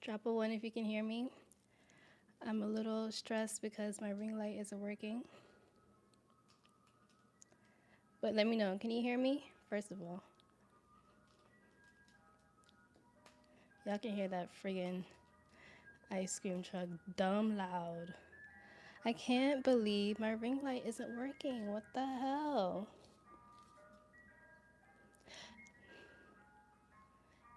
Drop a 1 if you can hear me. I'm a little stressed because my ring light isn't working. But let me know. Can you hear me? First of all. Y'all can hear that friggin' ice cream truck dumb loud. I can't believe my ring light isn't working. What the hell?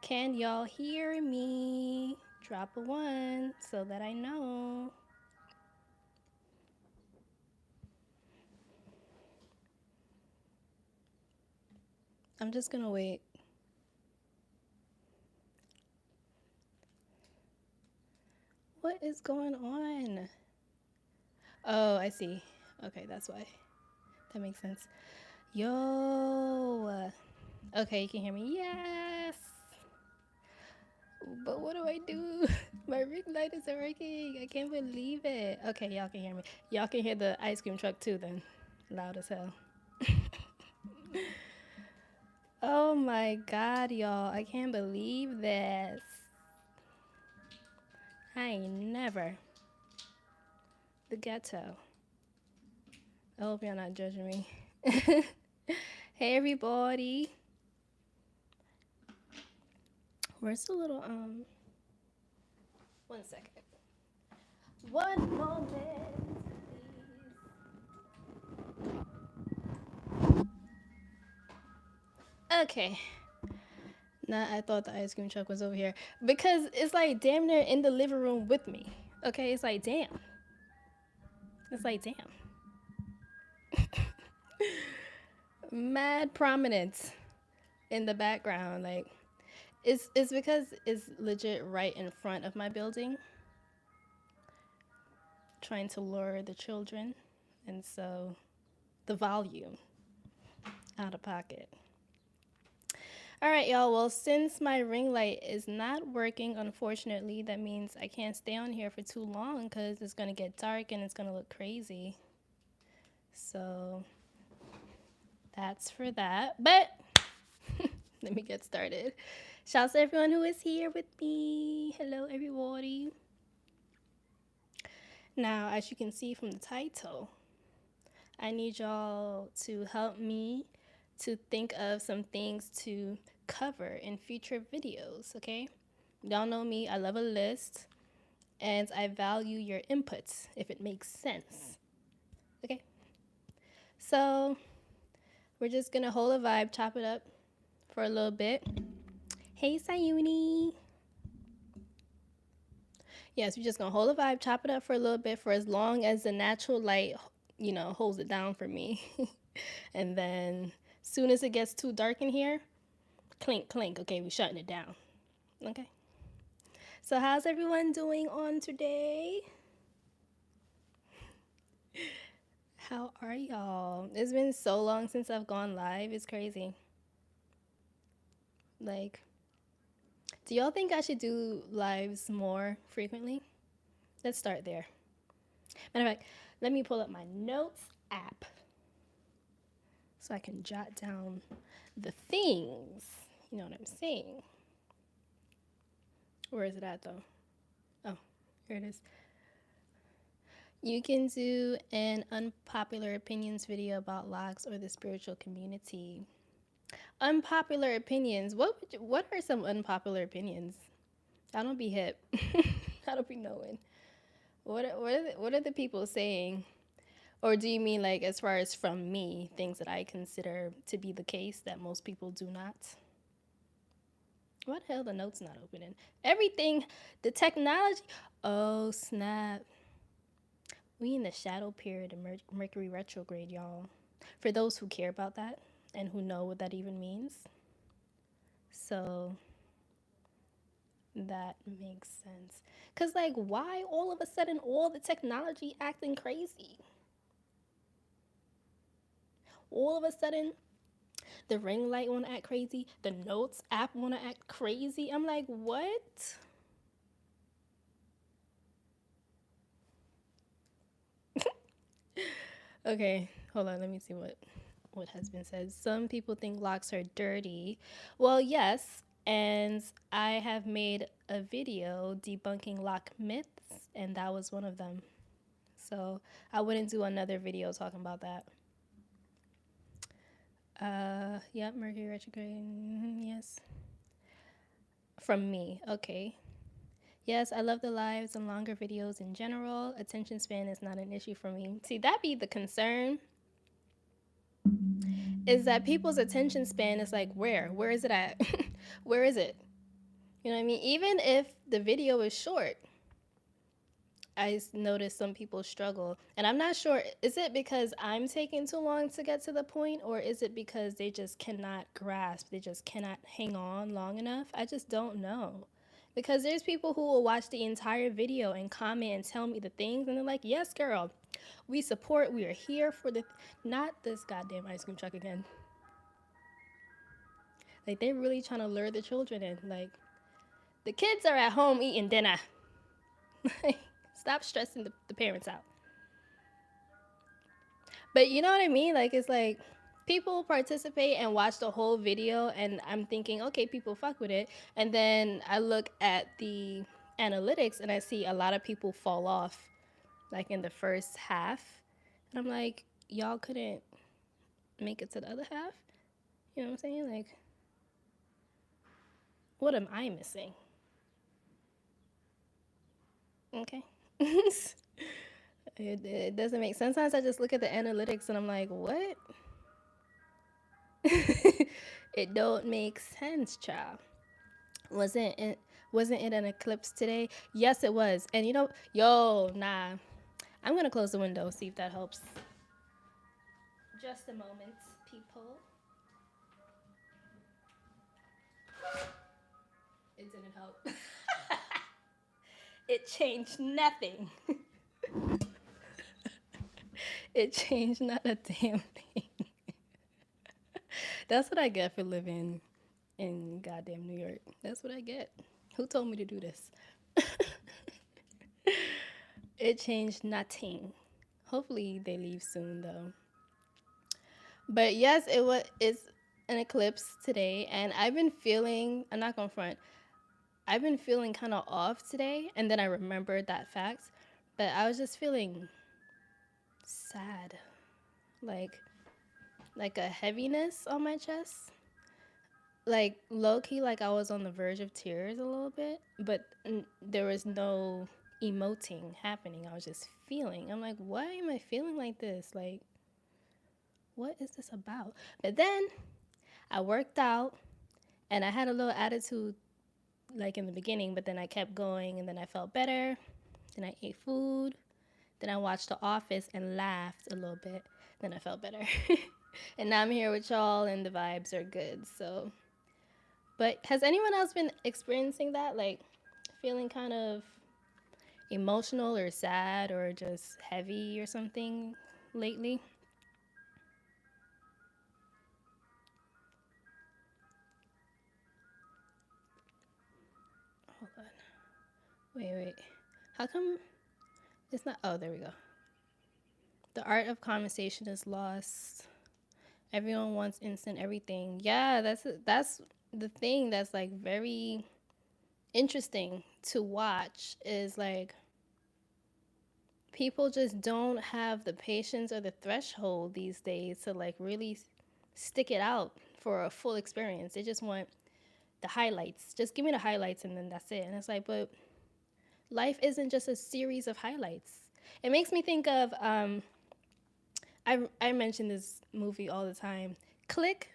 Can y'all hear me? Drop a 1 so that I know. I'm just gonna wait. What is going on? Oh, I see. Okay, that's why. That makes sense. Yo. Okay, you can hear me. Yes. But what do I do? My ring light isn't working. I can't believe it. Okay, y'all can hear me. Y'all can hear the ice cream truck too then. Loud as hell. Oh my god, y'all. I can't believe this. I ain't never. The ghetto. I hope y'all not judging me. Hey everybody. Where's the little 1 second. One moment, please. Okay. Nah, I thought the ice cream truck was over here. Because it's like damn near in the living room with me. Okay, it's like damn. It's like damn. Mad prominence in the background. Like it's because it's legit right in front of my building. Trying to lure the children. And so the volume out of pocket. All right, y'all. Well, since my ring light is not working, unfortunately, that means I can't stay on here for too long because it's going to get dark and it's going to look crazy. So that's for that. But let me get started. Shouts to everyone who is here with me. Hello, everybody. Now, as you can see from the title, I need y'all to help me to think of some things to cover in future videos, okay? Y'all know me, I love a list, and I value your inputs if it makes sense, okay? So we're just gonna hold a vibe, chop it up for a little bit. Hey, Sayuni. Yes, we're just gonna hold a vibe, chop it up for a little bit for as long as the natural light, holds it down for me. And then soon as it gets too dark in here, clink, clink. Okay, we're shutting it down. Okay. So how's everyone doing on today? How are y'all? It's been so long since I've gone live. It's crazy. Like, do y'all think I should do lives more frequently? Let's start there. Matter of fact, let me pull up my notes app so I can jot down the things. You know what I'm saying? Where is it at though? Oh, here it is. You can do an unpopular opinions video about locks or the spiritual community. Unpopular opinions. What are some unpopular opinions? I don't be hip. I don't be knowing. What are the people saying? Or do you mean like as far as from me, things that I consider to be the case that most people do not? What the hell, the note's not opening? Everything, the technology. Oh, snap. We in the shadow period of Mercury retrograde, y'all. For those who care about that and who know what that even means. So that makes sense. Because, like, why all of a sudden all the technology acting crazy? All of a sudden, the ring light want to act crazy. The notes app want to act crazy. I'm like, what? Okay, hold on. Let me see what has been said. Some people think locks are dirty. Well, yes, And I have made a video debunking lock myths, and that was one of them. So I wouldn't do another video talking about that. Yep, Mercury retrograde. Yes. From me, okay. Yes, I love the lives and longer videos in general. Attention span is not an issue for me. See, that be the concern, is that people's attention span is like, where? Where is it at? Where is it? You know what I mean? Even if the video is short, I notice some people struggle. And I'm not sure, is it because I'm taking too long to get to the point, or is it because they just cannot grasp, they just cannot hang on long enough? I just don't know. Because there's people who will watch the entire video and comment and tell me the things, and they're like, yes, girl, we support, we are here for the, not this goddamn ice cream truck again. Like, they're really trying to lure the children in. Like, the kids are at home eating dinner. Stop stressing the parents out. But you know what I mean? Like, it's like people participate and watch the whole video, and I'm thinking, okay, people fuck with it. And then I look at the analytics and I see a lot of people fall off, like in the first half. And I'm like, y'all couldn't make it to the other half? You know what I'm saying? Like, what am I missing? Okay. It doesn't make sense. Sometimes I just look at the analytics and I'm like, what? It don't make sense, child. Wasn't it an eclipse today? Yes, it was. And you know, yo, nah. I'm gonna close the window, see if that helps. Just a moment, people. It didn't help. It changed nothing. It changed not a damn thing. That's what I get for living in goddamn New York. That's what I get. Who told me to do this? It changed nothing. Hopefully they leave soon though. But yes, it's an eclipse today, and I've been feeling, I'm not gonna front, I've been feeling kind of off today, and then I remembered that fact. But I was just feeling sad. Like a heaviness on my chest. Like low key, like I was on the verge of tears a little bit, but there was no emoting happening. I was just feeling. I'm like, why am I feeling like this? Like, what is this about? But then I worked out and I had a little attitude like in the beginning, but then I kept going and then I felt better. Then I ate food. Then I watched The Office and laughed a little bit. Then I felt better. And now I'm here with y'all and the vibes are good. So, but has anyone else been experiencing that? Like feeling kind of emotional or sad or just heavy or something lately? Hold on. Wait. How come it's not? Oh, there we go. The art of conversation is lost. Everyone wants instant everything. Yeah, that's the thing that's like very interesting to watch is like people just don't have the patience or the threshold these days to like really stick it out for a full experience. They just want the highlights. Just give me the highlights and then that's it. And it's like, but life isn't just a series of highlights. It makes me think of I mention this movie all the time. Click,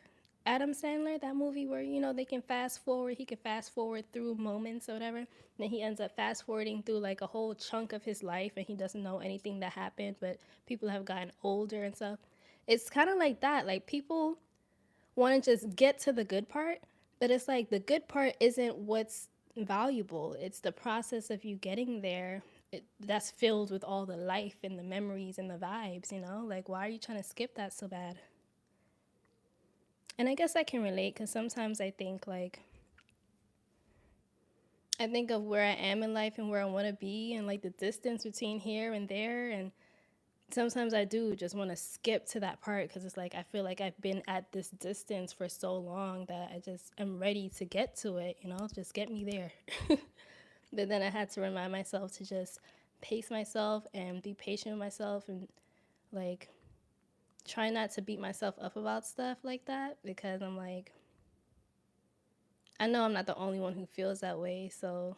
Adam Sandler, that movie where, you know, they can fast forward, he can fast forward through moments or whatever. And then he ends up fast forwarding through like a whole chunk of his life and he doesn't know anything that happened, but people have gotten older and stuff. It's kind of like that. Like people want to just get to the good part, but it's like the good part isn't what's valuable. It's the process of you getting there. That's filled with all the life and the memories and the vibes, you know? Like, why are you trying to skip that so bad? And I guess I can relate because sometimes I think, like, I think of where I am in life and where I want to be and, like, the distance between here and there. And sometimes I do just want to skip to that part because it's like I feel like I've been at this distance for so long that I just am ready to get to it, just get me there. But then I had to remind myself to just pace myself and be patient with myself and like try not to beat myself up about stuff like that because I'm like, I know I'm not the only one who feels that way, so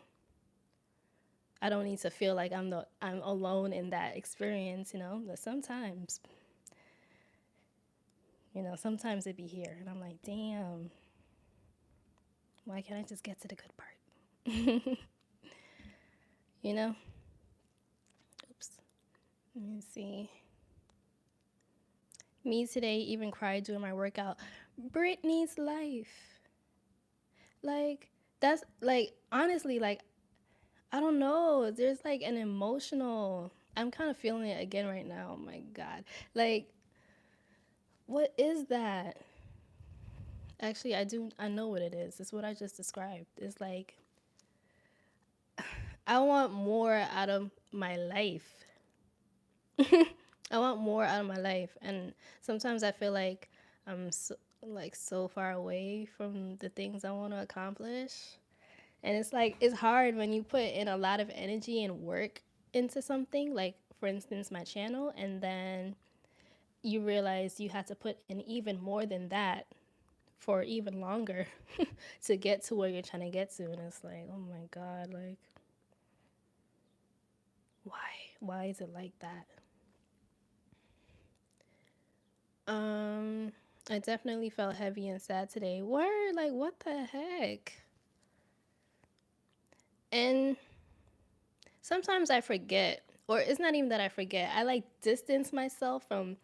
I don't need to feel like I'm alone in that experience. But sometimes it be here and I'm like, damn, why can't I just get to the good part? you know? Oops. Let me see. Me today even cried during my workout. Britney's life. Like, that's like, honestly, like, I don't know. There's like an emotional, I'm kind of feeling it again right now. Oh my God. Like, what is that? Actually, I know what it is. It's what I just described. It's like, I want more out of my life. I want more out of my life. And sometimes I feel like I'm so far away from the things I want to accomplish. And it's like, it's hard when you put in a lot of energy and work into something, like, for instance, my channel, and then you realize you have to put in even more than that for even longer to get to where you're trying to get to. And it's like, oh my God, like, why? Why is it like that? Um, I definitely felt heavy and sad today. Word, like, what the heck? And sometimes I forget, or it's not even that I forget. I like distance myself from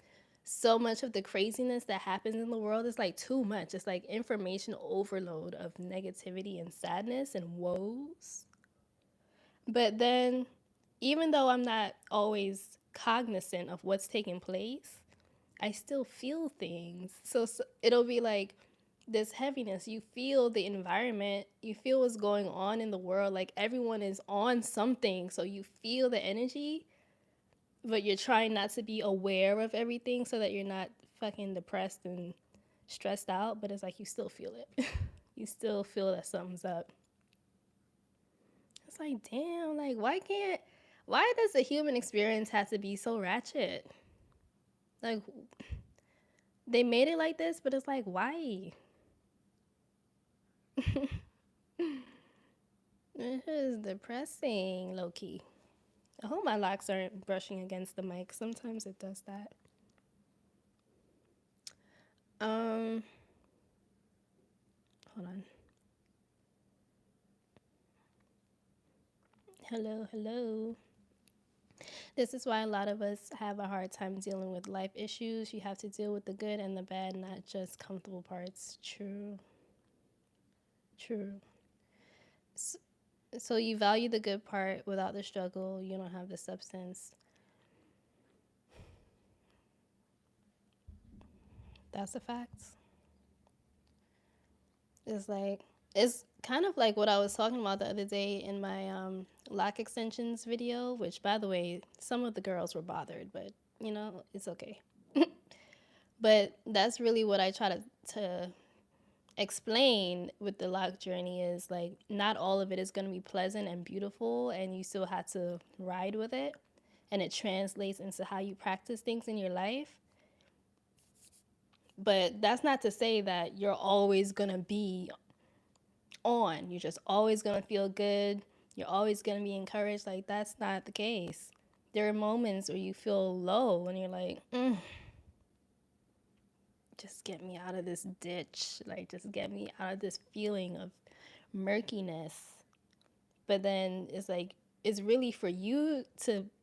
so much of the craziness that happens in the world. It's like too much. It's like information overload of negativity and sadness and woes. But then, even though I'm not always cognizant of what's taking place, I still feel things. So it'll be like this heaviness. You feel the environment, you feel what's going on in the world. Like everyone is on something. So you feel the energy, but you're trying not to be aware of everything so that you're not fucking depressed and stressed out. But it's like you still feel it. You still feel that something's up. It's like, damn, like, why does the human experience have to be so ratchet? Like, they made it like this, but it's like, why? It is depressing, low key. I hope my locks aren't brushing against the mic. Sometimes it does that. Um, Hold on. Hello, hello. This is why a lot of us have a hard time dealing with life issues. You have to deal with the good and the bad, not just comfortable parts. True. True. So you value the good part without the struggle. You don't have the substance. That's a fact. It's like, it's kind of like what I was talking about the other day in my lock extensions video, which, by the way, some of the girls were bothered, but it's okay. But that's really what I try to explain with the lock journey is like, not all of it is going to be pleasant and beautiful, and you still have to ride with it, and it translates into how you practice things in your life. But that's not to say that you're always going to be on. You're just always going to feel good. You're always going to be encouraged. Like, that's not the case. There are moments where you feel low and you're like, just get me out of this ditch. Like, just get me out of this feeling of murkiness. But then it's like, it's really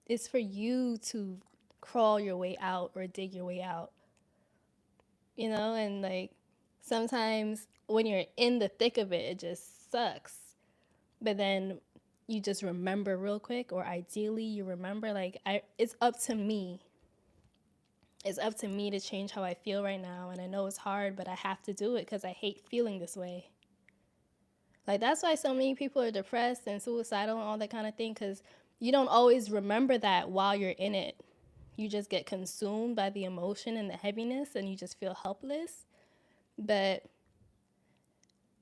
it's for you to crawl your way out or dig your way out. And like, sometimes when you're in the thick of it, it just sucks. But then you just remember real quick, or ideally you remember, like, it's up to me. It's up to me to change how I feel right now. And I know it's hard, but I have to do it because I hate feeling this way. Like, that's why so many people are depressed and suicidal and all that kind of thing, because you don't always remember that while you're in it. you just get consumed by the emotion and the heaviness and you just feel helpless. But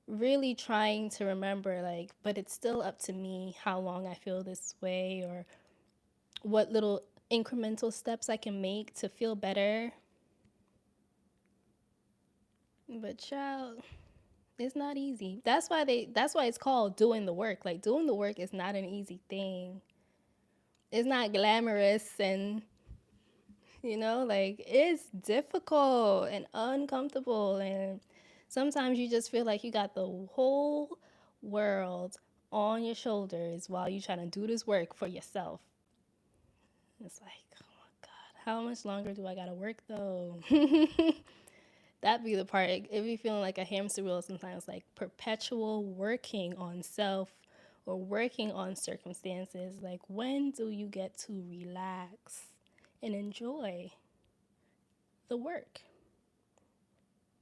really trying to remember, like, but it's still up to me how long I feel this way, or what little incremental steps I can make to feel better. But child, it's not easy. That's why it's called doing the work. Like, doing the work is not an easy thing. It's not glamorous, and like, it's difficult and uncomfortable, and sometimes you just feel like you got the whole world on your shoulders while you trying to do this work for yourself. It's like, oh my God, how much longer do I gotta work though? That'd be the part. It be feeling like a hamster wheel sometimes, like perpetual working on self or working on circumstances. Like, when do you get to relax and enjoy the work,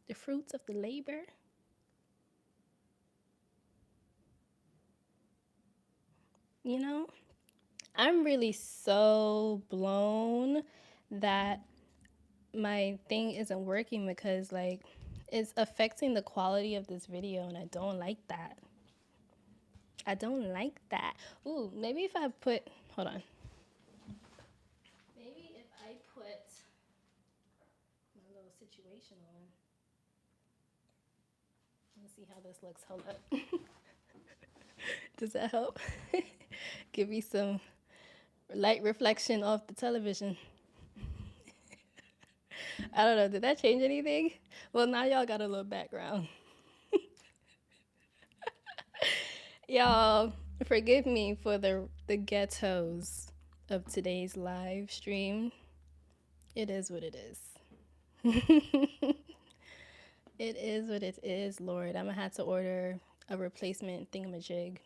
the fruits of the labor? You know, I'm really so blown that my thing isn't working, because like it's affecting the quality of this video, and I don't like that. I don't like that. Ooh, maybe if I put, hold on. Maybe if I put my little situation on. Let's see how this looks. Hold up. Does that help? Give me some light reflection off the television. I don't know. Did that change anything? Well, now y'all got a little background. Y'all, forgive me for the ghettos of today's live stream. It is what it is. It is what it is, Lord. I'm gonna have to order a replacement thingamajig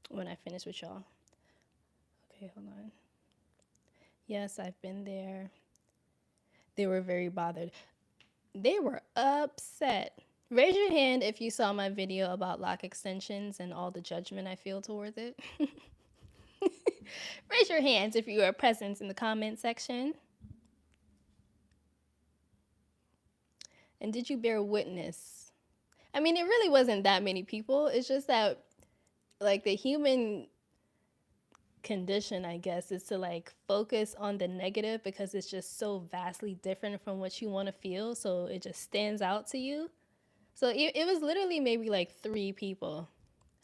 when I finish with y'all. Okay, hold on. Yes, I've been there. They were very bothered. They were upset. Raise your hand if you saw my video about lock extensions and all the judgment I feel towards it. Raise your hands if you are present in the comment section. And did you bear witness? I mean, it really wasn't that many people. It's just that, like, the human condition, I guess, is to like focus on the negative because it's just so vastly different from what you want to feel. So it just stands out to you. So it was literally maybe like 3 people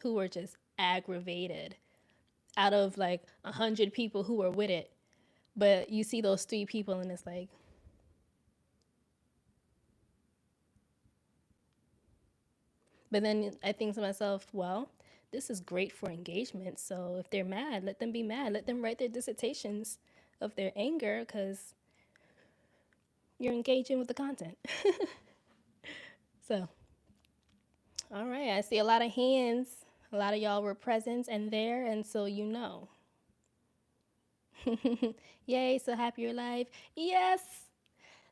who were just aggravated out of like 100 people who were with it. But you see those 3 people and it's like, but then I think to myself, well, this is great for engagement. So if they're mad, let them be mad. Let them write their dissertations of their anger, because you're engaging with the content. So, all right, I see a lot of hands. A lot of y'all were present and there, and so you know. Yay, so happy you're alive. Yes,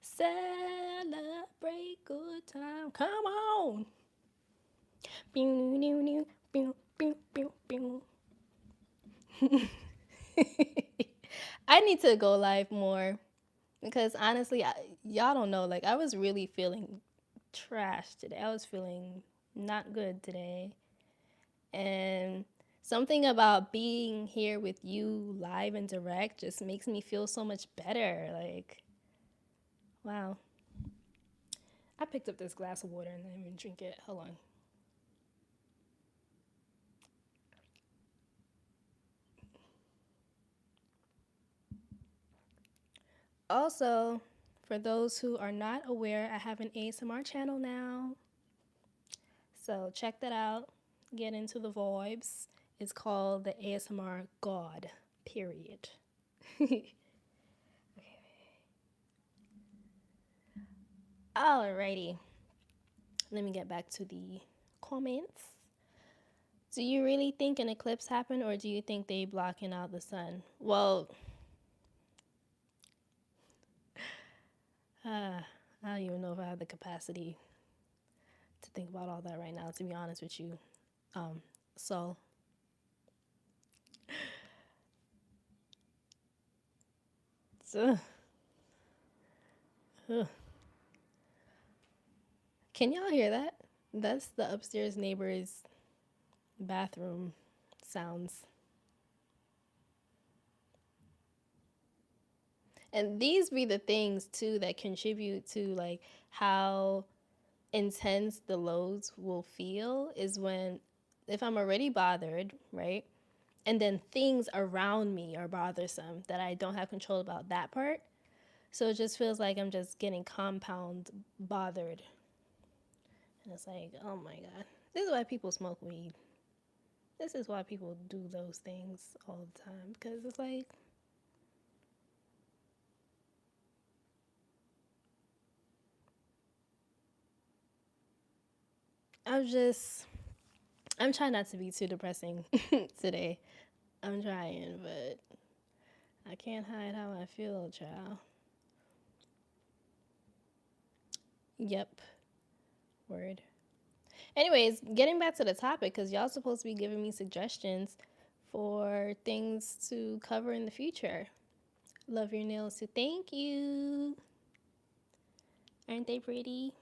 celebrate good time. Come on. I need to go live more because honestly, y'all don't know. Like, I was really feeling trash today. I was feeling not good today. And something about being here with you live and direct just makes me feel so much better. Like, wow. I picked up this glass of water and I didn't even drink it. Hold on. Also, for those who are not aware, I have an ASMR channel now. So check that out. Get into the vibes. It's called the ASMR God, period. Okay. Alrighty. Let me get back to the comments. Do you really think an eclipse happened, or do you think they blocking out the sun? Well, I don't even know if I have the capacity to think about all that right now, to be honest with you. So Ugh, ugh. Can y'all hear that? That's the upstairs neighbor's bathroom sounds. And these be the things too that contribute to like how intense the lows will feel is when if I'm already bothered, right? And then things around me are bothersome that I don't have control about that part. So it just feels like I'm just getting compound bothered. And it's like, oh my God. This is why people smoke weed. This is why people do those things all the time. Because it's like, I'm trying not to be too depressing today. I'm trying, but I can't hide how I feel, child. Yep. Word. Anyways, getting back to the topic, because y'all supposed to be giving me suggestions for things to cover in the future. Love your nails, so thank you. Aren't they pretty?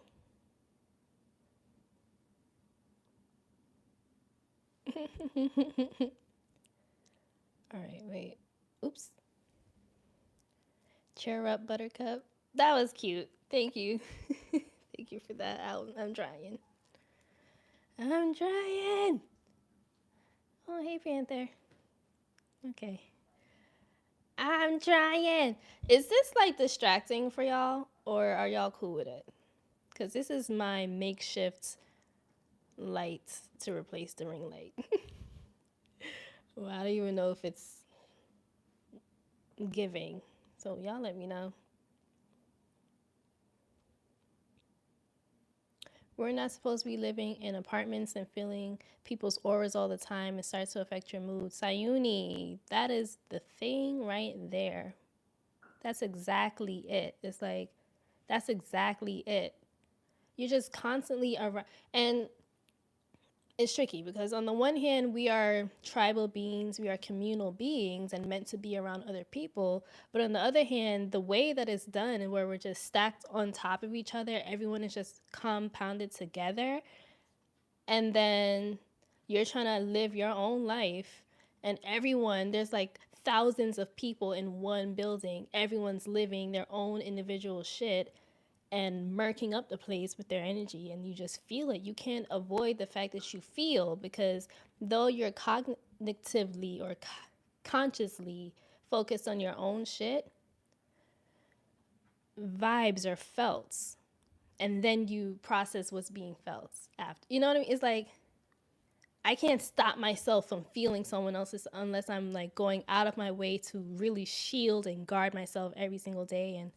All right, wait. Oops. Cheer up, Buttercup. That was cute. Thank you. Thank you for that. I'm trying. I'm trying. Oh, hey, Panther. Okay. I'm trying. Is this like distracting for y'all, or are y'all cool with it? Because this is my makeshift light to replace the ring light. Well, I don't even know if it's giving. So y'all let me know. We're not supposed to be living in apartments and feeling people's auras all the time. It starts to affect your mood. Sayuni, that is the thing right there. That's exactly it. It's like, that's exactly it. You're just constantly around. And it's tricky because on the one hand, we are tribal beings, we are communal beings and meant to be around other people. But on the other hand, the way that it's done and where we're just stacked on top of each other, everyone is just compounded together. And then you're trying to live your own life. And everyone, there's like thousands of people in one building. Everyone's living their own individual shit and murking up the place with their energy, and you just feel it. You can't avoid the fact that you feel, because though you're cognitively or consciously focused on your own shit, vibes are felt, and then you process what's being felt after. You know what I mean? It's like I can't stop myself from feeling someone else's unless I'm like going out of my way to really shield and guard myself every single day. And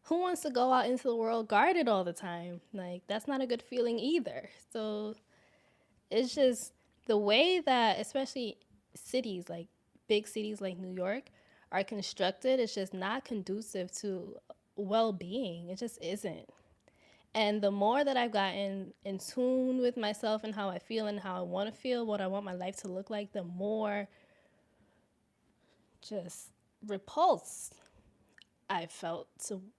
who wants to go out into the world guarded all the time? Like, that's not a good feeling either. So it's just the way that, especially cities, like big cities like New York, are constructed, it's just not conducive to well being. It just isn't. And the more that I've gotten in tune with myself and how I feel and how I want to feel, what I want my life to look like, the more just repulsed I felt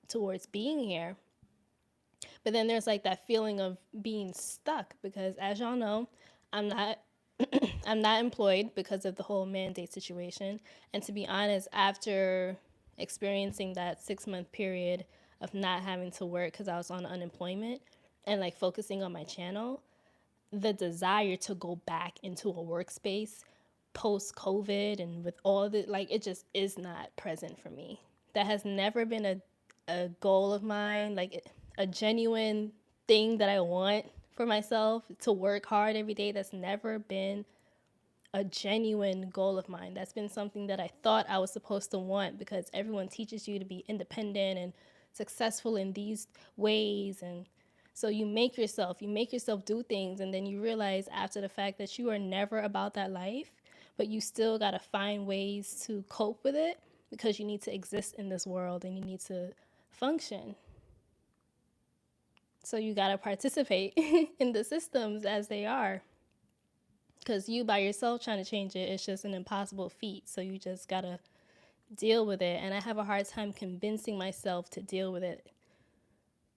towards being here. But then there's like that feeling of being stuck because, as y'all know, I'm not I'm not employed because of the whole mandate situation. And to be honest, after experiencing that 6 month period of not having to work because I was on unemployment and like focusing on my channel, the desire to go back into a workspace post COVID and with all the like, it just is not present for me. That has never been a goal of mine, like a genuine thing that I want for myself, to work hard every day. That's never been a genuine goal of mine. That's been something that I thought I was supposed to want because everyone teaches you to be independent and successful in these ways. And so you make yourself do things, and then you realize after the fact that you are never about that life, but you still got to find ways to cope with it because you need to exist in this world and you need to function. So you got to participate in the systems as they are. Because you by yourself trying to change it, it's just an impossible feat. So you just got to deal with it, and I have a hard time convincing myself to deal with it.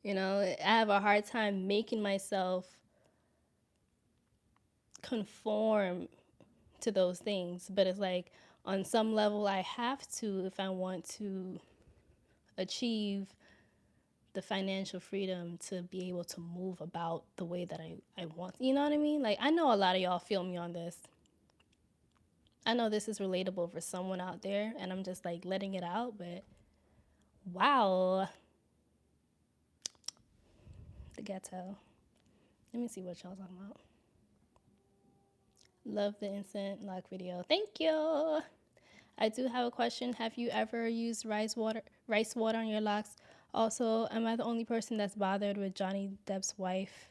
You know, I have a hard time making myself conform to those things, but it's like on some level I have to if I want to achieve the financial freedom to be able to move about the way that I want. You know what I mean? Like, I know a lot of y'all feel me on this. I know this is relatable for someone out there, and I'm just like letting it out, but wow, the ghetto. Let me see what y'all talking about. Love the instant lock video. Thank you. I do have a question. Have you ever used rice water on your locks? Also, am I the only person that's bothered with Johnny Depp's wife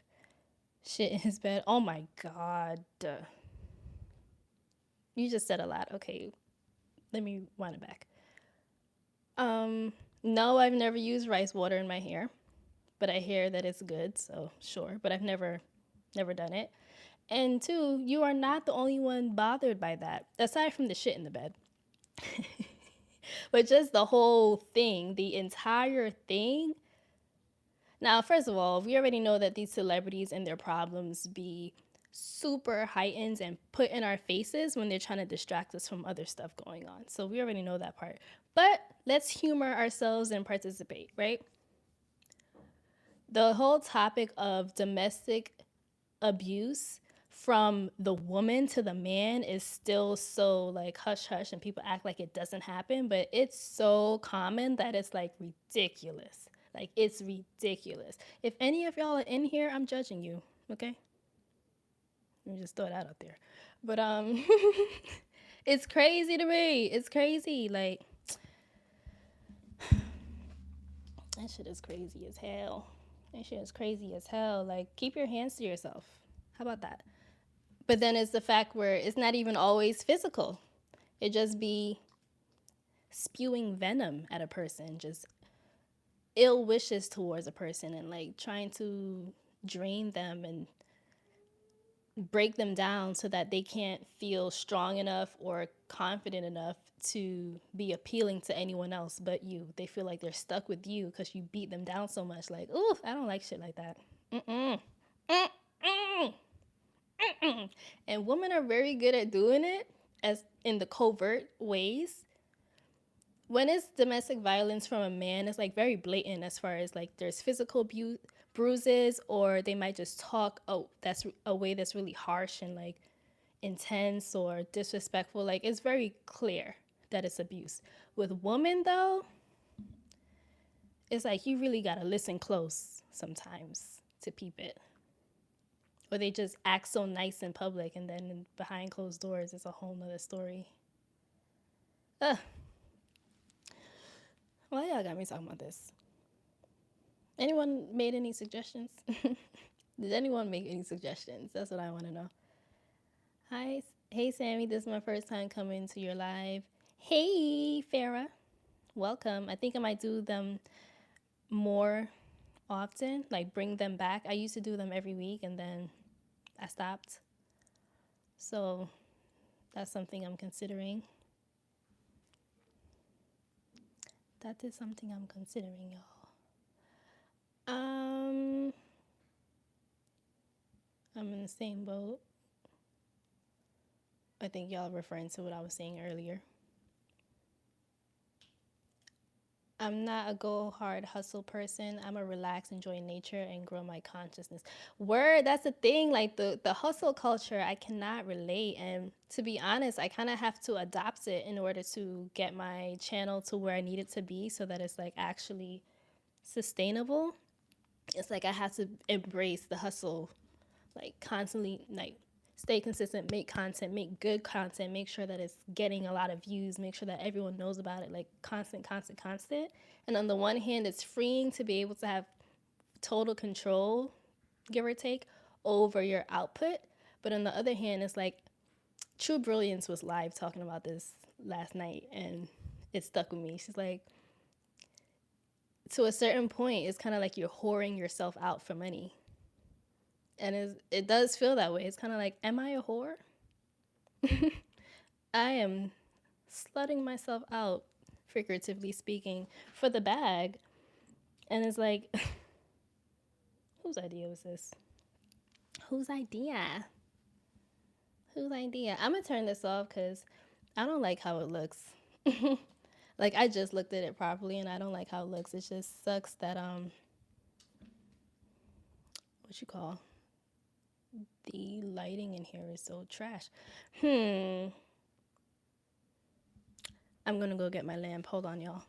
shit in his bed? Oh my god. You just said a lot. Okay, let me wind it back. No, I've never used rice water in my hair, but I hear that it's good, so sure. But I've never done it. And two, you are not the only one bothered by that, aside from the shit in the bed. But just the whole thing, the entire thing. Now, first of all, we already know that these celebrities and their problems be super heightened and put in our faces when they're trying to distract us from other stuff going on. So we already know that part. But let's humor ourselves and participate, right? The whole topic of domestic abuse from the woman to the man is still so like hush hush and people act like it doesn't happen, but it's so common that it's like ridiculous. Like, it's ridiculous. If any of y'all are in here, I'm judging you, okay? Let me just throw that out there. But it's crazy to me. It's crazy. Like, that shit is crazy as hell. That shit is crazy as hell. Like, keep your hands to yourself. How about that? But then it's the fact where it's not even always physical. It just be spewing venom at a person, just ill wishes towards a person and like trying to drain them and break them down so that they can't feel strong enough or confident enough to be appealing to anyone else but you. They feel like they're stuck with you because you beat them down so much. Like, ooh, I don't like shit like that. Mm-mm. Mm-mm. Mm-mm. And women are very good at doing it as in the covert ways. When it's domestic violence from a man, it's like very blatant as far as like there's physical bruises, or they might just talk, oh, that's a way that's really harsh and like intense or disrespectful. Like, it's very clear that it's abuse. With women though, it's like you really gotta listen close sometimes to peep it. Or they just act so nice in public and then behind closed doors it's a whole nother story. Ugh. Well, y'all got me talking about this. Anyone made any suggestions? Did anyone make any suggestions? That's what I want to know. Hi, hey Sammy, this is my first time coming to your live. Hey Farah, welcome. I think I might do them more often, like bring them back. I used to do them every week and then I stopped. So that's something I'm considering. That is something I'm considering, y'all. I'm in the same boat. I think y'all referring to what I was saying earlier. I'm not a go hard hustle person. I'm a relax, enjoy nature, and grow my consciousness. Word, that's the thing. Like the hustle culture, I cannot relate. And to be honest, I kind of have to adopt it in order to get my channel to where I need it to be so that it's like actually sustainable. It's like I have to embrace the hustle, like constantly, like stay consistent, make content, make good content, make sure that it's getting a lot of views, make sure that everyone knows about it, like constant. And on the one hand, it's freeing to be able to have total control, give or take, over your output. But on the other hand, it's like True Brilliance was live talking about this last night and it stuck with me. She's like, to a certain point, it's kind of like you're whoring yourself out for money. And it does feel that way. It's kind of like, am I a whore? I am slutting myself out figuratively speaking, for the bag. And it's like, whose idea was this? Whose idea? Whose idea? I'm gonna turn this off because I don't like how it looks. Like I just looked at it properly and I don't like how it looks. It just sucks that what you call the lighting in here is so trash. I'm gonna go get my lamp. Hold on, y'all.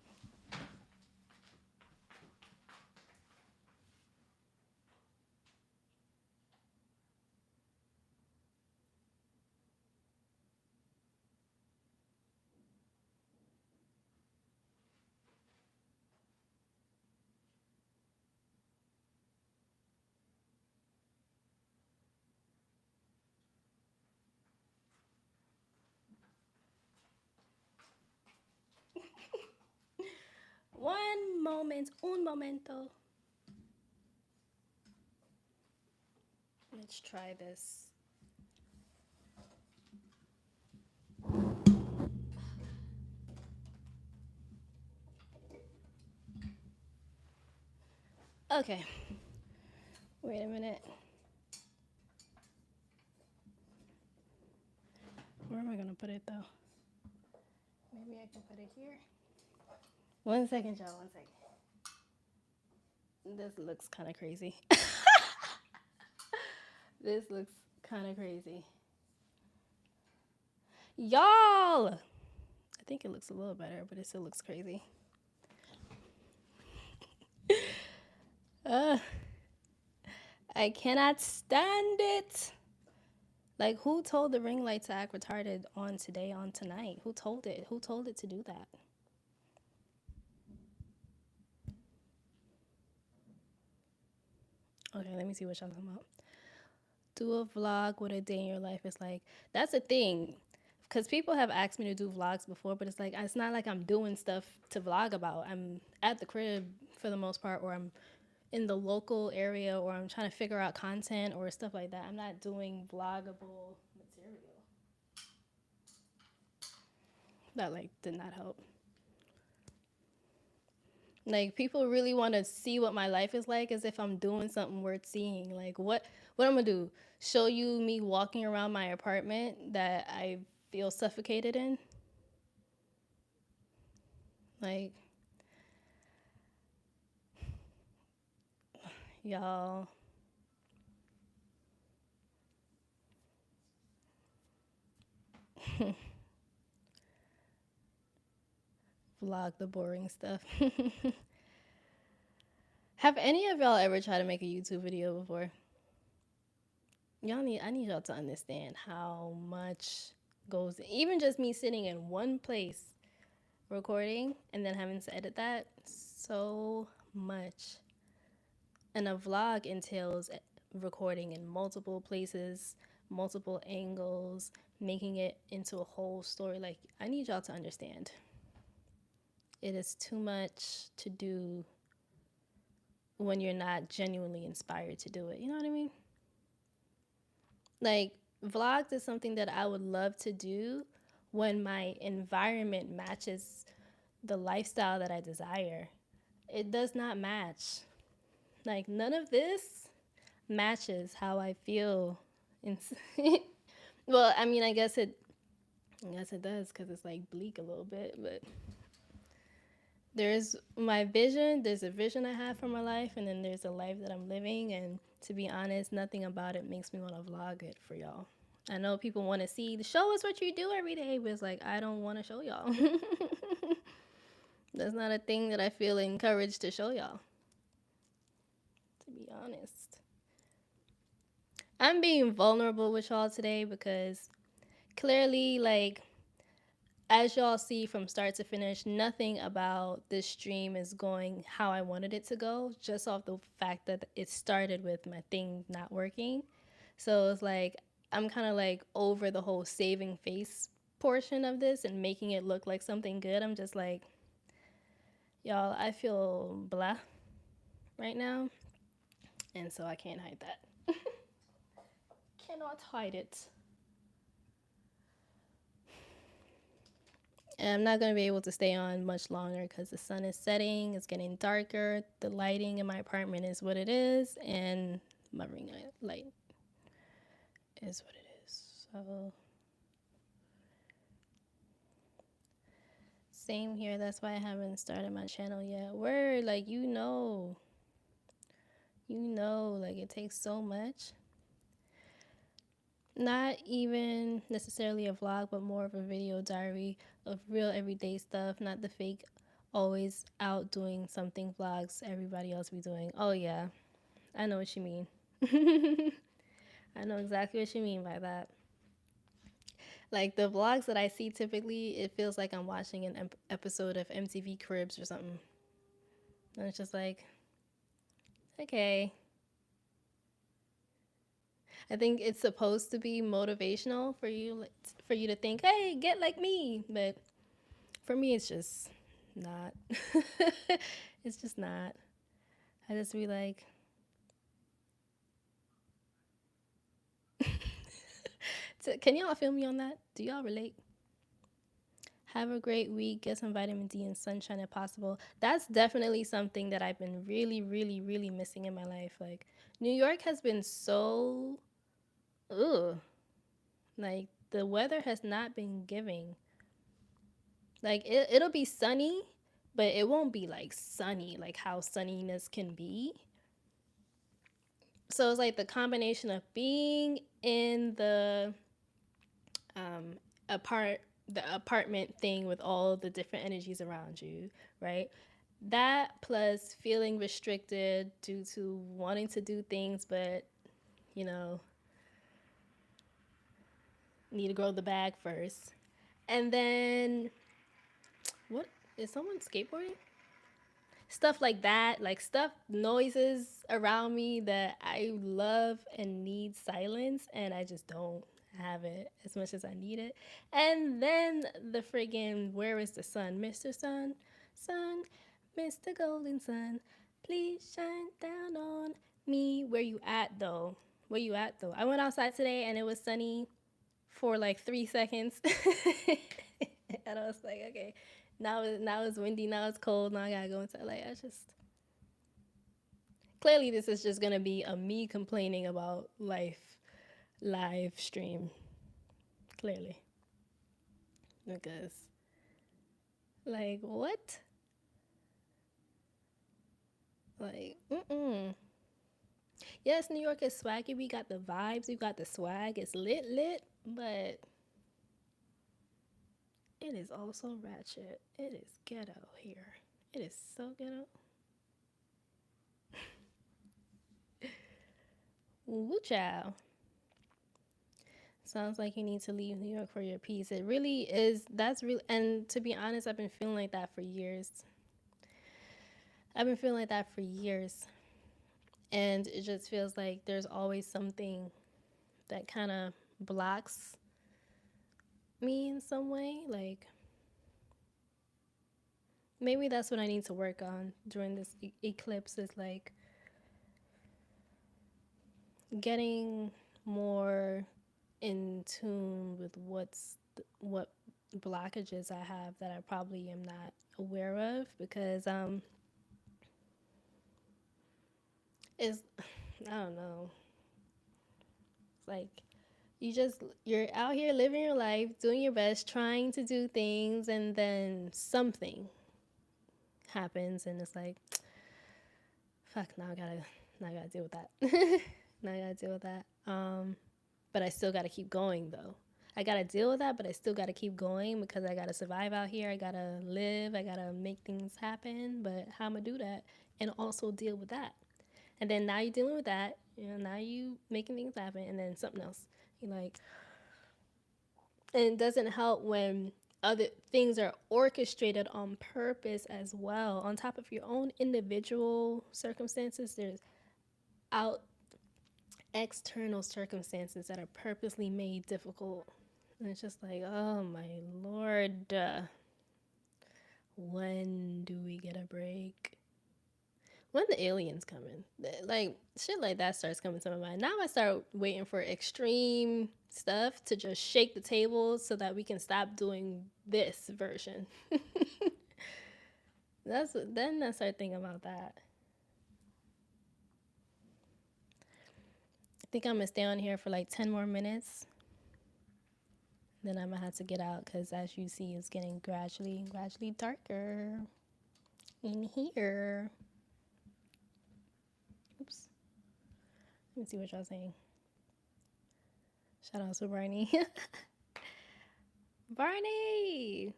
One moment, un momento. Let's try this. Okay. Wait a minute. Where am I gonna put it though? Maybe I can put it here. 1 second, y'all. 1 second. This looks kind of crazy. This looks kind of crazy. Y'all! I think it looks a little better, but it still looks crazy. I cannot stand it. Like, who told the ring light to act retarded on today, on tonight? Who told it? Who told it to do that? Okay, let me see what y'all talking about. Do a vlog what a day in your life is like. That's a thing. Because people have asked me to do vlogs before, but it's like, it's not like I'm doing stuff to vlog about. I'm at the crib for the most part, or I'm in the local area, or I'm trying to figure out content or stuff like that. I'm not doing vloggable material. That, like, did not help. Like, people really want to see what my life is like as if I'm doing something worth seeing. Like, what I'm gonna do? Show you me walking around my apartment that I feel suffocated in? Like, y'all. Vlog the boring stuff. Have any of y'all ever tried to make a YouTube video before? I need y'all to understand how much goes, even just me sitting in one place recording and then having to edit that, so much. And a vlog entails recording in multiple places, multiple angles, making it into a whole story. Like, I need y'all to understand. It is too much to do when you're not genuinely inspired to do it. You know what I mean? Like, vlogs is something that I would love to do when my environment matches the lifestyle that I desire. It does not match. Like, none of this matches how I feel. Well, I mean, I guess it does because it's like bleak a little bit, but there's my vision. There's a vision I have for my life, and then there's a life that I'm living. And to be honest, nothing about it makes me want to vlog it for y'all. I know people want to see, show us what you do every day, but it's like, I don't want to show y'all. That's not a thing that I feel encouraged to show y'all, to be honest. I'm being vulnerable with y'all today because clearly, like, as y'all see from start to finish, nothing about this stream is going how I wanted it to go, just off the fact that it started with my thing not working. So it's like, I'm kind of like over the whole saving face portion of this and making it look like something good. I'm just like, y'all, I feel blah right now. And so I can't hide that. Cannot hide it. And I'm not going to be able to stay on much longer because the sun is setting, it's getting darker, the lighting in my apartment is what it is, and my ring light is what it is. So, same here. That's why I haven't started my channel yet. Where, like, like, it takes so much. Not even necessarily a vlog, but more of a video diary of real everyday stuff, not the fake, always out doing something vlogs everybody else be doing. Oh, yeah. I know what you mean. I know exactly what you mean by that. Like the vlogs that I see typically, it feels like I'm watching an episode of MTV Cribs or something. And it's just like, okay. I think it's supposed to be motivational for you to think, hey, get like me. But for me, it's just not. It's just not. I just be like, can y'all feel me on that? Do y'all relate? Have a great week. Get some vitamin D and sunshine if possible. That's definitely something that I've been really, really, really missing in my life. Like, New York has been so, ugh. Like, the weather has not been giving. Like, it'll be sunny, but it won't be like sunny, like how sunniness can be. So it's like the combination of being in um, apart the apartment thing with all the different energies around you, right? That plus feeling restricted due to wanting to do things, but you know, need to grow the bag first. And then, what is someone skateboarding? Stuff like that, like stuff, noises around me that I love and need silence, and I just don't have it as much as I need it. And then the friggin' where is the sun? Mr. Sun, Sun, Mr. Golden Sun, please shine down on me. Where you at though? Where you at though? I went outside today and it was sunny for like 3 seconds. And I was like, okay, now it's windy, now it's cold, now I gotta go inside. Like, I just clearly this is just gonna be a me complaining about life live stream. Clearly. Because like what? Like, yes, New York is swaggy. We got the vibes, we got the swag, it's lit, but it is also ratchet. It is ghetto here. It is so ghetto. Woo chow. Sounds like you need to leave New York for your peace. It really is. That's really, and to be honest, I've been feeling like that for years. I've been feeling like that for years. And it just feels like there's always something that kind of blocks me in some way. Like, maybe that's what I need to work on during this eclipse is like getting more in tune with what blockages I have that I probably am not aware of because is I don't know. It's like you're out here living your life, doing your best, trying to do things, and then something happens, and it's like, fuck. Now I gotta deal with that. Now I gotta deal with that. But I still gotta keep going though. I gotta deal with that, but I still gotta keep going because I gotta survive out here. I gotta live. I gotta make things happen. But how am I do that and also deal with that? And then now you're dealing with that. You know, now you making things happen, and then something else. You're like, and it doesn't help when other things are orchestrated on purpose as well. On top of your own individual circumstances, there's out external circumstances that are purposely made difficult. And it's just like, oh my lord, when do we get a break? When the aliens coming, like shit like that starts coming to my mind. Now I start waiting for extreme stuff to just shake the table so that we can stop doing this version. Then I start thinking about that. I think I'm gonna stay on here for like 10 more minutes. Then I'm gonna have to get out because, as you see, it's getting gradually darker in here. Oops. Let me see what y'all saying. Shout out to Barney. Barney!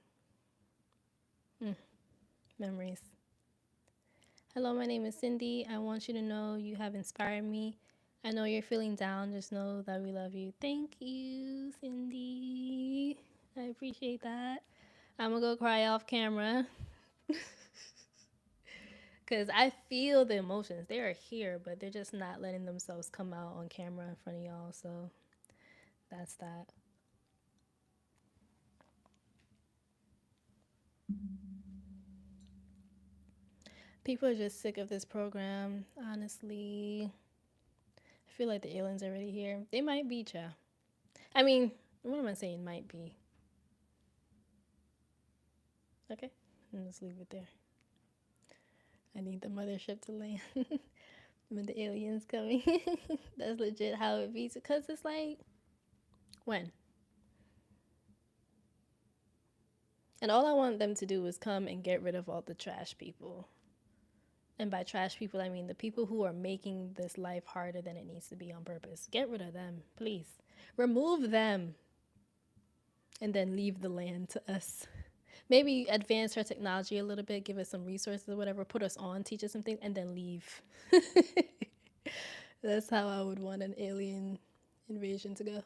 Memories. Hello, my name is Cindy. I want you to know you have inspired me. I know you're feeling down. Just know that we love you. Thank you, Cindy. I appreciate that. I'm gonna go cry off camera because I feel the emotions. They are here, but they're just not letting themselves come out on camera in front of y'all. So that's that. People are just sick of this program, honestly. I feel like the aliens are already here. They might be, child. I mean, what am I saying? Might be. Okay, I'll just leave it there. I need the mothership to land when the aliens coming. That's legit how it be. Because it's like, when? And all I want them to do is come and get rid of all the trash people. And by trash people, I mean the people who are making this life harder than it needs to be on purpose. Get rid of them, please. Remove them. And then leave the land to us. Maybe advance our technology a little bit, give us some resources or whatever, put us on, teach us something, and then leave. That's how I would want an alien invasion to go.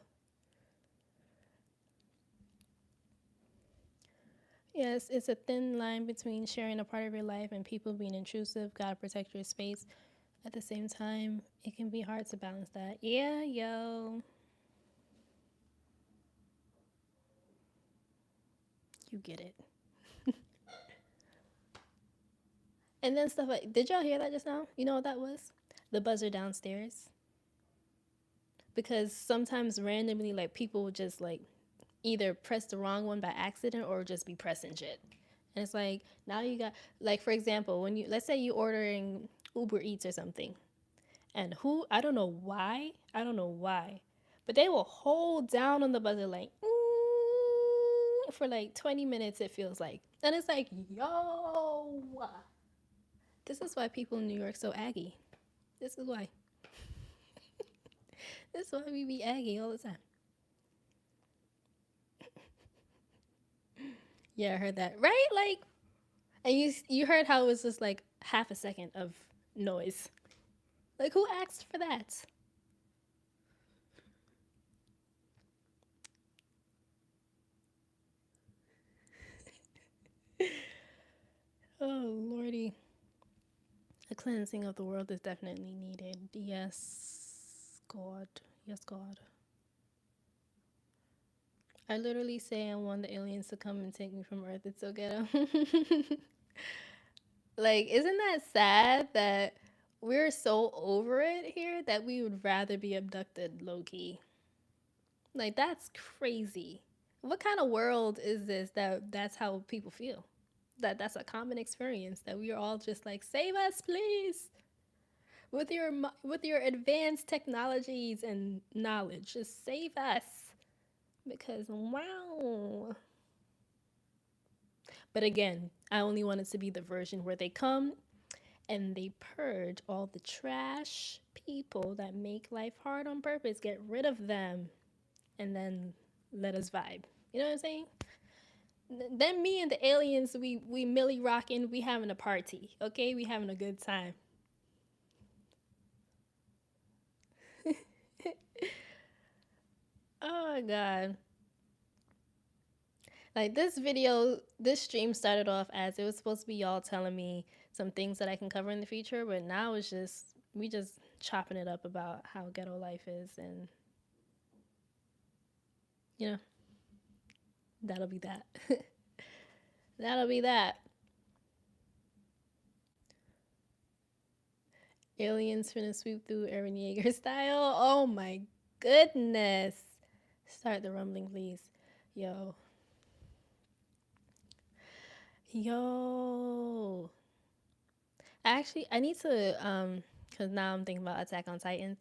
Yes, it's a thin line between sharing a part of your life and people being intrusive. Gotta protect your space. At the same time, it can be hard to balance that. Yeah, yo. You get it. And then stuff like, did y'all hear that just now? You know what that was? The buzzer downstairs. Because sometimes randomly, like, people will just, like, either press the wrong one by accident or just be pressing shit. And it's like, now you got, like, for example, when you, let's say you ordering Uber Eats or something, and I don't know why, but they will hold down on the buzzer like, for like 20 minutes, it feels like. And it's like, yo, this is why people in New York so aggy. This is why. This is why we be aggy all the time. Yeah, I heard that. Right? Like, and you heard how it was just like half a second of noise. Like, who asked for that? Oh, Lordy. A cleansing of the world is definitely needed. Yes, God. Yes, God. I literally say I want the aliens to come and take me from Earth. It's so ghetto. Like, isn't that sad that we're so over it here that we would rather be abducted low key? Like, that's crazy. What kind of world is this that's how people feel? That's a common experience that we are all just like, save us, please. With your advanced technologies and knowledge, just save us. Because wow. But again, I only want it to be the version where they come and they purge all the trash people that make life hard on purpose, get rid of them, and then let us vibe. You know what I'm saying? Then me and the aliens, we millie rocking, we having a party, okay? We having a good time. Oh my god. Like this stream started off as it was supposed to be y'all telling me some things that I can cover in the future, but now it's just we just chopping it up about how ghetto life is, and you know, that'll be that. That'll be that. Aliens finna sweep through Aaron Yeager style. Oh my goodness. Start the rumbling, please. Yo. Yo. Actually, I need to, because now I'm thinking about Attack on Titan.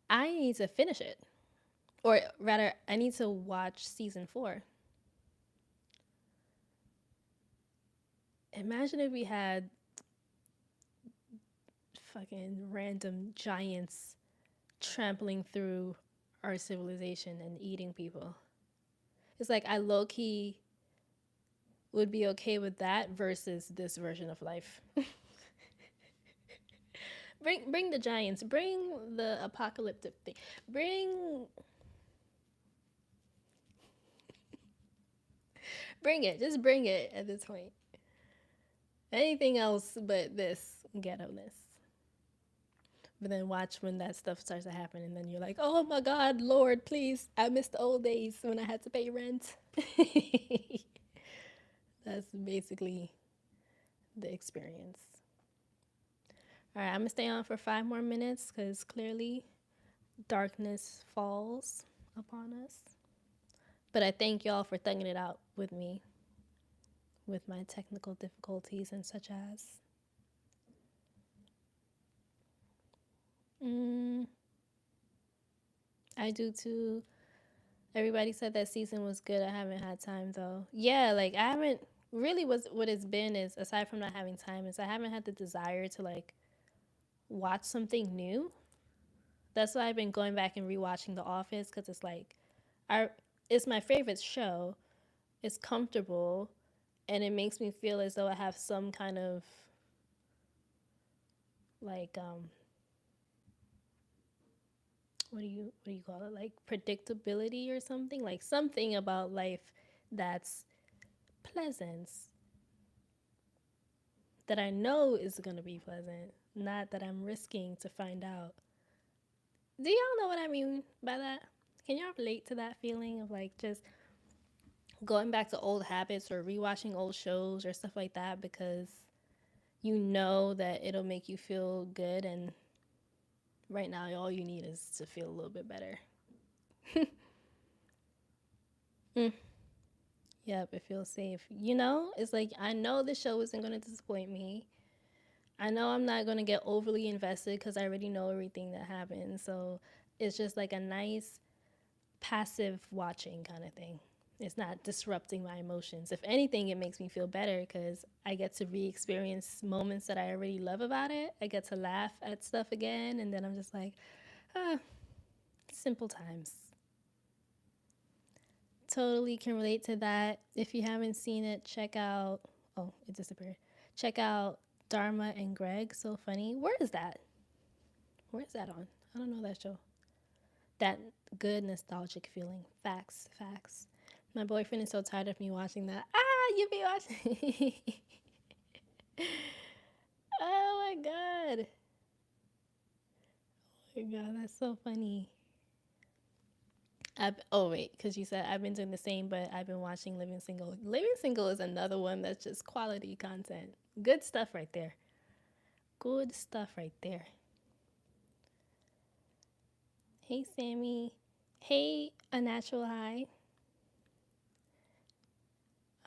I need to finish it. Or rather, I need to watch season 4. Imagine if we had fucking random giants trampling through our civilization and eating people. It's like I low key would be okay with that versus this version of life. Bring the giants, bring the apocalyptic thing. Bring it. Just bring it at this point. Anything else but this ghetto ness. But then watch when that stuff starts to happen, and then you're like, oh my God, Lord, please. I miss the old days when I had to pay rent. That's basically the experience. All right, I'm going to stay on for 5 more minutes because clearly darkness falls upon us. But I thank y'all for thugging it out with me with my technical difficulties and such as. Mm, I do too. Everybody said that season was good. I haven't had time though. Yeah, like I haven't really what it's been is aside from not having time is I haven't had the desire to like watch something new. That's why I've been going back and rewatching The Office because it's like I it's my favorite show. It's comfortable and it makes me feel as though I have some kind of like what do you call it, like predictability or something, like something about life that's pleasant, that I know is going to be pleasant, not that I'm risking to find out. Do y'all know what I mean by that? Can y'all relate to that feeling of like just going back to old habits or rewatching old shows or stuff like that because you know that it'll make you feel good, and right now all you need is to feel a little bit better. Mm. Yep, it feels safe. You know, it's like I know the show isn't going to disappoint me. I know I'm not going to get overly invested because I already know everything that happens. So it's just like a nice passive watching kind of thing. It's not disrupting my emotions. If anything, it makes me feel better because I get to re experience moments that I already love about it. I get to laugh at stuff again. And then I'm just like, ah, simple times. Totally can relate to that. If you haven't seen it, check out. Oh, it disappeared. Check out Dharma and Greg. So funny. Where is that? Where is that on? I don't know that show. That good nostalgic feeling. Facts, facts. My boyfriend is so tired of me watching that. Ah, you be watching. Oh my god. Oh my god, that's so funny. Oh wait, because you said I've been doing the same, but I've been watching Living Single. Living Single is another one that's just quality content. Good stuff right there. Good stuff right there. Hey Sammy. Hey A Natural High.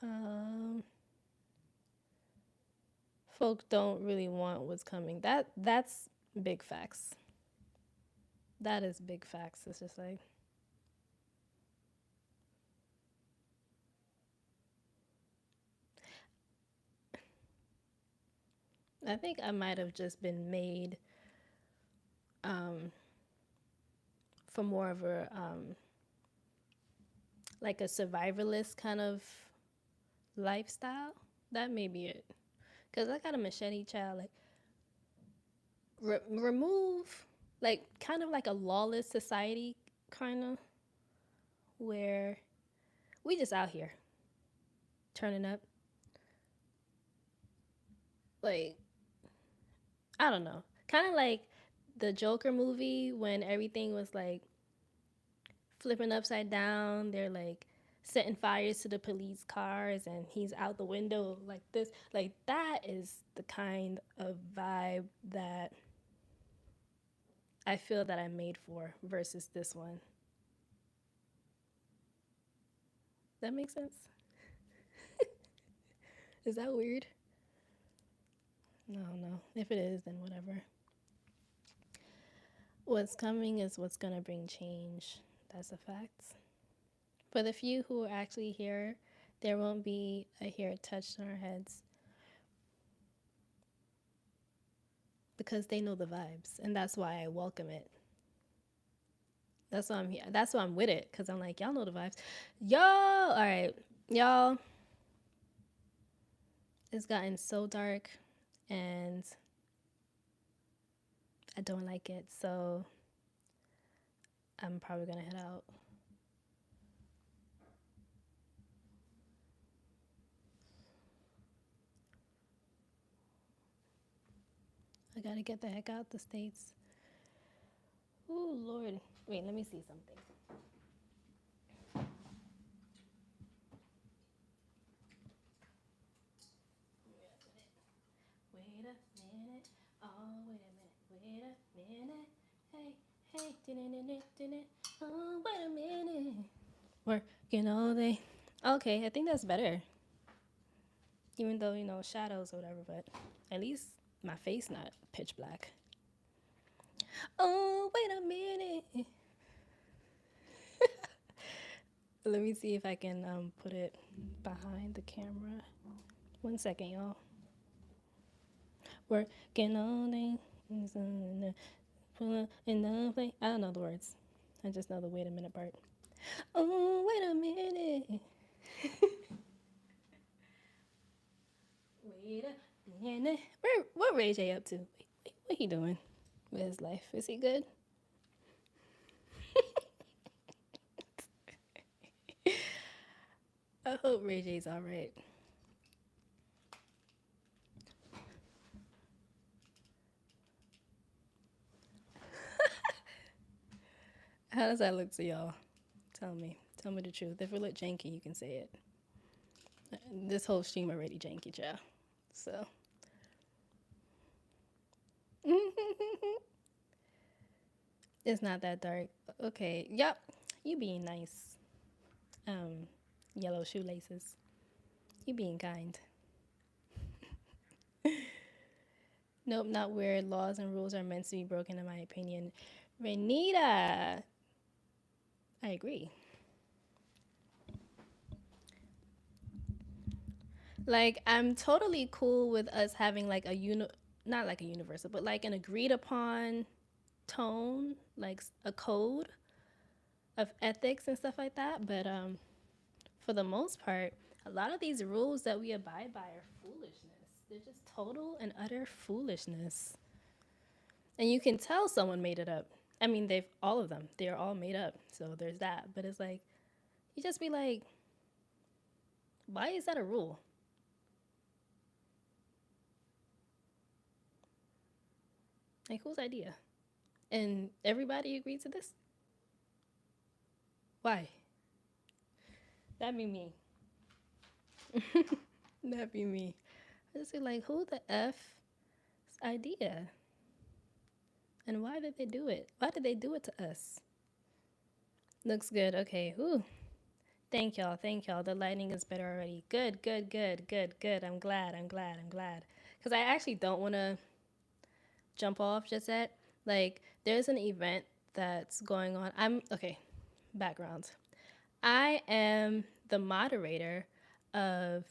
Um, folk don't really want what's coming. That's big facts. That is big facts. It's just like I think I might have just been made um, for more of a like a survivalist kind of lifestyle. That may be it. Cause I got a machete child. Like remove like kind of like a lawless society, kind of where we just out here turning up. Like I don't know, kind of like the Joker movie when everything was like flipping upside down. They're like setting fires to the police cars and he's out the window like this. Like that is the kind of vibe that I feel that I'm made for versus this one. That makes sense? Is that weird? No, no. If it is, then whatever. What's coming is what's going to bring change. That's a fact. For the few who are actually here, there won't be a hair touched on our heads because they know the vibes. And that's why I welcome it. That's why I'm here. That's why I'm with it because I'm like, y'all know the vibes. Y'all, all right. Y'all, it's gotten so dark and I don't like it. So I'm probably going to head out. I got to get the heck out the States. Ooh, Lord. Wait, let me see something. Wait a minute. Oh, wait a minute. Wait a minute. Hey, hey. Oh, wait a minute. Working all day. Okay, I think that's better. Even though, shadows or whatever, but at least my face not pitch black. Oh, wait a minute. Let me see if I can put it behind the camera. 1 second, y'all. Working all day. In the play. I don't know the words. I just know the wait a minute part. Oh, wait a minute. Wait a minute. What Ray J up to? Wait, what he doing with his life? Is he good? I hope Ray J's all right. How does that look to y'all? Tell me. Tell me the truth. If it look janky, you can say it. This whole stream already janky, y'all. So. It's not that dark. Okay. Yep. You being nice. Yellow shoelaces. You being kind. Nope, not where laws and rules are meant to be broken, in my opinion. Renita. I agree. Like, I'm totally cool with us having like not like a universal, but like an agreed upon tone, like a code of ethics and stuff like that. But for the most part, a lot of these rules that we abide by are foolishness. They're just total and utter foolishness. And you can tell someone made it up. I mean, all of them. They're all made up. So there's that. But it's like, you just be like, why is that a rule? Like, whose idea? And everybody agreed to this? Why? That'd be me. That'd be me. I just be like, who the F's idea? And why did they do it? Why did they do it to us? Looks good. Okay. Ooh. Thank y'all. Thank y'all. The lighting is better already. Good, good, good, good, good. I'm glad. I'm glad. I'm glad. Because I actually don't want to jump off just yet. Like, there's an event that's going on. Okay, background. I am the moderator of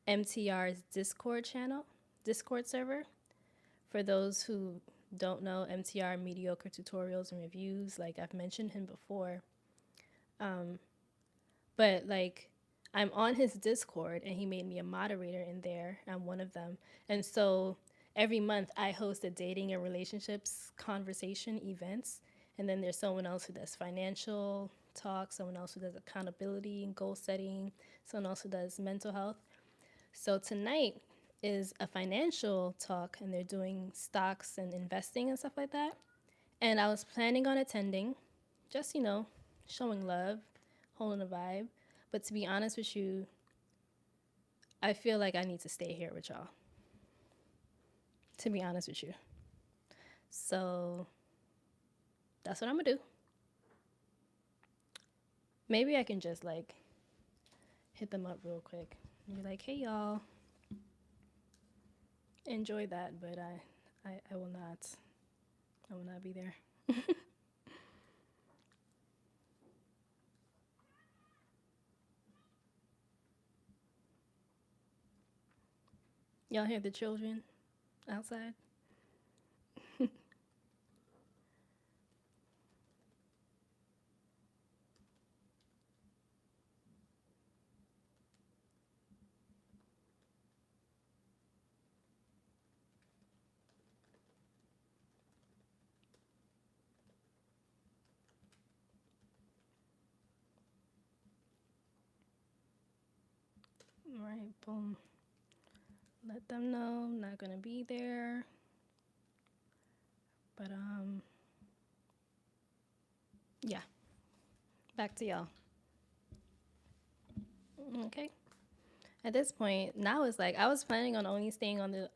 MTR's Discord channel, Discord server. For those who don't know, MTR, Mediocre Tutorials and Reviews, like I've mentioned him before. But like, I'm on his Discord and he made me a moderator in there. I'm one of them. And so every month I host a dating and relationships conversation events. And then there's someone else who does financial talk, someone else who does accountability and goal setting, someone else who does mental health. So tonight is a financial talk and they're doing stocks and investing and stuff like that. And I was planning on attending, just, showing love, holding a vibe. But to be honest with you, I feel like I need to stay here with y'all. To be honest with you. So That's what I'm gonna do. Maybe I can just like hit them up real quick and be like, "Hey y'all, enjoy that," but I will not. I will not be there. Y'all hear the children outside? All right, boom. Let them know I'm not gonna be there. But yeah. Back to y'all. Okay. At this point, now it's like I was planning on only staying on the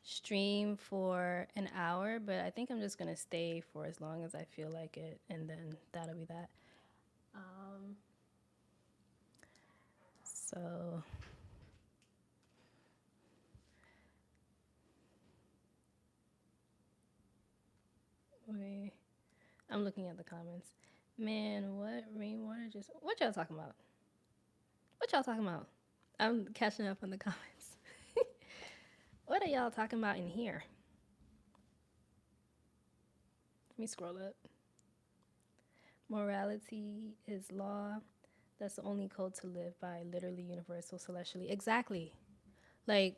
stream for an hour, but I think I'm just gonna stay for as long as I feel like it, and then that'll be that. Um, so wait, I'm looking at the comments. Man, what rainwater just? What y'all talking about? What y'all talking about? I'm catching up on the comments. What are y'all talking about in here? Let me scroll up. Morality is law. That's the only code to live by, literally universal celestially. Exactly. Like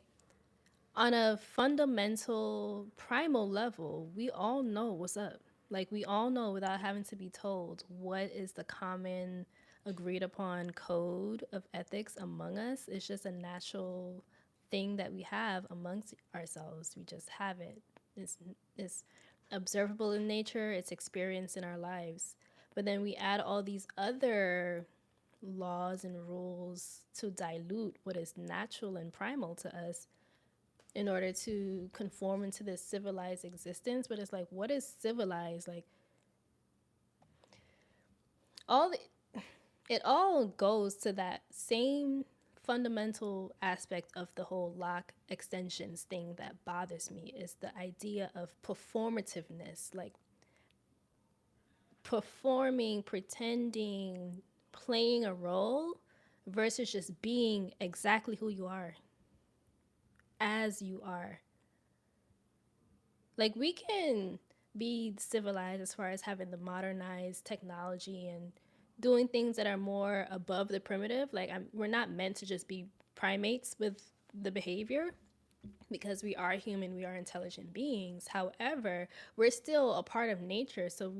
on a fundamental primal level, we all know what's up. Like we all know without having to be told what is the common agreed upon code of ethics among us. It's just a natural thing that we have amongst ourselves. We just have it. It's observable in nature, it's experienced in our lives. But then we add all these other laws and rules to dilute what is natural and primal to us in order to conform into this civilized existence. But it's like, what is civilized? Like all the, it all goes to that same fundamental aspect of the whole lock extensions thing that bothers me is the idea of performativeness, like performing, pretending, playing a role versus just being exactly who you are as you are. Like we can be civilized as far as having the modernized technology and doing things that are more above the primitive. Like we're not meant to just be primates with the behavior because we are human, we are intelligent beings. However, we're still a part of nature, so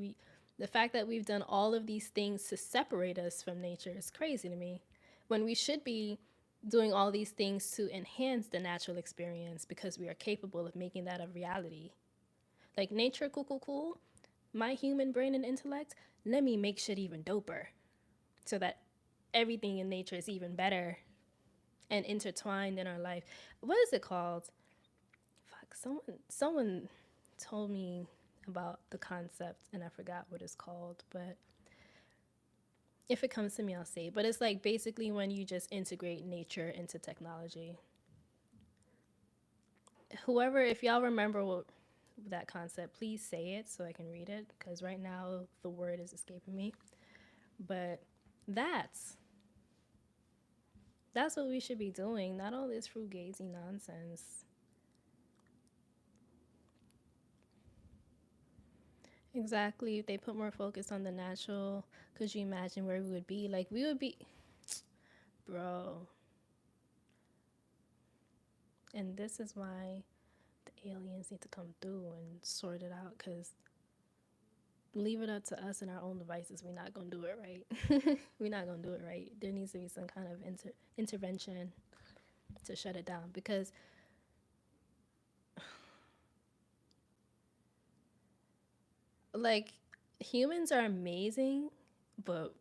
the fact that we've done all of these things to separate us from nature is crazy to me. When we should be doing all these things to enhance the natural experience because we are capable of making that a reality. Like nature, cool, cool, cool. My human brain and intellect, let me make shit even doper so that everything in nature is even better and intertwined in our life. What is it called? Fuck, someone told me about the concept and I forgot what it's called, but if it comes to me I'll say it. But it's like basically when you just integrate nature into technology. Whoever, if y'all remember what that concept, please say it so I can read it because right now the word is escaping me. But that's that's what we should be doing, not all this frugazi nonsense. Exactly. If they put more focus on the natural, could you imagine where we would be? Like we would be, bro. And this is why the aliens need to come through and sort it out. Cause leave it up to us and our own devices, we're not gonna do it right. We're not gonna do it right. There needs to be some kind of intervention to shut it down. Because like humans are amazing, but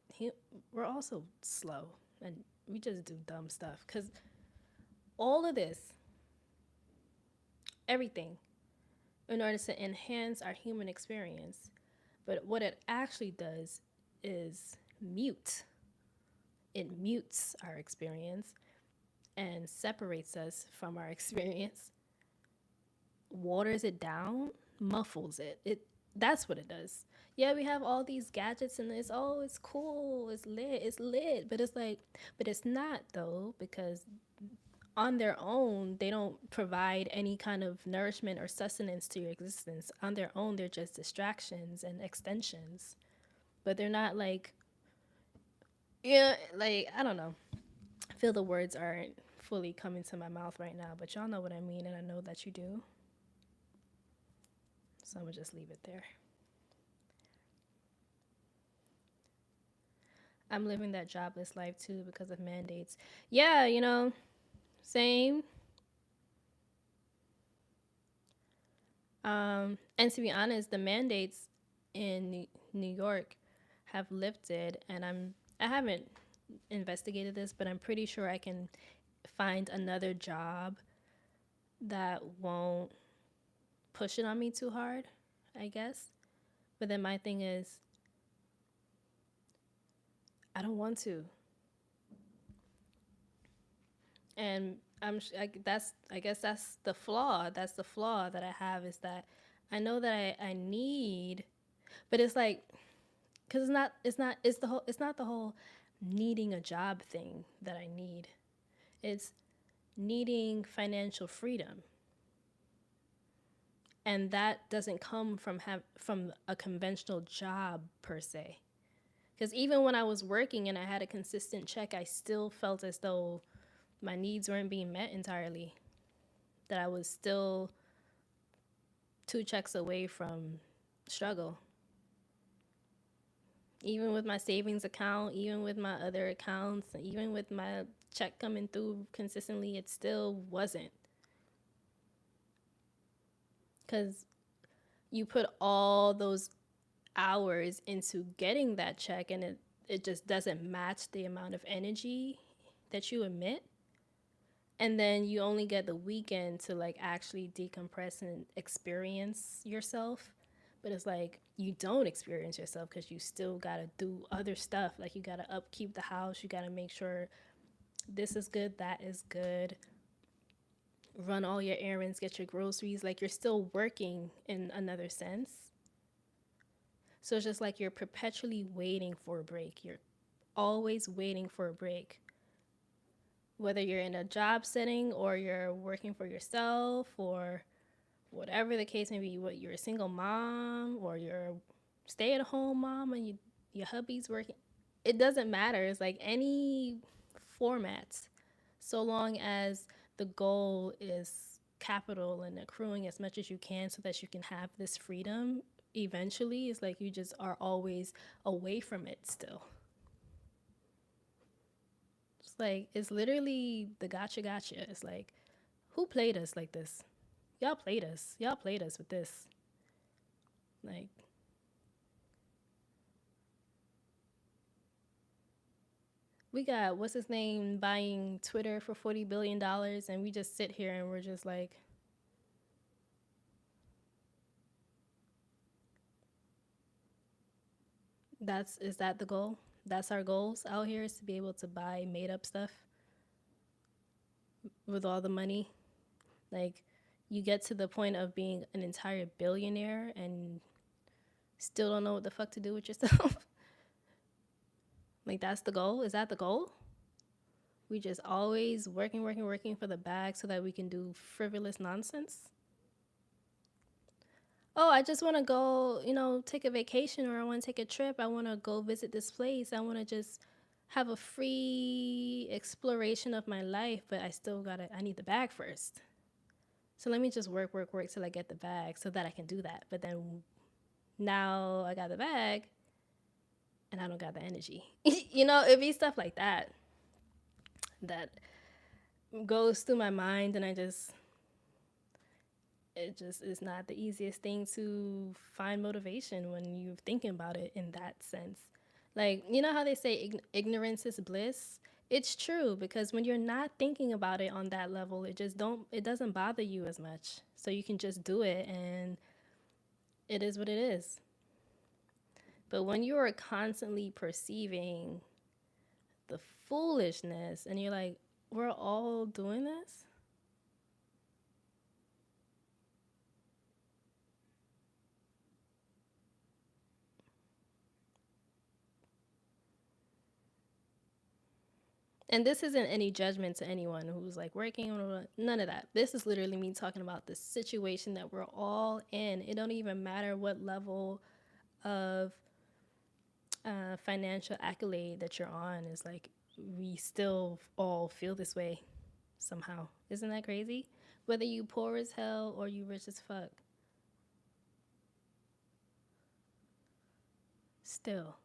we're also slow and we just do dumb stuff. Cause all of this, everything, in order to enhance our human experience. But what it actually does is mutes our experience and separates us from our experience, waters it down, muffles it. That's what it does. Yeah, we have all these gadgets and it's cool, it's lit, but it's like, but it's not though, because on their own they don't provide any kind of nourishment or sustenance to your existence. On their own, they're just distractions and extensions, but they're not like, yeah, like I don't know. I feel the words aren't fully coming to my mouth right now, but y'all know what I mean, and I know that you do. So I'm gonna just leave it there. I'm living that jobless life too because of mandates. Yeah, same. And to be honest, the mandates in New York have lifted, and I haven't investigated this, but I'm pretty sure I can find another job that won't push it on me too hard, I guess. But then my thing is, I don't want to. And I guess that's the flaw. That's the flaw that I have, is that I know that I need, but it's like, because it's not the whole needing a job thing that I need. It's needing financial freedom, and that doesn't come from a conventional job per se. Because even when I was working and I had a consistent check, I still felt as though my needs weren't being met entirely. That I was still two checks away from struggle. Even with my savings account, even with my other accounts, even with my check coming through consistently, it still wasn't. Because you put all those hours into getting that check, and it just doesn't match the amount of energy that you emit. And then you only get the weekend to like actually decompress and experience yourself. But it's like you don't experience yourself because you still gotta do other stuff. Like you gotta upkeep the house, you gotta make sure this is good, that is good, run all your errands, get your groceries. Like you're still working in another sense. So it's just like you're perpetually waiting for a break. You're always waiting for a break. Whether you're in a job setting or you're working for yourself or whatever the case may be, what you're a single mom or you're a stay-at-home mom and your hubby's working, it doesn't matter. It's like any format, so long as the goal is capital and accruing as much as you can so that you can have this freedom eventually. It's like you just are always away from it still. It's like it's literally the gotcha. It's like, who played us like this? Y'all played us. Y'all played us with this. Like, we got what's his name buying Twitter for $40 billion, and we just sit here and we're just like, is that the goal? That's our goals out here, is to be able to buy made up stuff with all the money. Like, you get to the point of being an entire billionaire and still don't know what the fuck to do with yourself. Like, that's the goal? Is that the goal? We just always working for the bag so that we can do frivolous nonsense? Oh, I just want to go, take a vacation, or I want to take a trip. I want to go visit this place. I want to just have a free exploration of my life, but I need the bag first. So let me just work till I get the bag so that I can do that. But then now I got the bag and I don't got the energy. It'd be stuff like that that goes through my mind, and it just is not the easiest thing to find motivation when you're thinking about it in that sense. Like, you know how they say ignorance is bliss? It's true because when you're not thinking about it on that level, it doesn't bother you as much. So you can just do it and it is what it is. But when you are constantly perceiving the foolishness and you're like, we're all doing this? And this isn't any judgment to anyone who's like working on none of that. This is literally me talking about the situation that we're all in. It don't even matter what level of financial accolade that you're on. Is like we still all feel this way somehow. Isn't that crazy? Whether you poor as hell or you rich as fuck, still.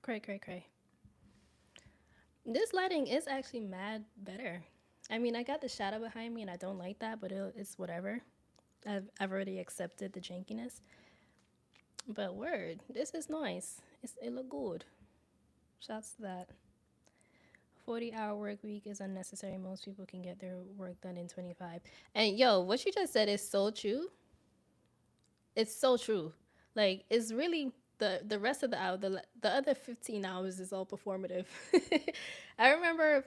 Cray, cray, cray. This lighting is actually mad better. I mean, I got the shadow behind me and I don't like that, but it's whatever. I've already accepted the jankiness. But word, this is nice. It look good. Shouts to that. 40-hour work week is unnecessary. Most people can get their work done in 25. And yo, what you just said is so true. It's so true. Like it's really the rest of the hour, the other 15 hours is all performative. I remember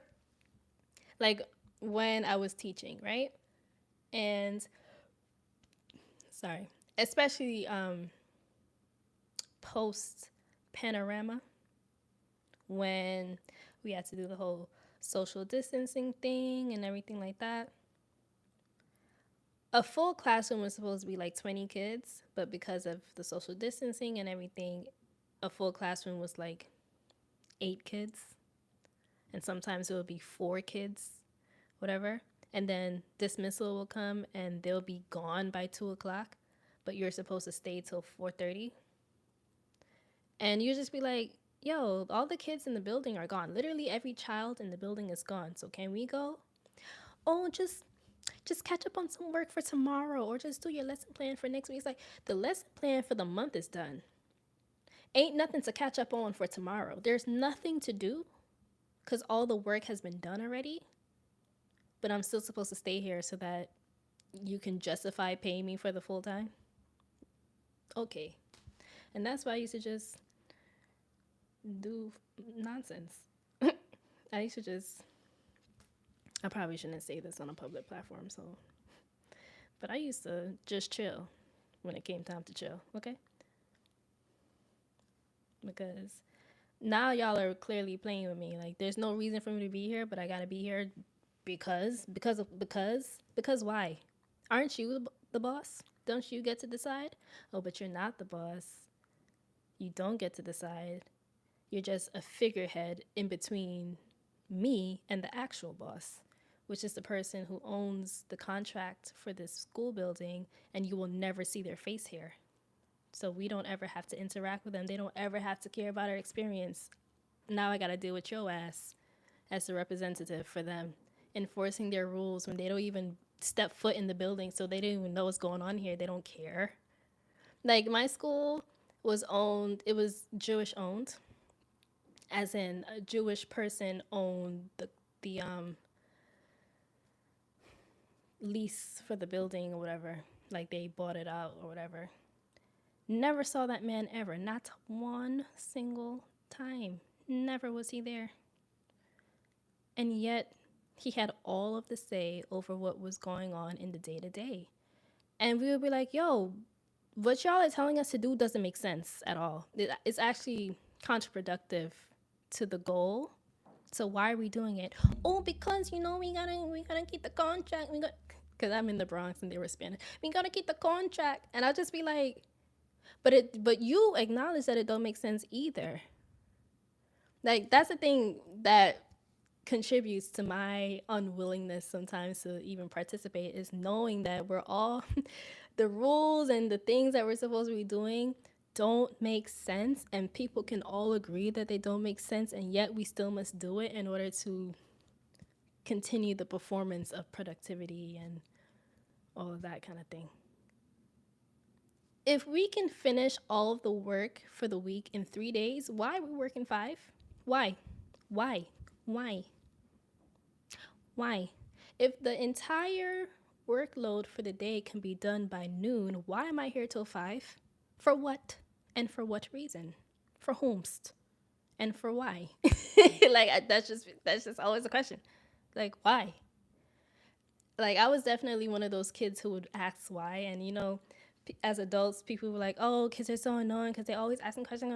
like when I was teaching, right? And sorry, especially post panorama when we had to do the whole social distancing thing and everything like that. A full classroom was supposed to be like 20 kids, but because of the social distancing and everything, a full classroom was like 8 kids. And sometimes it would be 4 kids, whatever. And then dismissal will come and they'll be gone by 2 o'clock, but you're supposed to stay till 4:30. And you just be like, yo, all the kids in the building are gone. Literally every child in the building is gone. So can we go? Oh, just catch up on some work for tomorrow or just do your lesson plan for next week. It's like the lesson plan for the month is done. Ain't nothing to catch up on for tomorrow. There's nothing to do because all the work has been done already. But I'm still supposed to stay here so that you can justify paying me for the full time. Okay. And that's why I used to just do nonsense. I used to just, I probably shouldn't say this on a public platform, so, but I used to just chill when it came time to chill, okay? Because now y'all are clearly playing with me. Like, there's no reason for me to be here, but I gotta be here because why? Aren't you the boss? Don't you get to decide? Oh, but you're not the boss. You don't get to decide. You're just a figurehead in between me and the actual boss, which is the person who owns the contract for this school building, and you will never see their face here. So we don't ever have to interact with them. They don't ever have to care about our experience. Now I got to deal with your ass as the representative for them, enforcing their rules when they don't even step foot in the building, so they don't even know what's going on here. They don't care. Like my school was owned, it was Jewish owned, as in a Jewish person owned the lease for the building or whatever. Like they bought it out or whatever. Never saw that man ever, not one single time. Never was he there. And yet, he had all of the say over what was going on in the day to day. And we would be like, yo, what y'all are telling us to do doesn't make sense at all. It's actually counterproductive to the goal. So why are we doing it? Oh, because we gotta keep the contract. We got because I'm in the Bronx and they were Spanish. We gotta keep the contract, and I'll just be like, but you acknowledge that it don't make sense either. Like that's the thing that contributes to my unwillingness sometimes to even participate is knowing that we're all the rules and the things that we're supposed to be doing don't make sense and people can all agree that they don't make sense and yet we still must do it in order to continue the performance of productivity and all of that kind of thing. If we can finish all of the work for the week in 3 days, why are we working five? Why? Why? Why? Why? If the entire workload for the day can be done by noon, why am I here till five? For what? And for what reason? For whomst? And for why? That's just always a question. Like why? Like I was definitely one of those kids who would ask why, and as adults, people were like, "Oh, kids are so annoying because they always asking questions."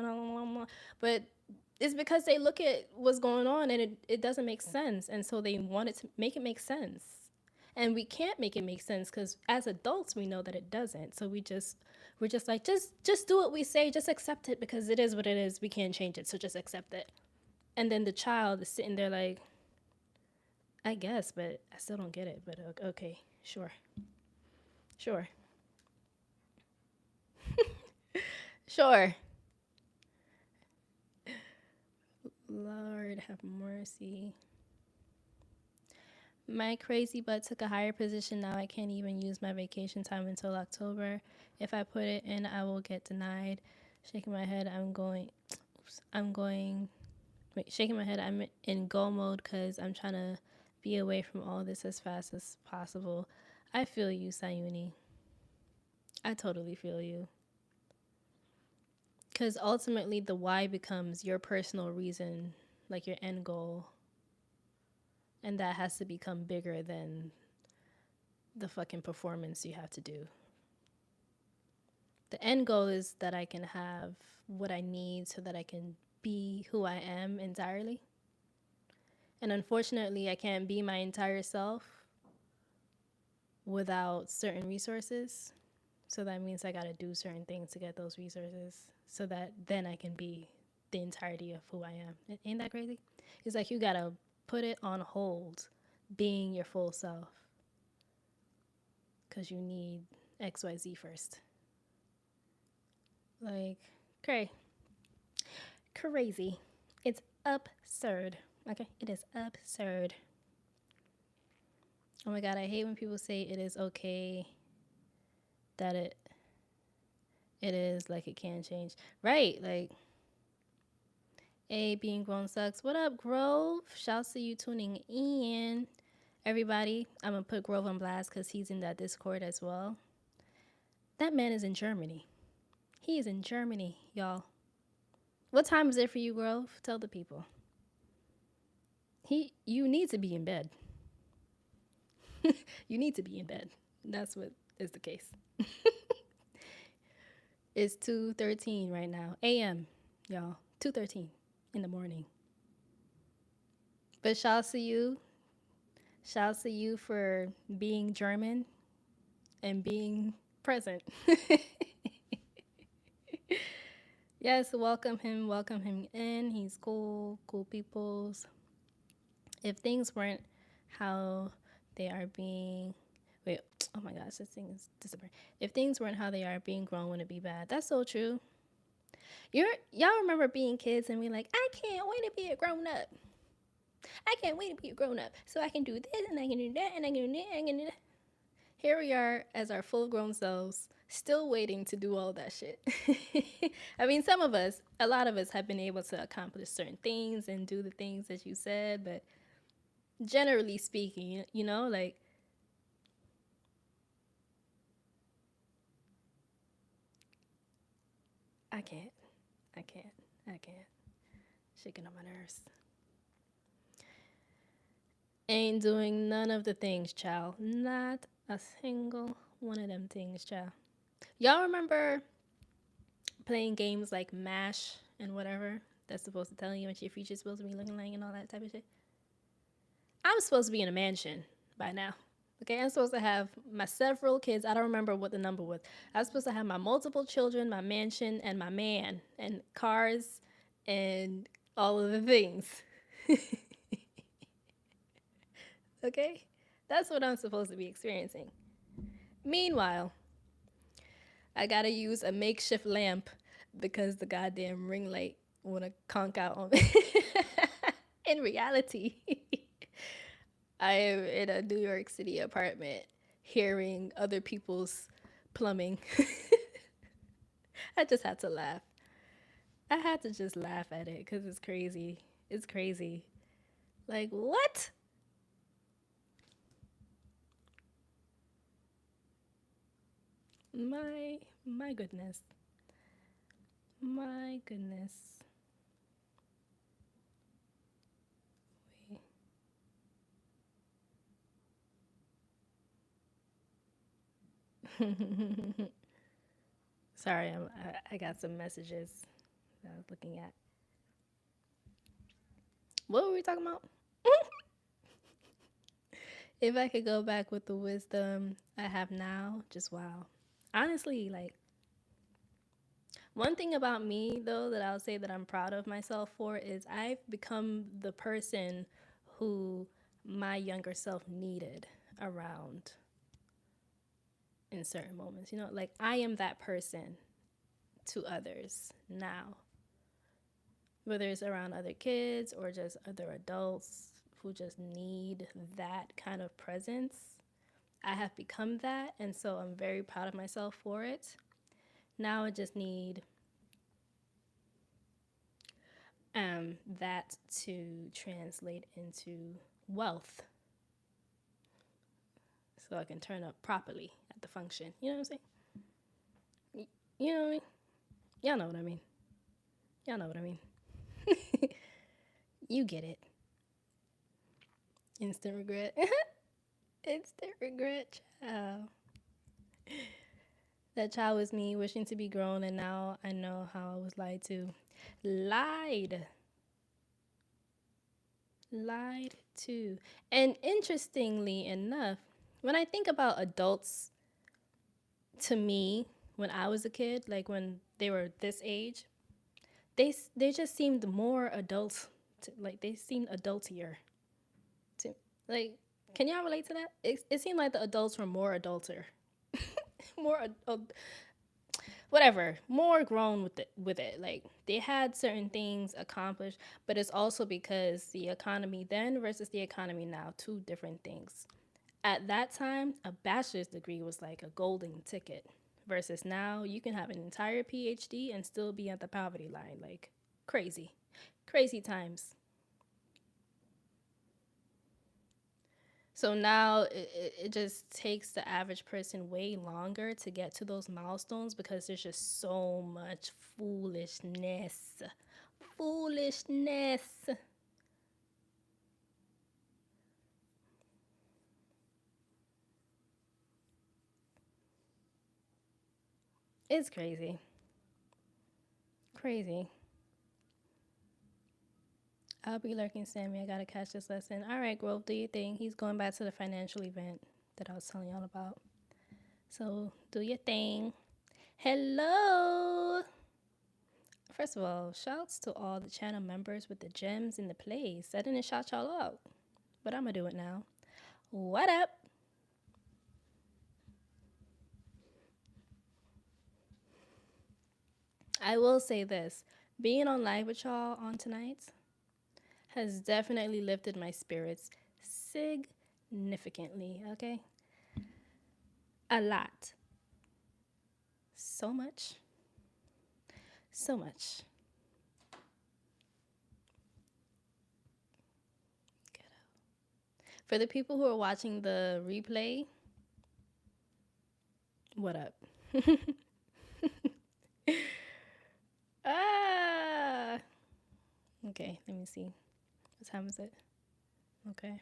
But it's because they look at what's going on and it doesn't make sense, and so they wanted to make it make sense, and we can't make it make sense because as adults we know that it doesn't. So we're just like just do what we say, just accept it because it is what it is. We can't change it, so just accept it. And then the child is sitting there like, I guess, but I still don't get it. But okay, sure, sure, sure. Lord have mercy. My crazy butt took a higher position. Now I can't even use my vacation time until October. If I put it in, I will get denied. Shaking my head, I'm going. Oops, I'm going. Wait, shaking my head, I'm in go mode because I'm trying to be away from all this as fast as possible. I feel you, Sayuni. I totally feel you. Because ultimately, the why becomes your personal reason, like your end goal. And that has to become bigger than the fucking performance you have to do. The end goal is that I can have what I need so that I can be who I am entirely. And unfortunately, I can't be my entire self without certain resources. So that means I got to do certain things to get those resources so that then I can be the entirety of who I am. Ain't that crazy? It's like you got to put it on hold, being your full self, because you need XYZ first. Like, crazy. It's absurd. Okay? It is absurd. Oh my God, I hate when people say it is okay that it is like it can change. Right, like being grown sucks. What up, Grove? Shouts to you tuning in. Everybody, I'm gonna put Grove on blast because he's in that Discord as well. That man is in Germany. He is in Germany, y'all. What time is it for you, Grove? Tell the people. You need to be in bed. You need to be in bed. That's what is the case. It's 2:13 right now, a.m. Y'all, 2:13 in the morning. But shouts to you for being German and being present. Yes, welcome him in. He's cool peoples. If things weren't how they are being, wait, oh my gosh, this thing is disappearing. If things weren't how they are, being grown wouldn't be bad. That's so true. Y'all remember being kids and we like, I can't wait to be a grown up. I can't wait to be a grown up so I can do this and I can do that and I can do that and I can do that. Here we are as our full grown selves, still waiting to do all that shit. I mean, a lot of us have been able to accomplish certain things and do the things that you said, but generally speaking, like, I can't. I can't. I can't. Shaking on my nerves. Ain't doing none of the things, child. Not a single one of them things, child. Y'all remember playing games like MASH and whatever that's supposed to tell you what your future's supposed to be looking like and all that type of shit? I'm supposed to be in a mansion by now. Okay, I'm supposed to have my several kids. I don't remember what the number was. I was supposed to have my multiple children, my mansion, and my man, and cars, and all of the things. Okay? That's what I'm supposed to be experiencing. Meanwhile, I gotta use a makeshift lamp because the goddamn ring light wanna conk out on me. In reality, I am in a New York City apartment hearing other people's plumbing. I just had to laugh. I had to just laugh at it because it's crazy. It's crazy. Like, what? My goodness. My goodness. Wait. Sorry, I got some messages that I was looking at. What were we talking about? If I could go back with the wisdom I have now, just wow. Honestly, like, one thing about me, though, that I'll say that I'm proud of myself for is I've become the person who my younger self needed around in certain moments. You know, like, I am that person to others now, whether it's around other kids or just other adults who just need that kind of presence. I have become that, and so I'm very proud of myself for it. Now I just need that to translate into wealth so I can turn up properly at the function. You know what I'm saying? You know what I mean? Y'all know what I mean. Y'all know what I mean. You get it. Instant regret. Instant regret, child. That child was me wishing to be grown, and now I know how I was lied to. Lied. Lied to. And interestingly enough, when I think about adults, to me, when I was a kid, like when they were this age, they just seemed more adult. Like they seemed adultier. To like, can y'all relate to that? It seemed like the adults were more adulter, more whatever, more grown with it. With it, like they had certain things accomplished, but it's also because the economy then versus the economy now, two different things. At that time, a bachelor's degree was like a golden ticket, versus now you can have an entire PhD and still be at the poverty line. Like crazy, crazy times. So now it just takes the average person way longer to get to those milestones because there's just so much foolishness. Foolishness. It's crazy. Crazy. I'll be lurking, Sammy. I gotta catch this lesson. All right, Grove, do your thing. He's going back to the financial event that I was telling y'all about. So do your thing. Hello. First of all, shouts to all the channel members with the gems in the place. I didn't shout y'all out, but I'm gonna do it now. What up? I will say this: being on live with y'all on tonight has definitely lifted my spirits significantly. Okay, a lot, so much, so much. For the people who are watching the replay, what up? Ah. Okay, let me see. What time is it? Okay.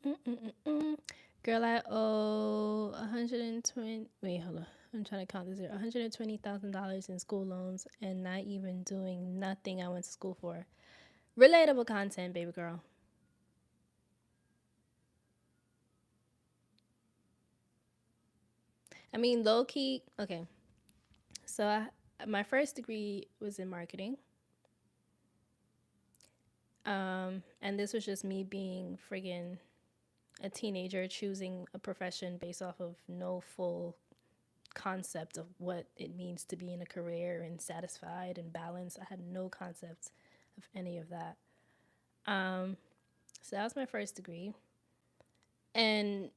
Mm-mm-mm-mm. Girl, I owe 120. Wait, hold on. I'm trying to count this here. $120,000 in school loans and not even doing nothing I went to school for. Relatable content, baby girl. I mean, low key. Okay, so my first degree was in marketing. And this was just me being friggin' a teenager choosing a profession based off of no full concept of what it means to be in a career and satisfied and balanced. I had no concept of any of that. Um, so that was my first degree. And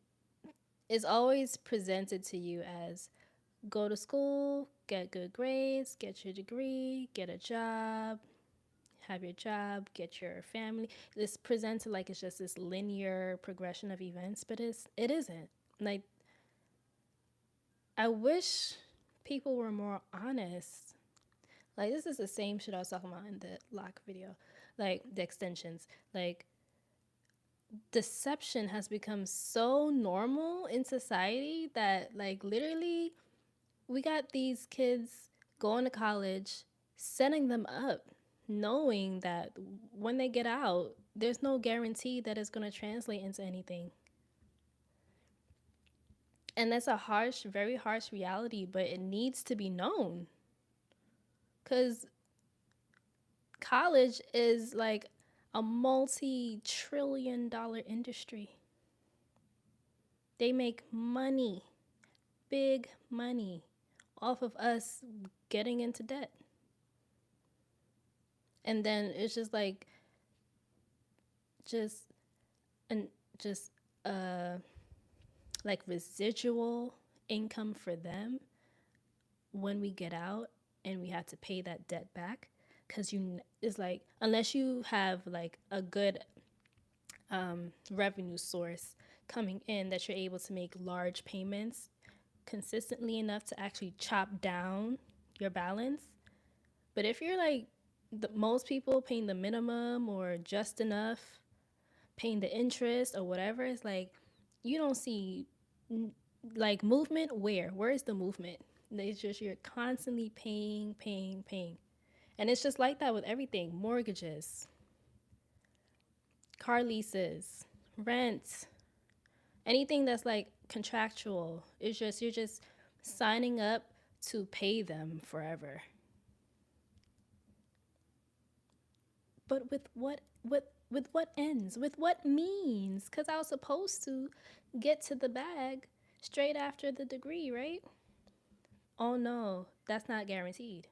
it's always presented to you as Go to school, get good grades, get your degree, get a job, have your job, get your family. It's presented like it's just this linear progression of events, but it isn't. Like, I wish people were more honest. Like, this is the same shit I was talking about in the lock video. Like, the extensions. Like, deception has become so normal in society that, like, literally, we got these kids going to college, setting them up, knowing that when they get out, there's no guarantee that it's going to translate into anything. And that's a harsh, very harsh reality, but it needs to be known. Because college is like a multi-trillion-dollar industry. They make money, big money, off of us getting into debt. And then it's just like, just and just like residual income for them when we get out and we have to pay that debt back, because it's like, unless you have like a good revenue source coming in that you're able to make large payments consistently enough to actually chop down your balance. But if you're like most people paying the minimum or just enough, paying the interest or whatever, it's like you don't see like movement. Where is the movement? It's just you're constantly paying. And it's just like that with everything: mortgages, car leases, rent, anything that's like contractual. It's just, you're just signing up to pay them forever. But with what ends? With what means? Because I was supposed to get to the bag straight after the degree, right? Oh no, that's not guaranteed.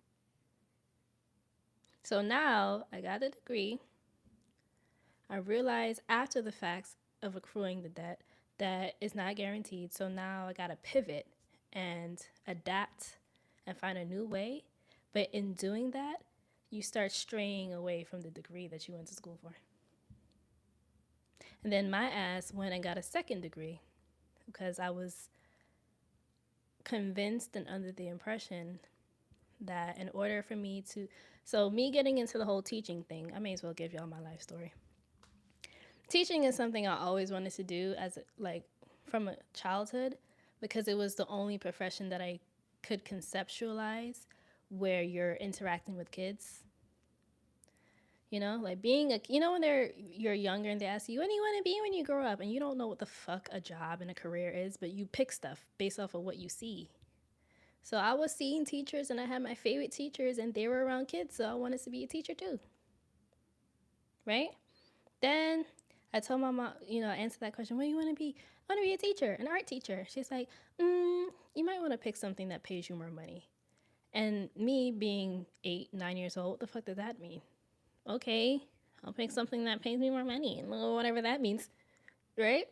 So now I got a degree. I realized after the facts of accruing the debt that it's not guaranteed. So now I got to pivot and adapt and find a new way. But in doing that, you start straying away from the degree that you went to school for. And then my ass went and got a second degree because I was convinced and under the impression that in order for me to, so me getting into the whole teaching thing, I may as well give y'all my life story. Teaching is something I always wanted to do as like from a childhood, because it was the only profession that I could conceptualize where you're interacting with kids. You know, like being a, you know, when you're younger and they ask you, what do you want to be when you grow up? And you don't know what the fuck a job and a career is, but you pick stuff based off of what you see. So I was seeing teachers and I had my favorite teachers and they were around kids, so I wanted to be a teacher too. Right? Then I told my mom, you know, I answered that question, what do you want to be? I want to be a teacher, an art teacher. She's like, you might want to pick something that pays you more money. And me being 8, 9 years old, what the fuck does that mean? Okay, I'll pick something that pays me more money, whatever that means, right?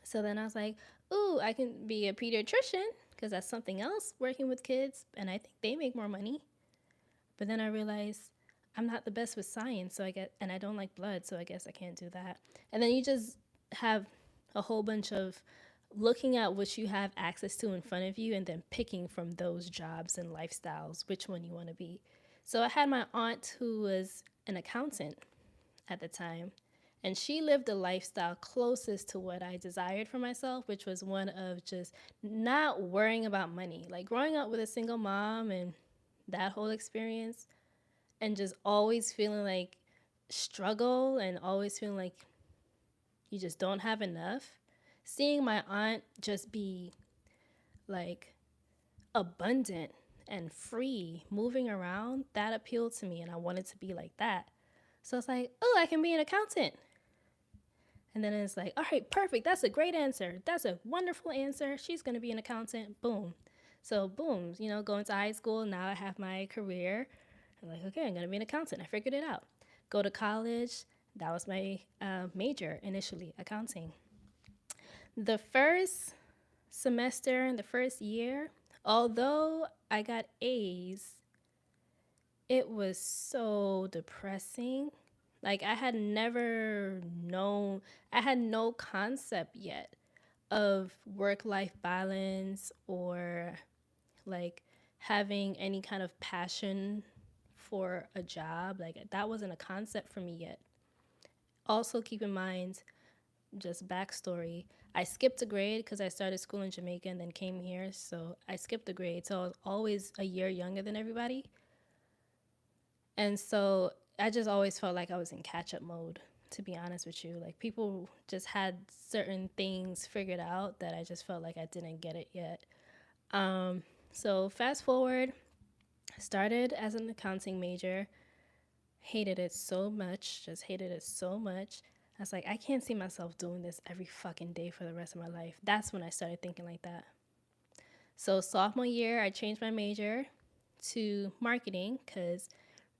So then I was like, ooh, I can be a pediatrician because that's something else, working with kids, and I think they make more money. But then I realized I'm not the best with science, so I get, and I don't like blood, so I guess I can't do that. And then you just have a whole bunch of looking at what you have access to in front of you and then picking from those jobs and lifestyles which one you want to be. So I had my aunt who was an accountant at the time, and she lived a lifestyle closest to what I desired for myself, which was one of just not worrying about money. Like growing up with a single mom and that whole experience, and just always feeling like struggle and always feeling like you just don't have enough. Seeing my aunt just be like abundant and free, moving around, that appealed to me and I wanted to be like that. So it's like, oh, I can be an accountant. And then it's like, all right, perfect. That's a great answer. That's a wonderful answer. She's going to be an accountant. Boom. So boom, you know, going to high school, now I have my career. I'm like, okay, I'm going to be an accountant. I figured it out. Go to college. That was my major initially, accounting. The first semester and the first year Although I got A's, it was so depressing. Like I had never known, I had no concept yet of work life balance or like having any kind of passion for a job. Like that wasn't a concept for me yet. Also, keep in mind, just backstory, I skipped a grade because I started school in Jamaica and then came here. So I skipped a grade. So I was always a year younger than everybody. And so I just always felt like I was in catch up mode, to be honest with you. Like people just had certain things figured out that I just felt like I didn't get it yet. So fast forward, started as an accounting major, hated it so much, just hated it so much. I was like, I can't see myself doing this every fucking day for the rest of my life. That's when I started thinking like that. So sophomore year, I changed my major to marketing because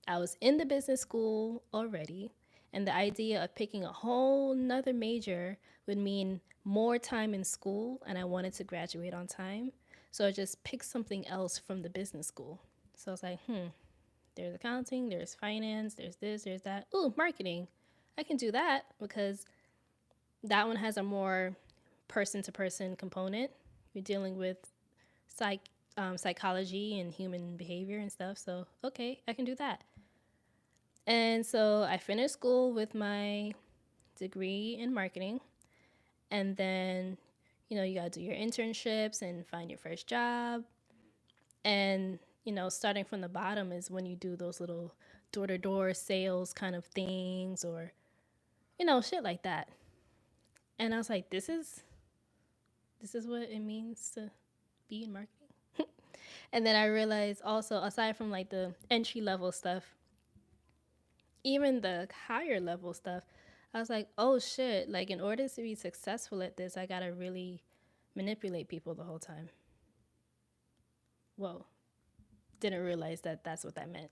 I was in the business school already, and the idea of picking a whole nother major would mean more time in school, and I wanted to graduate on time. So I just picked something else from the business school. So I was like, there's accounting, there's finance, there's this, there's that. Ooh, marketing. I can do that because that one has a more person to person component. You're dealing with psychology and human behavior and stuff. So, okay, I can do that. And so I finished school with my degree in marketing. And then, you got to do your internships and find your first job. And, starting from the bottom is when you do those little door to door sales kind of things or, shit like that. And I was like, this is what it means to be in marketing. And then I realized also, aside from like the entry level stuff, even the higher level stuff, I was like, oh shit, like in order to be successful at this, I gotta really manipulate people the whole time. Whoa, didn't realize that that's what that meant.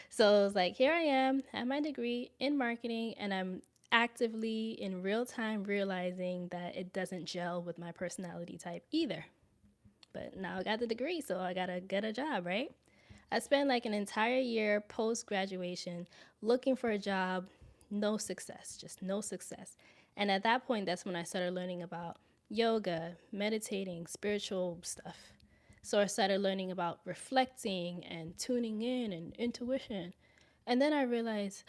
So it was like, here I am, have my degree in marketing, and I'm actively in real time realizing that it doesn't gel with my personality type either. But now I got the degree, so I gotta get a job, right? I spent like an entire year post graduation looking for a job, no success, just no success. And at that point, that's when I started learning about yoga, meditating, spiritual stuff. So I started learning about reflecting and tuning in and intuition. And then I realized,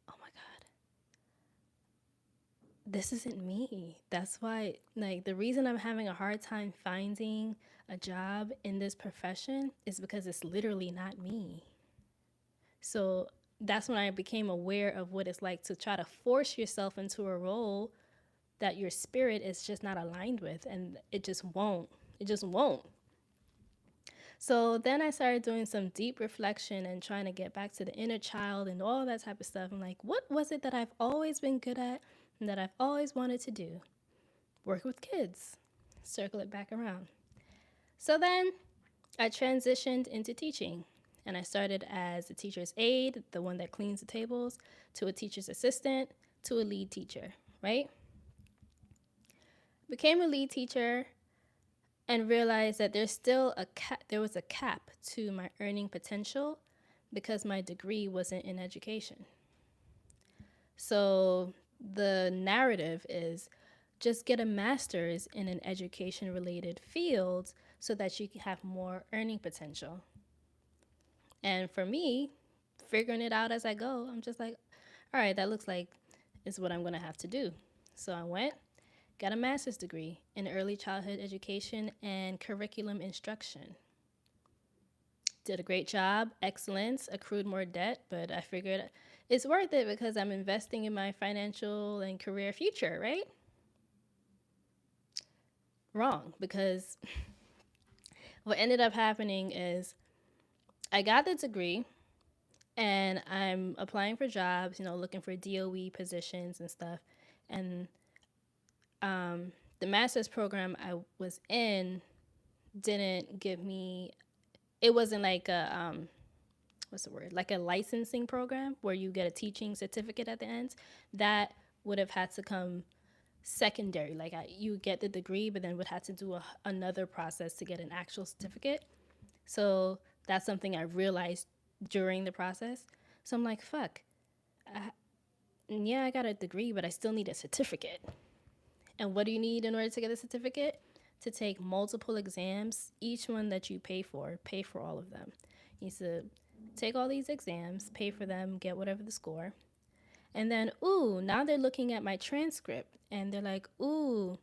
oh my God, this isn't me. That's why, like, the reason I'm having a hard time finding a job in this profession is because it's literally not me. So that's when I became aware of what it's like to try to force yourself into a role that your spirit is just not aligned with, and it just won't. It just won't. So then I started doing some deep reflection and trying to get back to the inner child and all that type of stuff. I'm like, what was it that I've always been good at and that I've always wanted to do? Work with kids. Circle it back around. So then I transitioned into teaching. And I started as a teacher's aide, the one that cleans the tables, to a teacher's assistant, to a lead teacher, right? Became a lead teacher and realized that there was a cap to my earning potential because my degree wasn't in education. So the narrative is just get a master's in an education related field so that you can have more earning potential. And for me, figuring it out as I go, I'm just like, all right, that looks like is what I'm going to have to do. So I went, got a master's degree in early childhood education and curriculum instruction. Did a great job, excellence, accrued more debt, but I figured it's worth it because I'm investing in my financial and career future, right? Wrong, because what ended up happening is I got the degree and I'm applying for jobs, looking for DOE positions and stuff. And the master's program I was in didn't give me, it wasn't like what's the word? Like a licensing program where you get a teaching certificate at the end. That would have had to come secondary. Like you get the degree, but then would have to do another process to get an actual certificate. So that's something I realized during the process. So I'm like, fuck, yeah, I got a degree, but I still need a certificate. And what do you need in order to get a certificate? To take multiple exams, each one that you pay for all of them. You need to take all these exams, pay for them, get whatever the score. And then, ooh, now they're looking at my transcript and they're like, ooh,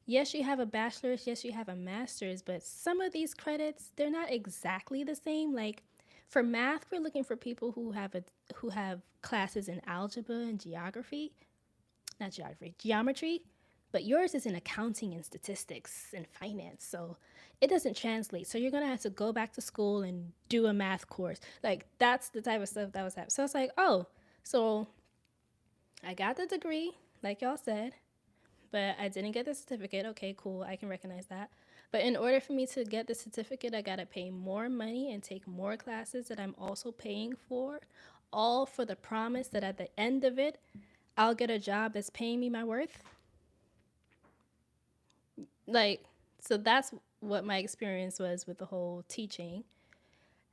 yes, you have a bachelor's, yes, you have a master's, but some of these credits, they're not exactly the same. Like for math, we're looking for people who have classes in algebra and geography, not geography, geometry, but yours is in accounting and statistics and finance. So it doesn't translate. So you're going to have to go back to school and do a math course. Like that's the type of stuff that was happening. So it's like, oh, so I got the degree, like y'all said, but I didn't get the certificate. Okay, cool. I can recognize that. But in order for me to get the certificate, I got to pay more money and take more classes that I'm also paying for, all for the promise that at the end of it, I'll get a job that's paying me my worth. Like, so that's what my experience was with the whole teaching.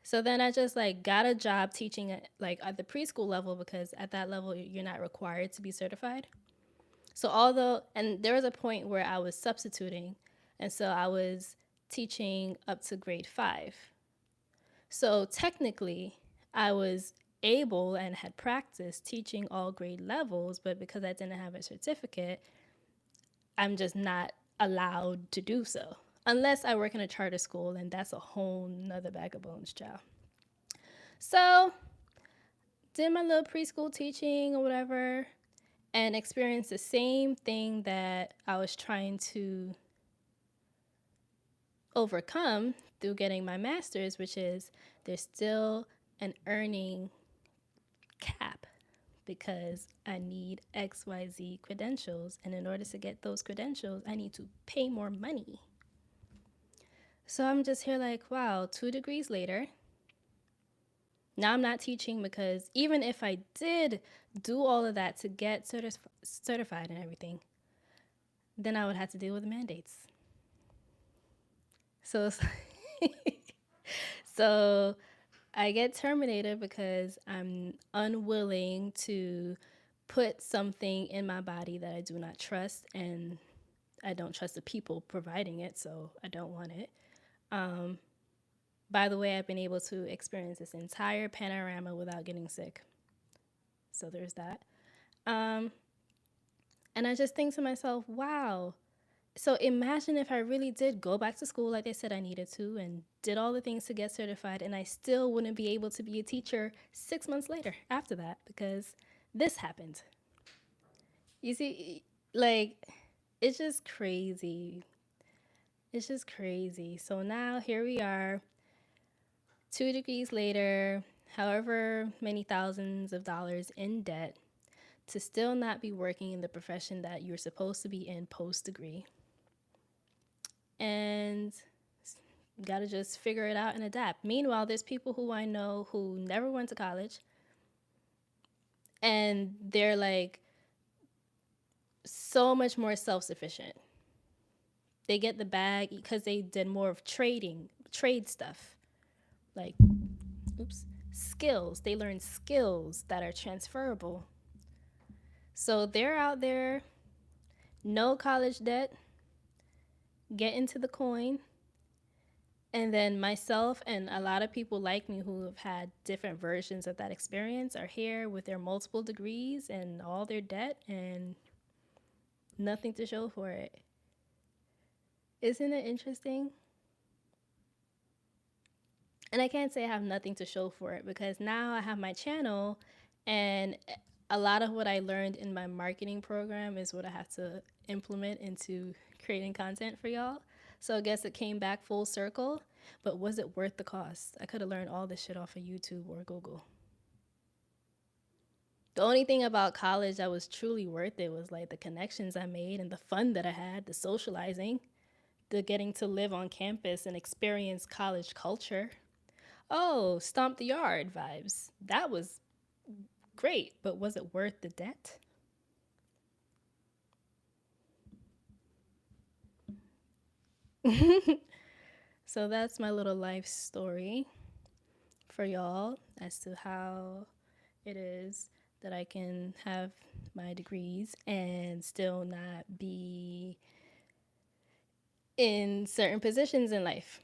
So then I just like got a job teaching at the preschool level because at that level you're not required to be certified. So although, and there was a point where I was substituting, and so I was teaching up to grade 5. So technically, I was able and had practiced teaching all grade levels, but because I didn't have a certificate, I'm just not allowed to do so. Unless I work in a charter school, and that's a whole nother bag of bones, child. So, did my little preschool teaching or whatever, and experienced the same thing that I was trying to overcome through getting my master's, which is there's still an earning cap because I need XYZ credentials. And in order to get those credentials, I need to pay more money. So I'm just here like, wow, 2 degrees later. Now I'm not teaching because even if I did do all of that to get certified and everything, then I would have to deal with the mandates. So, so I get terminated because I'm unwilling to put something in my body that I do not trust, and I don't trust the people providing it, so I don't want it. By the way, I've been able to experience this entire panorama without getting sick. So there's that. And I just think to myself, wow. So imagine if I really did go back to school like they said I needed to and did all the things to get certified, and I still wouldn't be able to be a teacher 6 months later after that because this happened. You see, like, it's just crazy. It's just crazy. So now here we are, 2 degrees later, however many thousands of dollars in debt, to still not be working in the profession that you're supposed to be in post degree. And got to just figure it out and adapt. Meanwhile, there's people who I know who never went to college, and they're like so much more self sufficient. They get the bag because they did more of trade stuff. Like, oops, skills. They learn skills that are transferable. So they're out there, no college debt, get into the coin. And then myself and a lot of people like me who have had different versions of that experience are here with their multiple degrees and all their debt and nothing to show for it. Isn't it interesting? And I can't say I have nothing to show for it because now I have my channel, and a lot of what I learned in my marketing program is what I have to implement into creating content for y'all. So I guess it came back full circle, but was it worth the cost? I could have learned all this shit off of YouTube or Google. The only thing about college that was truly worth it was like the connections I made and the fun that I had, the socializing, the getting to live on campus and experience college culture. Oh, stomp the yard vibes. That was great, but was it worth the debt? So that's my little life story for y'all as to how it is that I can have my degrees and still not be in certain positions in life.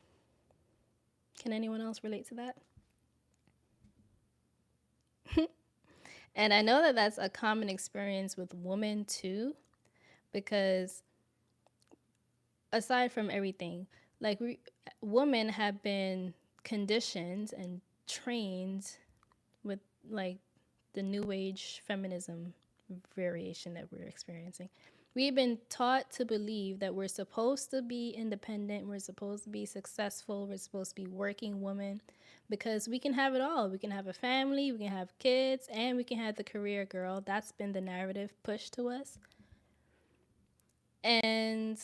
Can anyone else relate to that? And I know that that's a common experience with women too, because aside from everything, like women have been conditioned and trained with like the new age feminism variation that we're experiencing. We've been taught to believe that we're supposed to be independent, we're supposed to be successful, we're supposed to be working women because we can have it all. We can have a family, we can have kids, and we can have the career girl. That's been the narrative pushed to us. And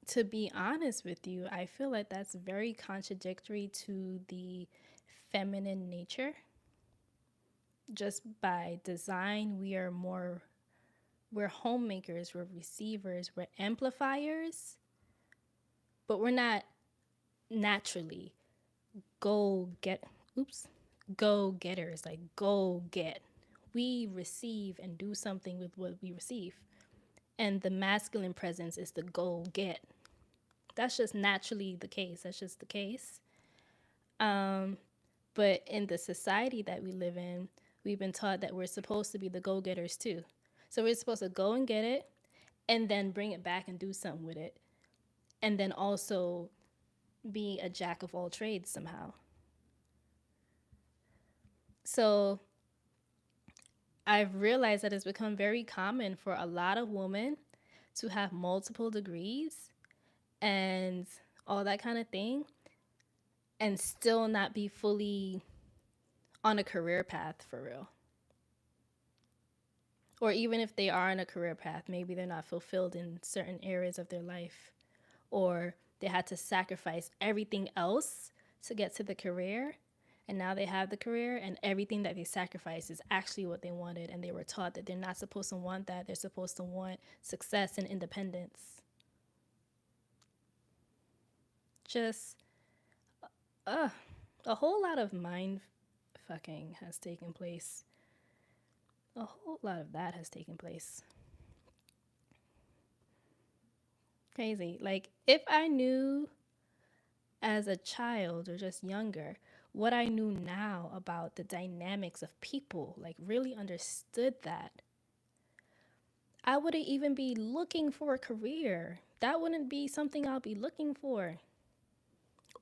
to be honest with you, I feel like that's very contradictory to the feminine nature. Just by design, we're homemakers, we're receivers, we're amplifiers, but we're not naturally go get oops, go getters, like go get. We receive and do something with what we receive. And the masculine presence is the go get. That's just naturally the case. That's just the case. But in the society that we live in, we've been taught that we're supposed to be the go getters too. So we're supposed to go and get it and then bring it back and do something with it. And then also be a jack of all trades somehow. So I've realized that it's become very common for a lot of women to have multiple degrees and all that kind of thing and still not be fully on a career path for real. Or even if they are on a career path, maybe they're not fulfilled in certain areas of their life, or they had to sacrifice everything else to get to the career. And now they have the career, and everything that they sacrificed is actually what they wanted. And they were taught that they're not supposed to want that. They're supposed to want success and independence. Just a whole lot of mind fucking has taken place. A whole lot of that has taken place. Crazy. Like, if I knew as a child or just younger what I knew now about the dynamics of people, like, really understood that, I wouldn't even be looking for a career. That wouldn't be something I'll be looking for.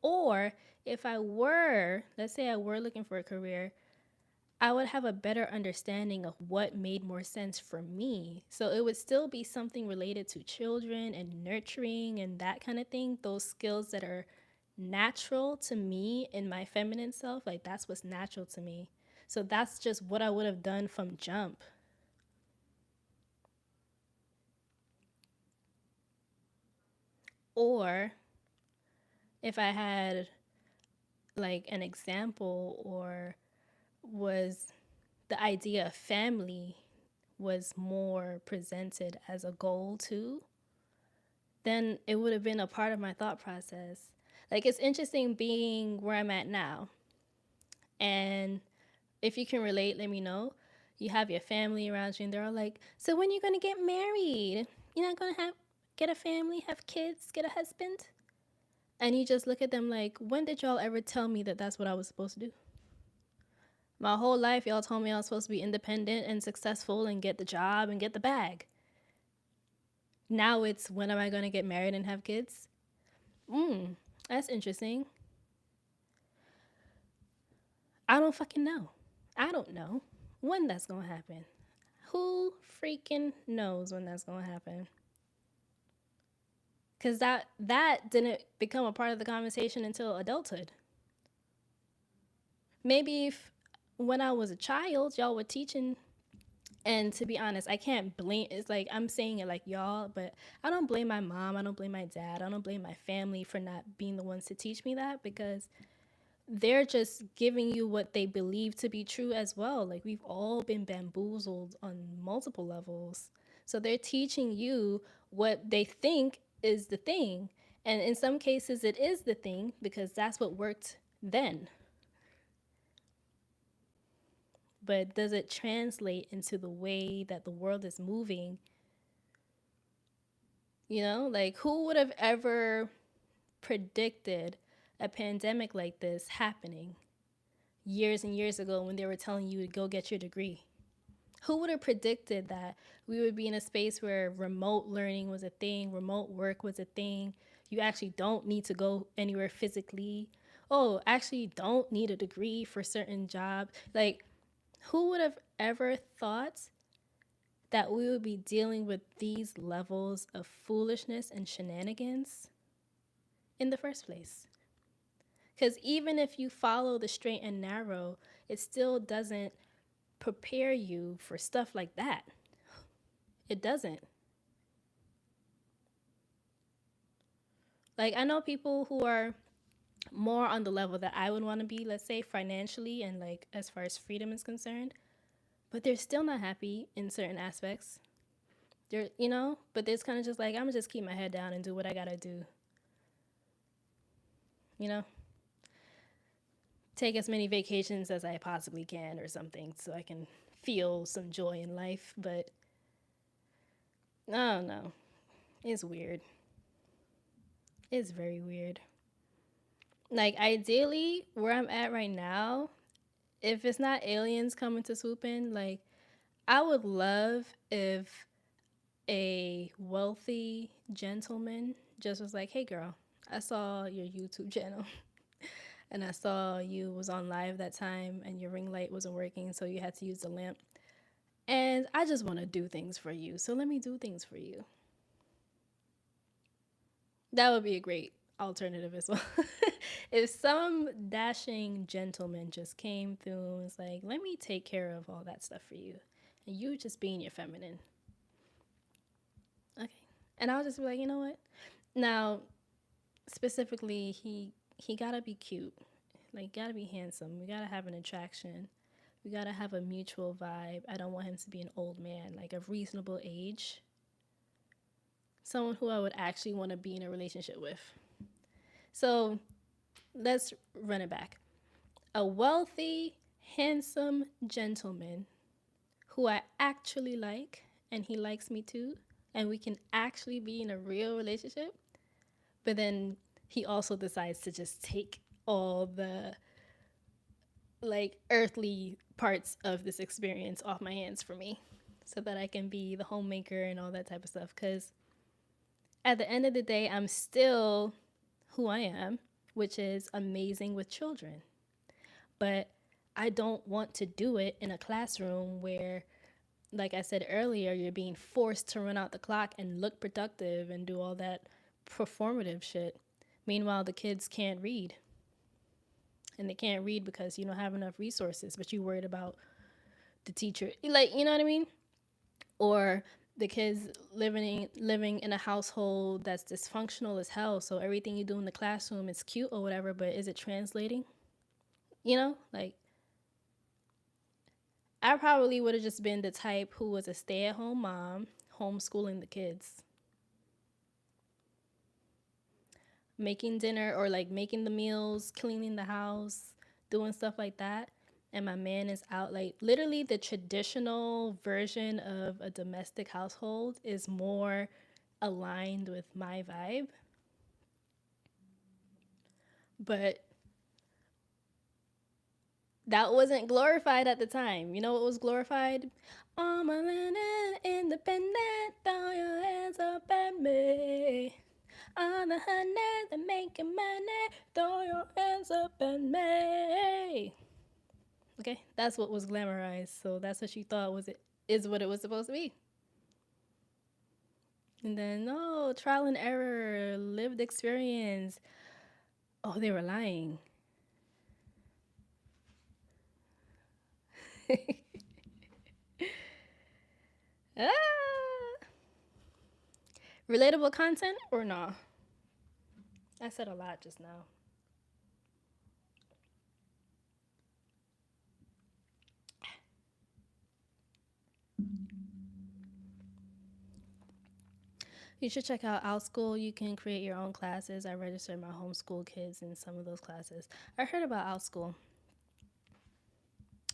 Or if I were, let's say I were looking for a career, I would have a better understanding of what made more sense for me. So it would still be something related to children and nurturing and that kind of thing. Those skills that are natural to me in my feminine self, like that's what's natural to me. So that's just what I would have done from jump. Or if I had like an example or was the idea of family was more presented as a goal too, then it would have been a part of my thought process. Like, it's interesting being where I'm at now. And if you can relate, let me know. You have your family around you, and they're all like, so when are you going to get married? You're not going to get a family, have kids, get a husband? And you just look at them like, when did y'all ever tell me that that's what I was supposed to do? My whole life, y'all told me I was supposed to be independent and successful and get the job and get the bag. Now it's, when am I going to get married and have kids? That's interesting. I don't fucking know. I don't know when that's going to happen. Who freaking knows when that's going to happen? Because that didn't become a part of the conversation until adulthood. Maybe if when I was a child, y'all were teaching, and to be honest, I can't blame, it's like I'm saying it like y'all, but I don't blame my mom, I don't blame my dad, I don't blame my family for not being the ones to teach me that, because they're just giving you what they believe to be true as well. Like, we've all been bamboozled on multiple levels. So they're teaching you what they think is the thing. And in some cases, it is the thing because that's what worked then. But does it translate into the way that the world is moving? You know, like who would have ever predicted a pandemic like this happening years and years ago when they were telling you to go get your degree? Who would have predicted that we would be in a space where remote learning was a thing, remote work was a thing? You actually don't need to go anywhere physically. Oh, actually, don't need a degree for certain jobs. Like, who would have ever thought that we would be dealing with these levels of foolishness and shenanigans in the first place? Because even if you follow the straight and narrow, it still doesn't prepare you for stuff like that. It doesn't. Like, I know people who are more on the level that I would want to be, let's say financially and like as far as freedom is concerned, but they're still not happy in certain aspects. They're, you know, but it's kind of just like, I'm gonna just keep my head down and do what I gotta do, you know? Take as many vacations as I possibly can or something so I can feel some joy in life. But I don't know. It's weird. It's very weird. Like, ideally, where I'm at right now, if it's not aliens coming to swoop in, like, I would love if a wealthy gentleman just was like, hey, girl, I saw your YouTube channel and I saw you was on live that time and your ring light wasn't working, so you had to use the lamp. And I just want to do things for you, so let me do things for you. That would be a great alternative as well. If some dashing gentleman just came through and was like, let me take care of all that stuff for you, and you just being your feminine. Okay. And I'll just be like, you know what? Now, specifically, he gotta be cute. Like, gotta be handsome. We gotta have an attraction. We gotta have a mutual vibe. I don't want him to be an old man, like a reasonable age. Someone who I would actually want to be in a relationship with. So let's run it back. A wealthy, handsome gentleman who I actually like, and he likes me too, and we can actually be in a real relationship. But then he also decides to just take all the like earthly parts of this experience off my hands for me so that I can be the homemaker and all that type of stuff. Because at the end of the day, I'm still who I am, which is amazing with children. But I don't want to do it in a classroom where, like I said earlier, you're being forced to run out the clock and look productive and do all that performative shit. Meanwhile, the kids can't read. And they can't read because you don't have enough resources, but you're worried about the teacher. Like, you know what I mean? Or the kids living in a household that's dysfunctional as hell. So everything you do in the classroom is cute or whatever, but is it translating? You know, like I probably would have just been the type who was a stay-at-home mom, homeschooling the kids, making dinner or like making the meals, cleaning the house, doing stuff like that. And my man is out. Like literally the traditional version of a domestic household is more aligned with my vibe. But that wasn't glorified at the time. You know what was glorified? I'm a little independent, throw your hands up at me. I'm the honey that making money, throw your hands up at me. Okay, that's what was glamorized. So that's what you thought was it is what it was supposed to be. And then oh, trial and error, lived experience. Oh, they were lying. Ah. Relatable content or no? I said a lot just now. You should check out OutSchool. You can create your own classes. I registered my homeschool kids in some of those classes. I heard about OutSchool.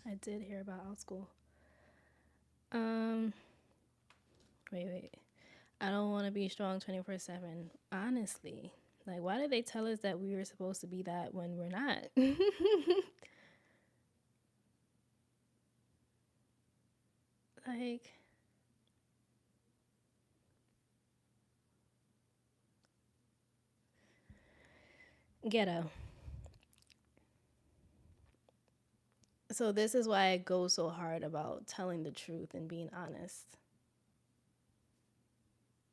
I did hear about OutSchool. Um, wait. I don't want to be strong 24/7. Honestly, like, why did they tell us that we were supposed to be that when we're not? Like, ghetto. So this is why I go so hard about telling the truth and being honest.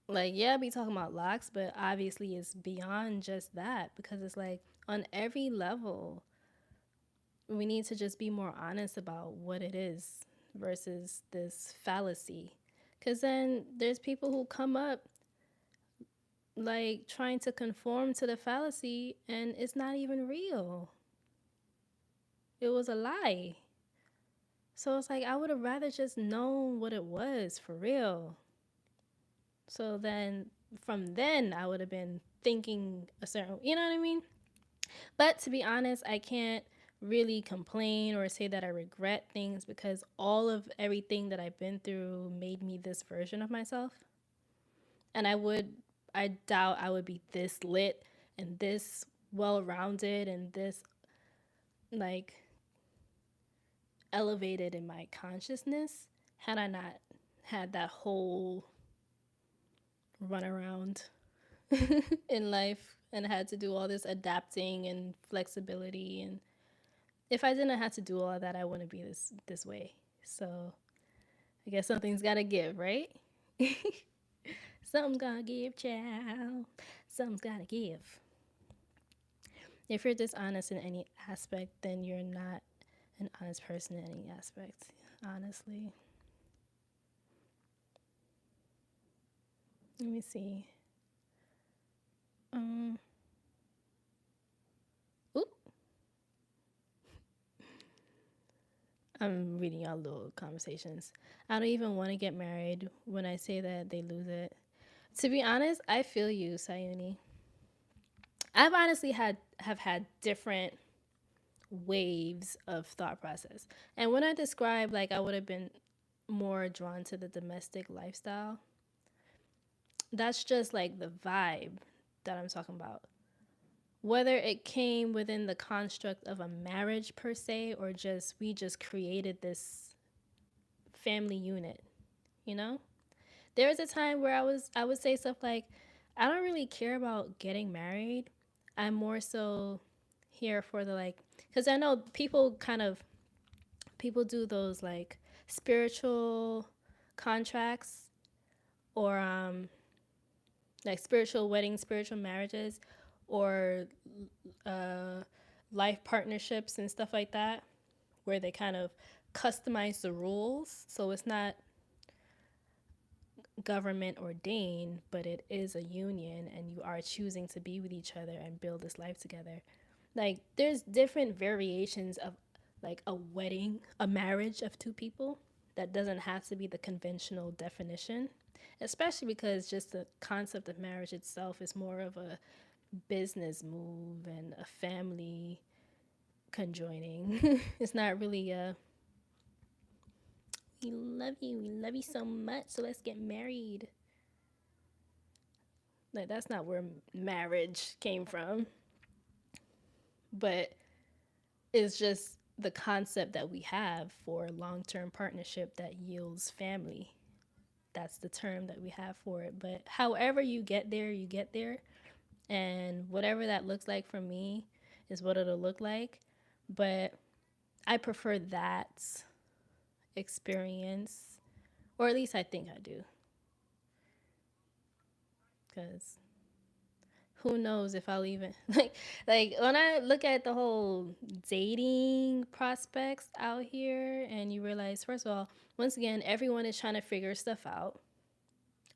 Like, yeah, be talking about locks, but obviously it's beyond just that because it's like on every level, we need to just be more honest about what it is versus this fallacy. Because then there's people who come up like trying to conform to the fallacy and it's not even real. It was a lie. So it's like I would have rather just known what it was for real. So then from then I would have been thinking a certain, you know what I mean? But to be honest, I can't really complain or say that I regret things because all of everything that I've been through made me this version of myself. And I doubt I would be this lit and this well rounded and this like elevated in my consciousness had I not had that whole run around in life and had to do all this adapting and flexibility. And if I didn't have to do all of that, I wouldn't be this way. So I guess something's gotta give, right? Something's gotta give, child. Something's gotta give. If you're dishonest in any aspect, then you're not an honest person in any aspect, honestly. Let me see. Um, oop, I'm reading y'all little conversations. I don't even want to get married. When I say that, they lose it. To be honest, I feel you, Sayuni. I've honestly have had different waves of thought process. And when I describe like I would have been more drawn to the domestic lifestyle, that's just like the vibe that I'm talking about. Whether it came within the construct of a marriage per se or just we just created this family unit, you know? There was a time where I would say stuff like I don't really care about getting married. I'm more so here for the like cuz I know people do those like spiritual contracts or like spiritual weddings, spiritual marriages or uh life partnerships and stuff like that where they kind of customize the rules so it's not government ordained, but it is a union and you are choosing to be with each other and build this life together. Like there's different variations of like a wedding, a marriage of two people that doesn't have to be the conventional definition, especially because just the concept of marriage itself is more of a business move and a family conjoining. It's not really a we love you so much, so let's get married. Like that's not where marriage came from, but it's just the concept that we have for long-term partnership that yields family. That's the term that we have for it. But however you get there, you get there. And whatever that looks like for me is what it'll look like. But I prefer that experience, or at least I think I do. Because who knows if I'll even like when I look at the whole dating prospects out here and you realize first of all, once again, everyone is trying to figure stuff out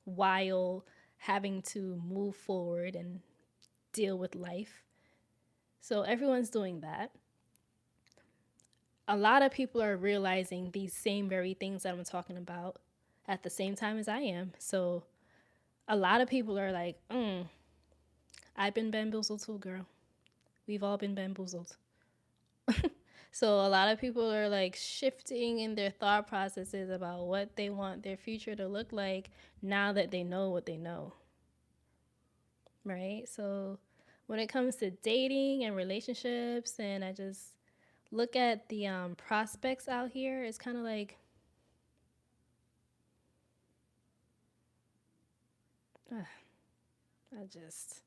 while having to move forward and deal with life. So everyone's doing that. A lot of people are realizing these same very things that I'm talking about at the same time as I am. So a lot of people are like, I've been bamboozled too, girl. We've all been bamboozled. So a lot of people are like shifting in their thought processes about what they want their future to look like now that they know what they know, right? So when it comes to dating and relationships, and I just look at the prospects out here, it's kind of like, I just,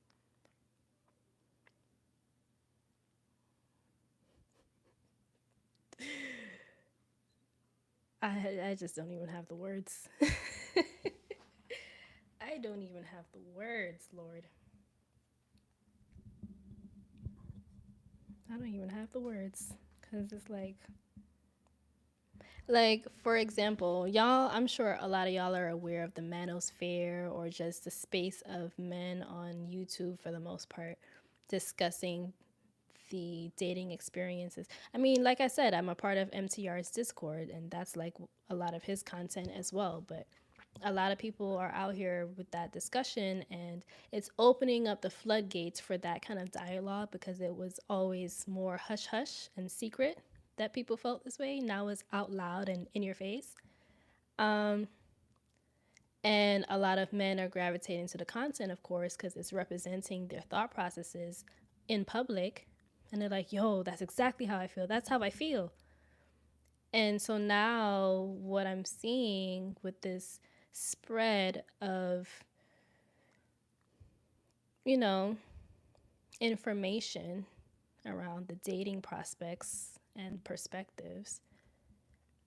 I just don't even have the words. I don't even have the words, Lord. I don't even have the words because it's like for example, y'all. I'm sure a lot of y'all are aware of the manosphere or just the space of men on YouTube for the most part, discussing the dating experiences. I mean, like I said, I'm a part of MTR's Discord, and that's like a lot of his content as well. But a lot of people are out here with that discussion, and it's opening up the floodgates for that kind of dialogue because it was always more hush hush and secret that people felt this way. Now it's out loud and in your face. Um, and a lot of men are gravitating to the content, of course, because it's representing their thought processes in public. And they're like, yo, that's exactly how I feel. That's how I feel. And so now what I'm seeing with this spread of, you know, information around the dating prospects and perspectives,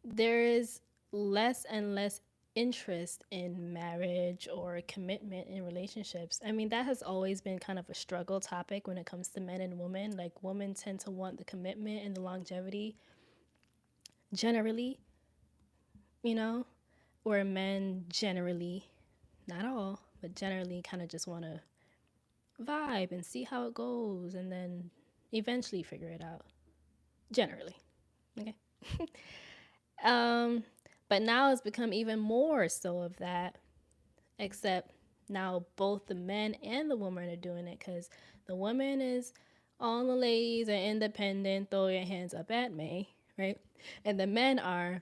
there is less and less interest in marriage or commitment in relationships. I mean, that has always been kind of a struggle topic when it comes to men and women. Like, women tend to want the commitment and the longevity generally, you know, where men generally, not all, but generally kind of just want to vibe and see how it goes and then eventually figure it out. Generally. Okay. Um, but now it's become even more so of that, except now both the men and the woman are doing it because the woman is all the ladies are independent, throw your hands up at me, right? And the men are,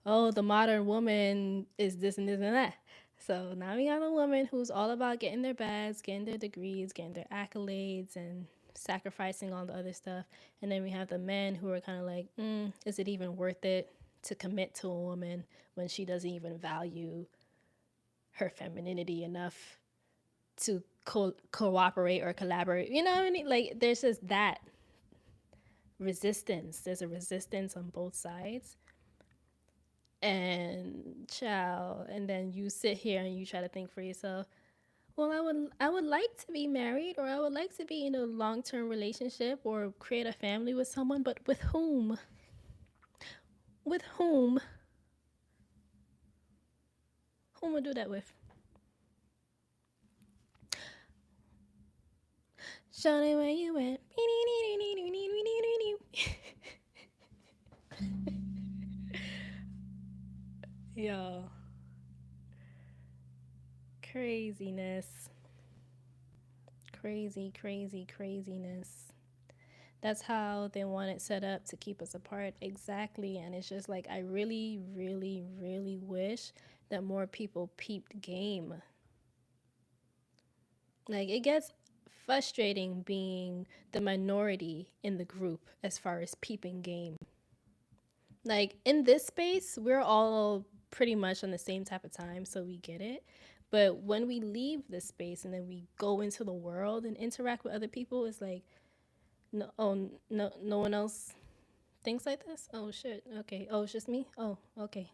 oh, the modern woman is this and this and that. So now we got a woman who's all about getting their bags, getting their degrees, getting their accolades, and sacrificing all the other stuff. And then we have the men who are kind of like, is it even worth it to commit to a woman when she doesn't even value her femininity enough to cooperate or collaborate? You know what I mean? Like, there's just that resistance. There's a resistance on both sides. And child, and then you sit here and you try to think for yourself, well, I would like to be married, or I would like to be in a long-term relationship or create a family with someone, but with whom? With whom? Whom would do that with? Show me where you went. Yo, craziness. Crazy, crazy, craziness. That's how they want it set up to keep us apart. Exactly. And it's just like, I really, really, really wish that more people peeped game. Like, it gets frustrating being the minority in the group as far as peeping game. Like, in this space, we're all pretty much on the same type of time, so we get it. But when we leave this space and then we go into the world and interact with other people, it's like, no, oh, no, no one else thinks like this. Oh shit. Okay. Oh, it's just me. Oh, okay.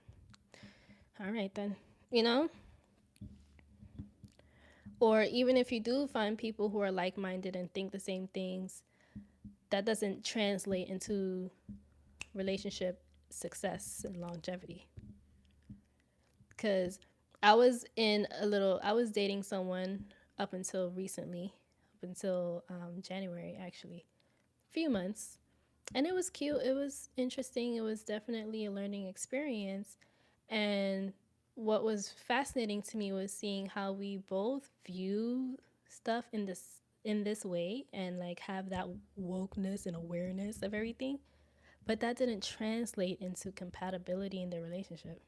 All right then. You know. Or even if you do find people who are like-minded and think the same things, that doesn't translate into relationship success and longevity. Because I was dating someone up until recently, up until January actually, a few months. And it was cute, it was interesting, it was definitely a learning experience. And what was fascinating to me was seeing how we both view stuff in this way and like have that wokeness and awareness of everything, but that didn't translate into compatibility in the relationship.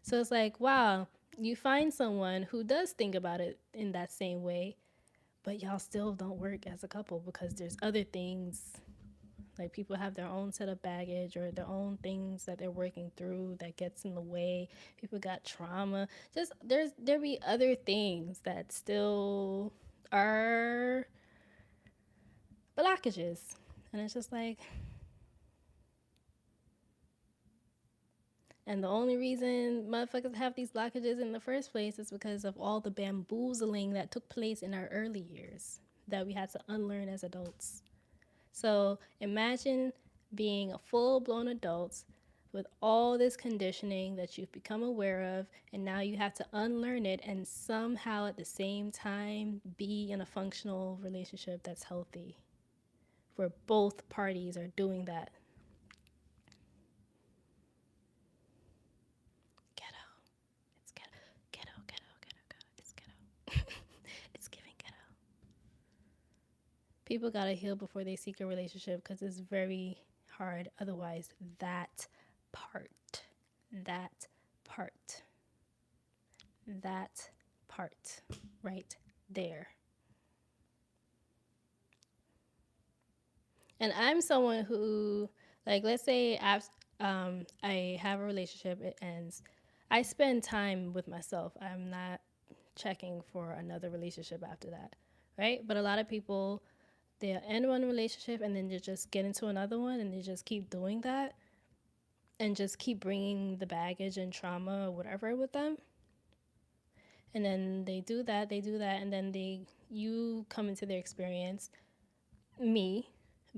So it's like, wow, you find someone who does think about it in that same way, but y'all still don't work as a couple because there's other things. Like people have their own set of baggage or their own things that they're working through that gets in the way. People got trauma. Just there be other things that still are blockages. And it's just like, and the only reason motherfuckers have these blockages in the first place is because of all the bamboozling that took place in our early years that we had to unlearn as adults. So imagine being a full blown adult with all this conditioning that you've become aware of, and now you have to unlearn it and somehow at the same time be in a functional relationship that's healthy, where both parties are doing that. Ghetto. It's ghetto. Ghetto, ghetto, ghetto, ghetto. It's ghetto. It's giving ghetto. People gotta heal before they seek a relationship because it's very hard otherwise. That part. That part. That part. Right there. And I'm someone who, like, let's say I have a relationship, it ends. I spend time with myself. I'm not checking for another relationship after that, right? But a lot of people, they'll end one relationship and then they just get into another one and they just keep doing that and just keep bringing the baggage and trauma or whatever with them. And then they do that, and then you come into their experience, me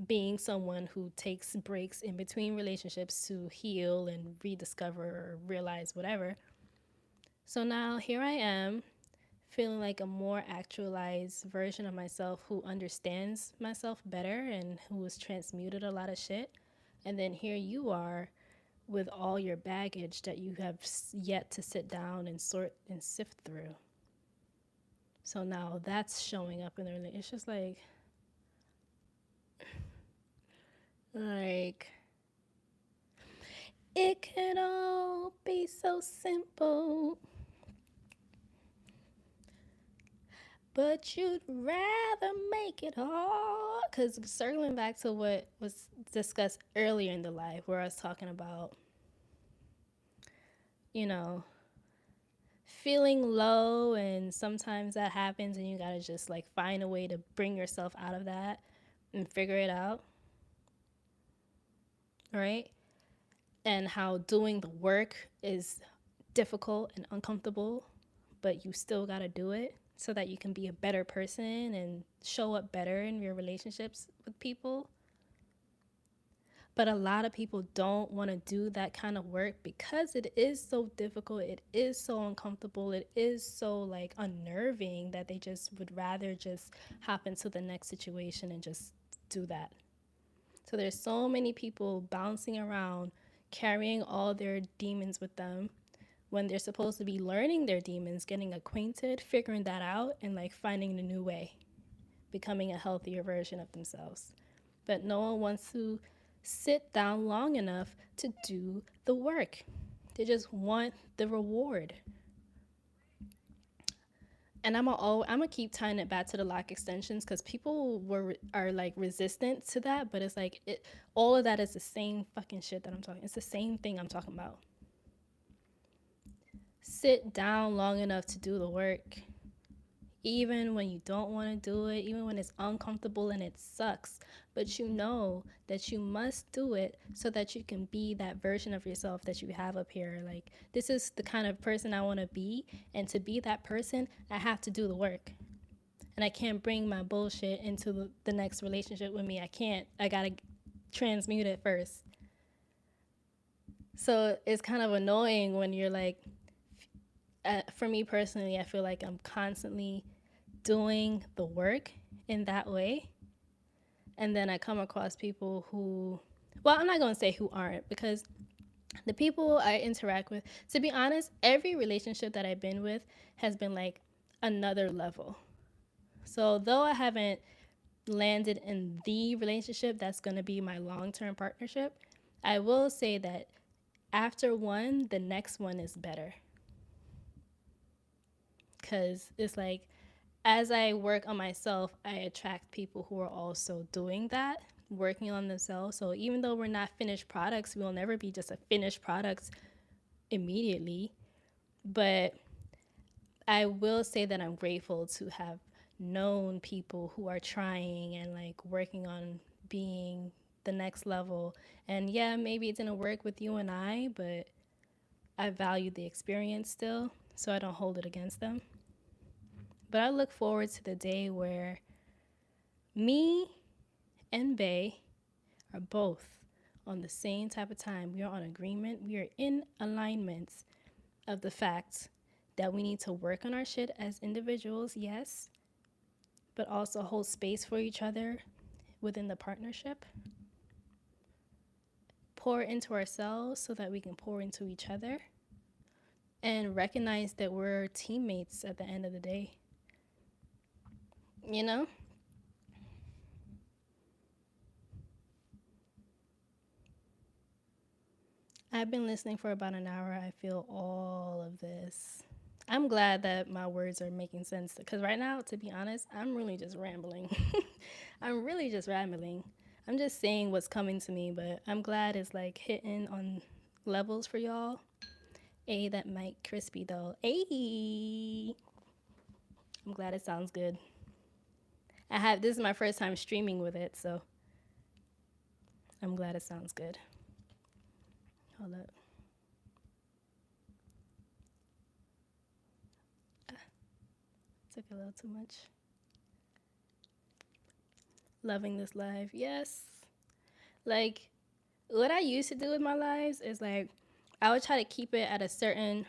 being someone who takes breaks in between relationships to heal and rediscover or realize whatever. So now here I am feeling like a more actualized version of myself who understands myself better and who has transmuted a lot of shit. And then here you are with all your baggage that you have yet to sit down and sort and sift through. So now that's showing up in the relationship. It's just like it could all be so simple, but you'd rather make it hard. Because circling back to what was discussed earlier in the life, where I was talking about, you know, feeling low, and sometimes that happens, and you gotta just like find a way to bring yourself out of that and figure it out, right? And how doing the work is difficult and uncomfortable, but you still got to do it so that you can be a better person and show up better in your relationships with people. But a lot of people don't want to do that kind of work because it is so difficult, it is so uncomfortable, it is so like unnerving that they just would rather just hop into the next situation and just do that. So there's so many people bouncing around carrying all their demons with them when they're supposed to be learning their demons, getting acquainted, figuring that out, and like finding a new way, becoming a healthier version of themselves. But no one wants to sit down long enough to do the work. They just want the reward. And I'm gonna keep tying it back to the lock extensions because people are like resistant to that, but it's like all of that is the same fucking shit that I'm talking. It's the same thing I'm talking about. Sit down long enough to do the work, even when you don't want to do it, even when it's uncomfortable and it sucks. But you know that you must do it so that you can be that version of yourself that you have up here. Like, this is the kind of person I want to be. And to be that person, I have to do the work. And I can't bring my bullshit into the next relationship with me. I can't. I got to transmute it first. So it's kind of annoying when you're like, for me personally, I feel like I'm constantly doing the work in that way. And then I come across people who, well, I'm not going to say who aren't, because The people I interact with, to be honest, every relationship that I've been with has been like another level. So though I haven't landed in the relationship that's going to be my long-term partnership, I will say that after one, the next one is better. Because it's like, as I work on myself, I attract people who are also doing that, working on themselves. So even though we're not finished products, we'll never be just a finished product immediately. But I will say that I'm grateful to have known people who are trying and like working on being the next level. And yeah, maybe it didn't work with you and I, but I value the experience still, so I don't hold it against them. But I look forward to the day where me and Bay are both on the same type of time. We are on agreement. We are in alignment of the fact that we need to work on our shit as individuals, yes, but also hold space for each other within the partnership. Pour into ourselves so that we can pour into each other. And recognize that we're teammates at the end of the day. You know? I've been listening for about an hour. I feel all of this. I'm glad that my words are making sense because right now, to be honest, I'm really just rambling. I'm really just rambling. I'm just saying what's coming to me, but I'm glad it's like hitting on levels for y'all. A, that mic crispy though. A, I'm glad it sounds good. This is my first time streaming with it, so I'm glad it sounds good. Hold up. Took a little too much. Loving this live. Yes. Like, what I used to do with my lives is like, I would try to keep it at a certain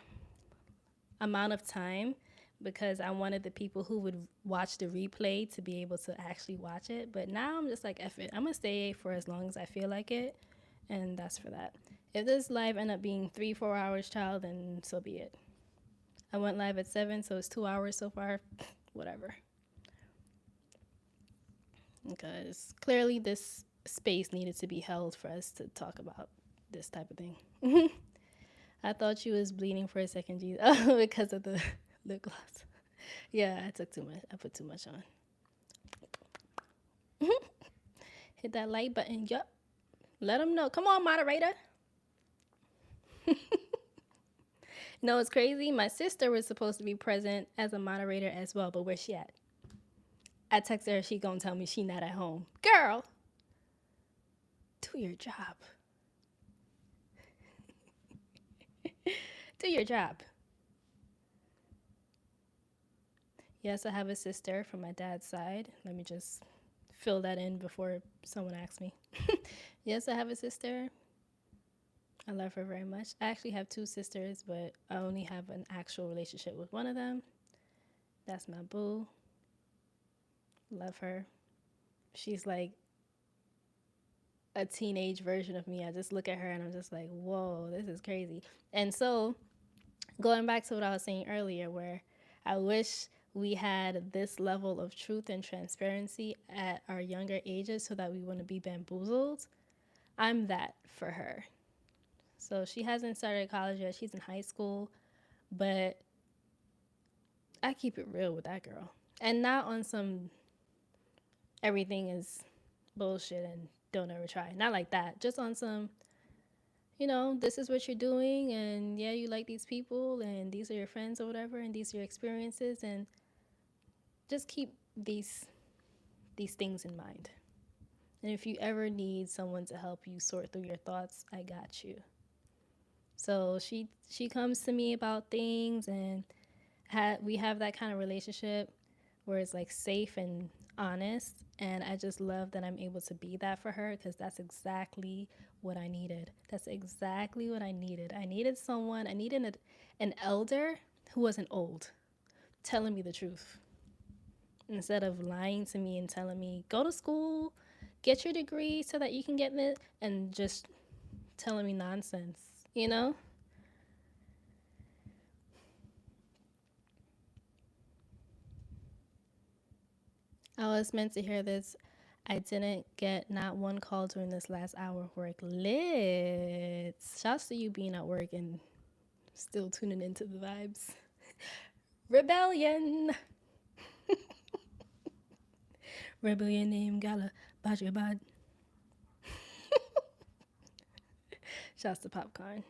amount of time because I wanted the people who would watch the replay to be able to actually watch it. But now I'm just like, F it. I'm going to stay for as long as I feel like it. And that's for that. If this live end up being 3-4 hours, child, then so be it. I went live at 7, so it's 2 hours so far. Whatever. Because clearly this space needed to be held for us to talk about this type of thing. I thought you was bleeding for a second, Jesus. Oh, because of the lip gloss. Yeah, I took too much. I put too much on. Hit that like button. Yup. Let them know. Come on, moderator. No, it's crazy. My sister was supposed to be present as a moderator as well, but where's she at? I text her. She gonna tell me she not at home. Girl, do your job. Do your job. Yes, I have a sister from my dad's side. Let me just fill that in before someone asks me. Yes, I have a sister. I love her very much. I actually have two sisters, but I only have an actual relationship with one of them. That's my boo. Love her. She's like a teenage version of me. I just look at her and I'm just like, whoa, this is crazy. And so, going back to what I was saying earlier, where I wish we had this level of truth and transparency at our younger ages so that we wouldn't be bamboozled. I'm that for her. So she hasn't started college yet. She's in high school, but I keep it real with that girl. And not on some everything is bullshit and don't ever try. Not like that. Just on some, this is what you're doing and yeah, you like these people and these are your friends or whatever and these are your experiences and just keep these things in mind. And if you ever need someone to help you sort through your thoughts, I got you. So she comes to me about things and we have that kind of relationship where it's like safe and honest, and I just love that I'm able to be that for her because that's exactly what I needed. That's exactly what I needed. I needed an elder who wasn't old telling me the truth instead of lying to me and telling me go to school, get your degree so that you can get it, and just telling me nonsense. you know? I was meant to hear this. I didn't get not one call during this last hour of work. Lit. Shouts to you being at work and still tuning into the vibes. Rebellion. Rebellion name gala. Bad. Shouts to popcorn.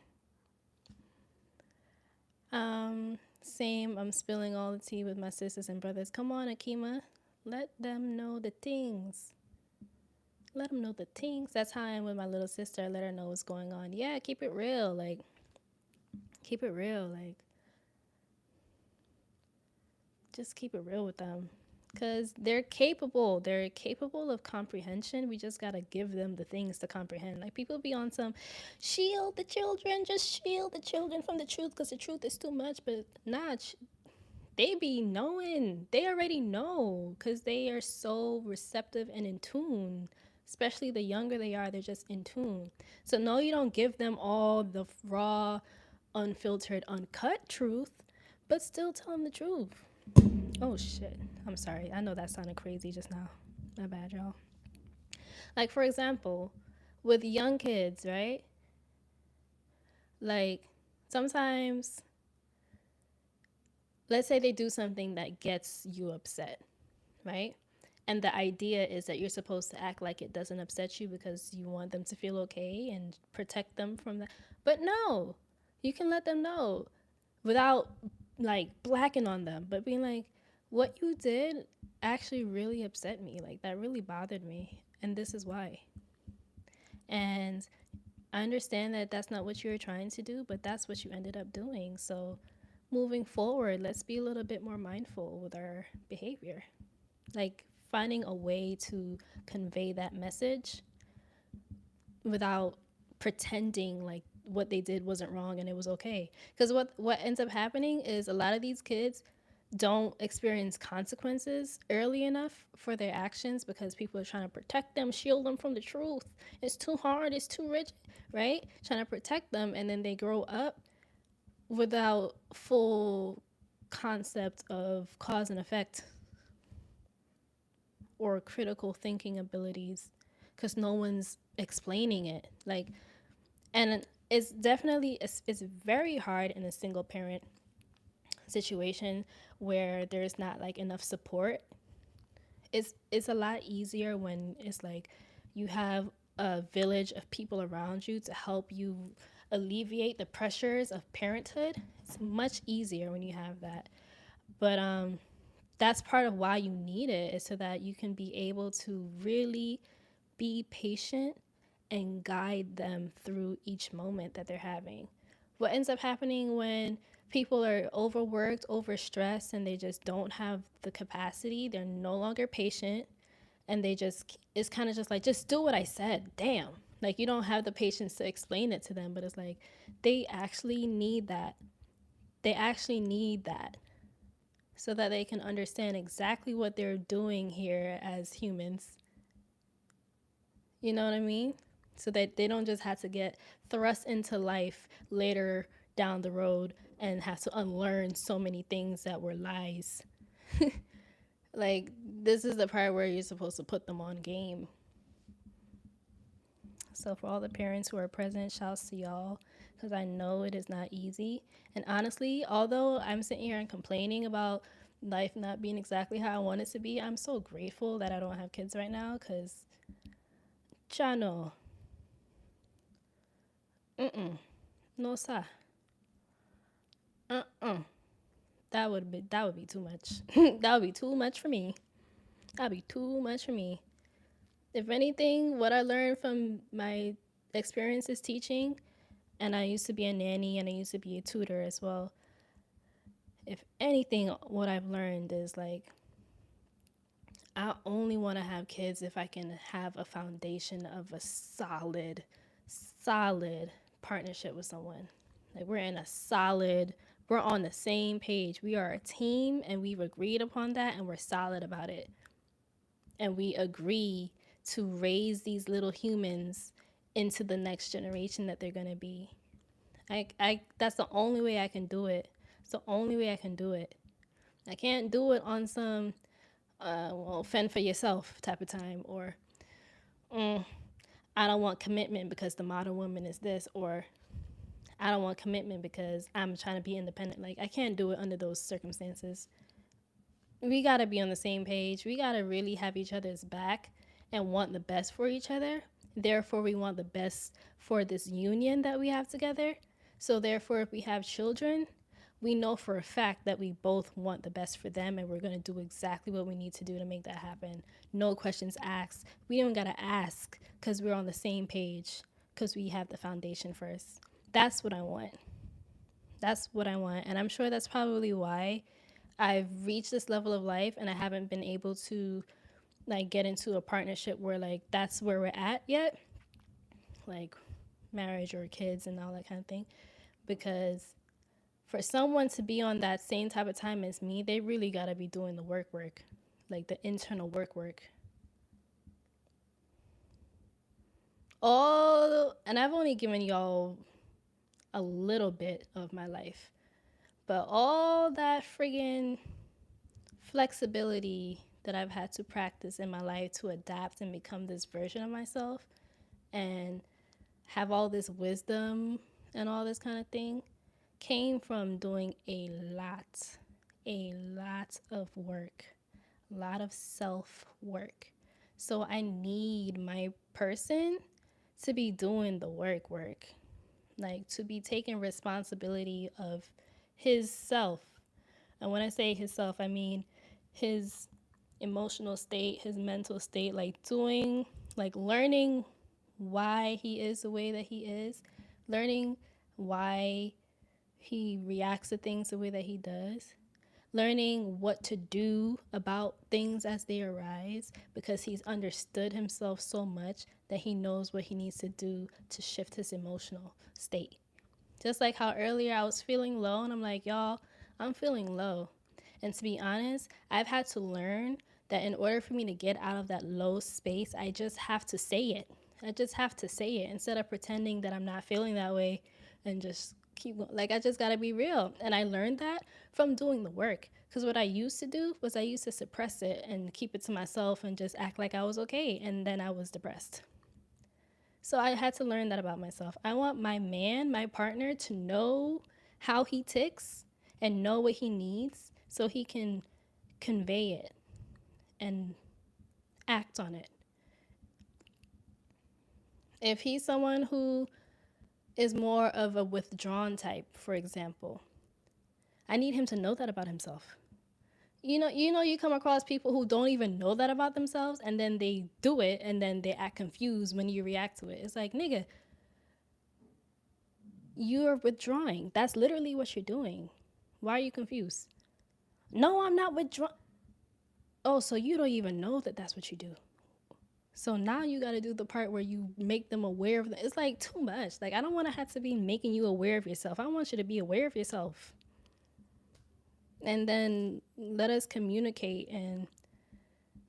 Same. I'm spilling all the tea with my sisters and brothers. Come on, Akima. Let them know the things. Let them know the things. That's how I am with my little sister. I let her know what's going on. Yeah, keep it real. Like, keep it real. Like, just keep it real with them. Because they're capable. They're capable of comprehension. We just got to give them the things to comprehend. Like, people be on some shield the children, just shield the children from the truth because the truth is too much. But nah, they be knowing. They already know because they are so receptive and in tune. Especially the younger they are, they're just in tune. So, no, you don't give them all the raw, unfiltered, uncut truth, but still tell them the truth. Oh, shit. I'm sorry. I know that sounded crazy just now. My bad, y'all. Like, for example, with young kids, right? Like, sometimes, let's say they do something that gets you upset, right? And the idea is that you're supposed to act like it doesn't upset you because you want them to feel okay and protect them from that. But no, you can let them know without like blacking on them, but being like, what you did actually really upset me. Like, that really bothered me. And this is why. And I understand that that's not what you were trying to do, but that's what you ended up doing. So moving forward, let's be a little bit more mindful with our behavior. Like, finding a way to convey that message without pretending like what they did wasn't wrong and it was okay. Because what ends up happening is a lot of these kids don't experience consequences early enough for their actions because people are trying to protect them, shield them from the truth. It's too hard, it's too rigid, right? Trying to protect them, and then they grow up without full concept of cause and effect or critical thinking abilities because no one's explaining it. Like, and it's definitely it's very hard in a single parent situation where there's not like enough support. It's a lot easier when it's like you have a village of people around you to help you alleviate the pressures of parenthood. It's much easier when you have that. But that's part of why you need it, is so that you can be able to really be patient and guide them through each moment that they're having. What ends up happening when people are overworked, overstressed, and they just don't have the capacity, they're no longer patient, and they just, it's kind of just like, just do what I said. Damn. Like, you don't have the patience to explain it to them, but it's like, they actually need that. They actually need that so that they can understand exactly what they're doing here as humans. You know what I mean? So that they don't just have to get thrust into life later down the road and have to unlearn so many things that were lies. Like, this is the part where you're supposed to put them on game. So for all the parents who are present, shouts to y'all, because I know it is not easy. And honestly, although I'm sitting here and complaining about life not being exactly how I want it to be, I'm so grateful that I don't have kids right now, because Chano, no sir, that would be too much. That would be too much for me. That'd be too much for me. If anything, what I learned from my experiences teaching, and I used to be a nanny and I used to be a tutor as well. If anything, what I've learned is like, I only want to have kids if I can have a foundation of a solid partnership with someone. Like, we're on the same page. We are a team and we've agreed upon that and we're solid about it. And we agree to raise these little humans into the next generation that they're going to be. That's the only way I can do it. It's the only way I can do it. I can't do it on some, well, fend for yourself type of time, or I don't want commitment because the modern woman is this, or I don't want commitment because I'm trying to be independent. Like, I can't do it under those circumstances. We got to be on the same page. We got to really have each other's back and want the best for each other. Therefore, we want the best for this union that we have together. So, therefore, if we have children, we know for a fact that we both want the best for them, and we're going to do exactly what we need to do to make that happen. No questions asked. We don't got to ask because we're on the same page, because we have the foundation first. That's what I want. That's what I want. And I'm sure that's probably why I've reached this level of life and I haven't been able to like get into a partnership where like that's where we're at yet, like marriage or kids and all that kind of thing. Because for someone to be on that same type of time as me, they really got to be doing the work, like the internal work. All, and I've only given y'all a little bit of my life, but all that friggin' flexibility that I've had to practice in my life to adapt and become this version of myself and have all this wisdom and all this kind of thing came from doing a lot of work, a lot of self work. So I need my person to be doing the work, like to be taking responsibility of his self. And when I say his self, I mean his emotional state, his mental state, like doing, like learning why he is the way that he is, learning why he reacts to things the way that he does, learning what to do about things as they arise because he's understood himself so much that he knows what he needs to do to shift his emotional state. Just like how earlier I was feeling low and I'm like, y'all, I'm feeling low. And to be honest, I've had to learn that in order for me to get out of that low space, I just have to say it. I just have to say it instead of pretending that I'm not feeling that way and just keep going. Like, I just got to be real. And I learned that from doing the work. Because what I used to do was I used to suppress it and keep it to myself and just act like I was okay. And then I was depressed. So I had to learn that about myself. I want my man, my partner, to know how he ticks and know what he needs so he can convey it and act on it. If he's someone who is more of a withdrawn type, for example, I need him to know that about himself. You come across people who don't even know that about themselves and then they do it and then they act confused when you react to it. It's like, nigga, you're withdrawing. That's literally what you're doing. Why are you confused? No, I'm not withdrawing. Oh, so you don't even know that that's what you do. So now you got to do the part where you make them aware of it. It's like too much. Like, I don't want to have to be making you aware of yourself. I want you to be aware of yourself. And then let us communicate and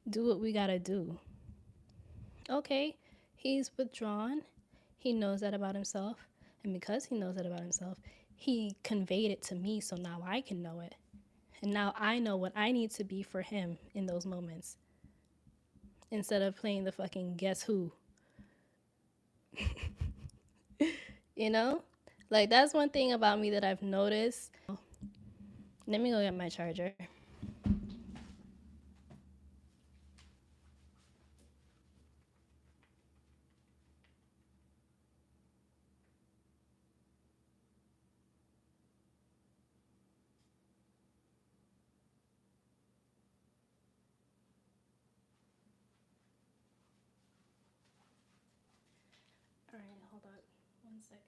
do what we got to do. Okay, he's withdrawn. He knows that about himself. And because he knows that about himself, he conveyed it to me so now I can know it. And now I know what I need to be for him in those moments. Instead of playing the fucking guess who. You know? Like, that's one thing about me that I've noticed. Let me go get my charger. All right, hold on 1 second.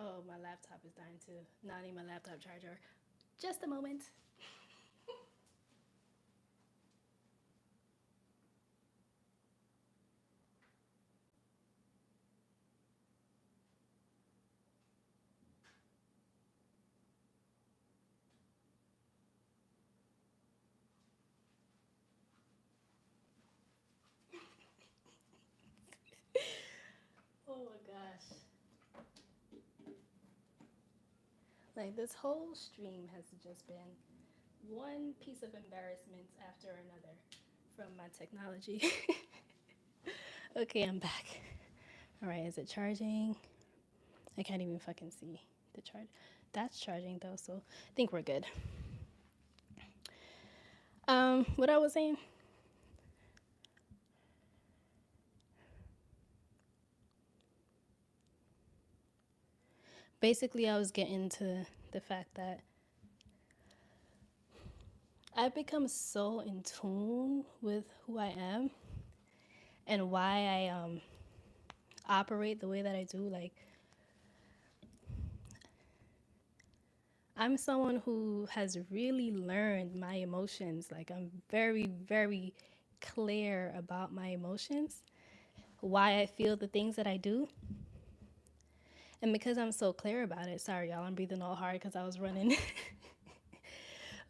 Oh, my laptop is dying too. Now I need my laptop charger. Just a moment. Oh my gosh. Like this whole stream has just been one piece of embarrassment after another from my technology. Okay, I'm back. All right, is it charging? I can't even fucking see the charge. That's charging though, so I think we're good. What I was saying? Basically, I was getting to the fact that I've become so in tune with who I am and why I operate the way that I do. Like, I'm someone who has really learned my emotions. Like, I'm very, very clear about my emotions, why I feel the things that I do. And because I'm so clear about it, sorry, y'all, I'm breathing all hard because I was running.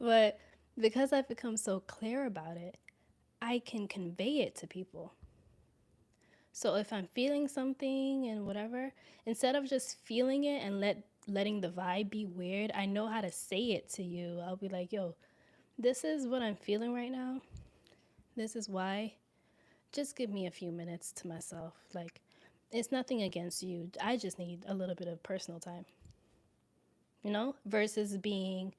But because I've become so clear about it, I can convey it to people. So if I'm feeling something and whatever, instead of just feeling it and letting the vibe be weird, I know how to say it to you. I'll be like, "Yo, this is what I'm feeling right now. This is why. Just give me a few minutes to myself. Like, it's nothing against you. I just need a little bit of personal time." You know, versus being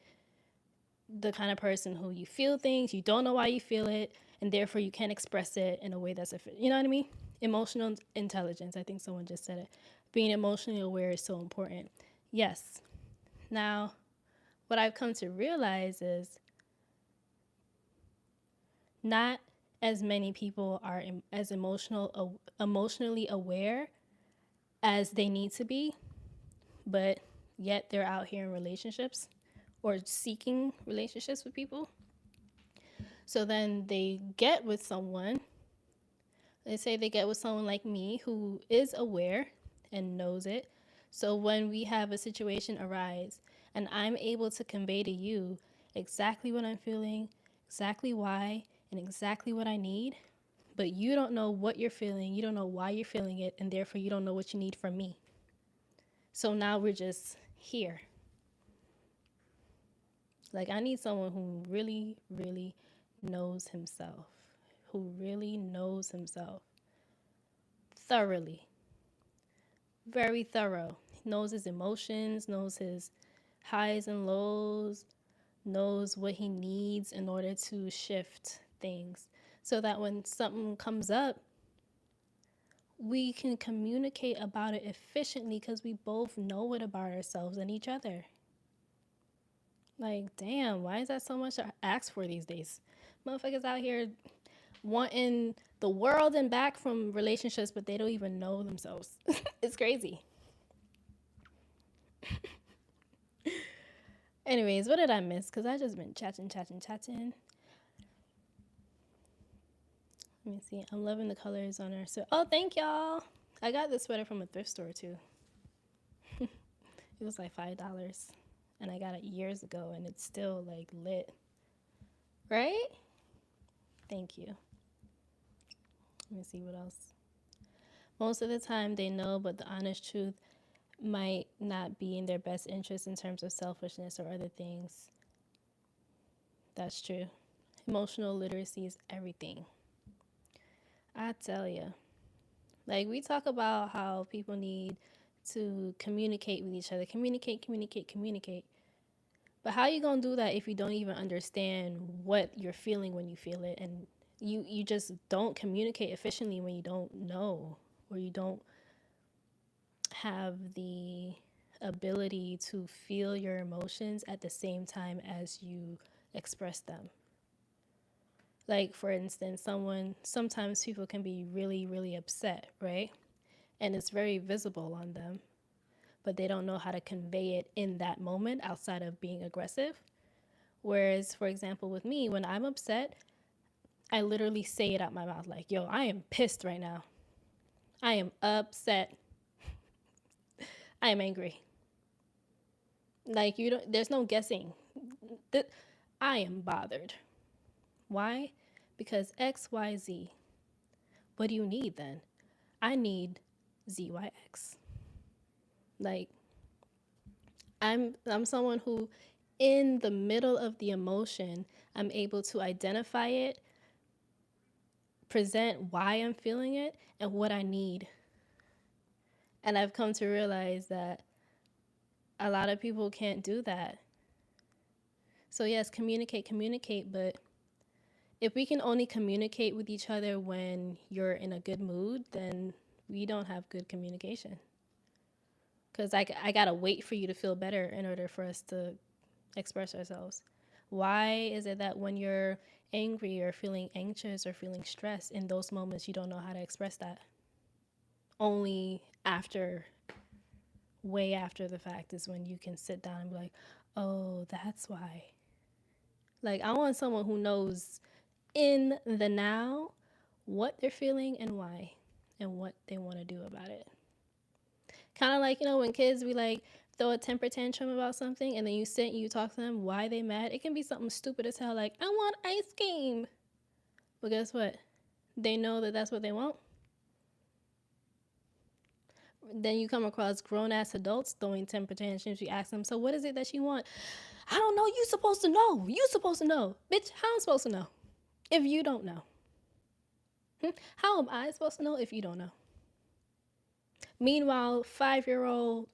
the kind of person who you feel things, you don't know why you feel it, and therefore you can't express it in a way that's, you know what I mean? Emotional intelligence. I think someone just said it. Being emotionally aware is so important. Yes. Now, what I've come to realize is not as many people are as emotionally aware as they need to be, but yet they're out here in relationships or seeking relationships with people. So then they get with someone. Let's say they get with someone like me who is aware and knows it. So when we have a situation arise and I'm able to convey to you exactly what I'm feeling, exactly why, and exactly what I need, but you don't know what you're feeling, you don't know why you're feeling it, and therefore you don't know what you need from me. So now we're just here. Like, I need someone who really, really knows himself, who really knows himself thoroughly, very thorough. Knows his emotions, knows his highs and lows, knows what he needs in order to shift things so that when something comes up, we can communicate about it efficiently because we both know it about ourselves and each other. Like, damn, why is that so much to ask for these days? Motherfuckers out here wanting the world and back from relationships, but they don't even know themselves. It's crazy. Anyways, what did I miss? Because I just been chatting. Let me see. I'm loving the colors on her. So, oh, thank y'all. I got this sweater from a thrift store too. It was like $5, and I got it years ago, and it's still like lit. Right? Thank you. Let me see what else. Most of the time they know, but the honest truth might not be in their best interest in terms of selfishness or other things. That's true. Emotional literacy is everything. I tell you. Like, we talk about how people need to communicate with each other. Communicate. But how you going to do that if you don't even understand what you're feeling when you feel it, and you just don't communicate efficiently when you don't know, or you don't have the ability to feel your emotions at the same time as you express them. Like, for instance, sometimes people can be really, really upset, right? And it's very visible on them, but they don't know how to convey it in that moment outside of being aggressive. Whereas, for example, with me, when I'm upset, I literally say it out my mouth like, yo, I am pissed right now. I am upset. I am angry. Like, there's no guessing. I am bothered. Why? Because X, Y, Z. What do you need then? I need ZYX. Like, I'm someone who, in the middle of the emotion, I'm able to identify it, present why I'm feeling it, and what I need. And I've come to realize that a lot of people can't do that. So yes, communicate, but if we can only communicate with each other when you're in a good mood, then we don't have good communication. Because I gotta wait for you to feel better in order for us to express ourselves. Why is it that when you're angry or feeling anxious or feeling stressed, in those moments you don't know how to express that? Only after, way after the fact, is when you can sit down and be like, oh, that's why. Like, I want someone who knows in the now what they're feeling and why and what they want to do about it. Kind of like, when kids we like throw a temper tantrum about something and then you sit and you talk to them why they mad. It can be something stupid as hell, like, I want ice cream. But guess what? They know that that's what they want. Then you come across grown ass adults throwing temper tantrums. You ask them, so what is it that you want? I don't know. You supposed to know. You supposed to know. Bitch, how am I supposed to know if you don't know? How am I supposed to know if you don't know? Meanwhile, 5-year-old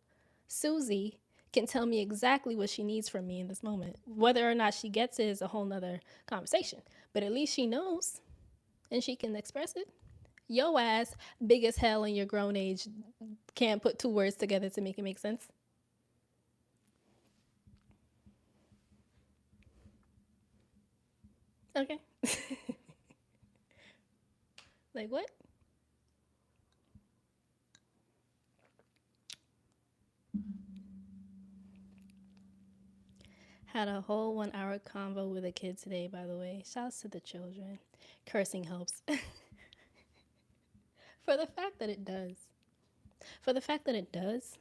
Susie can tell me exactly what she needs from me in this moment. Whether or not she gets it is a whole nother conversation. But at least she knows and she can express it. Yo ass, big as hell in your grown age, can't put two words together to make it make sense. Okay. Like what? Had a whole 1 hour convo with a kid today, by the way. Shouts to the children. Cursing helps. For the fact that it does. For the fact that it does,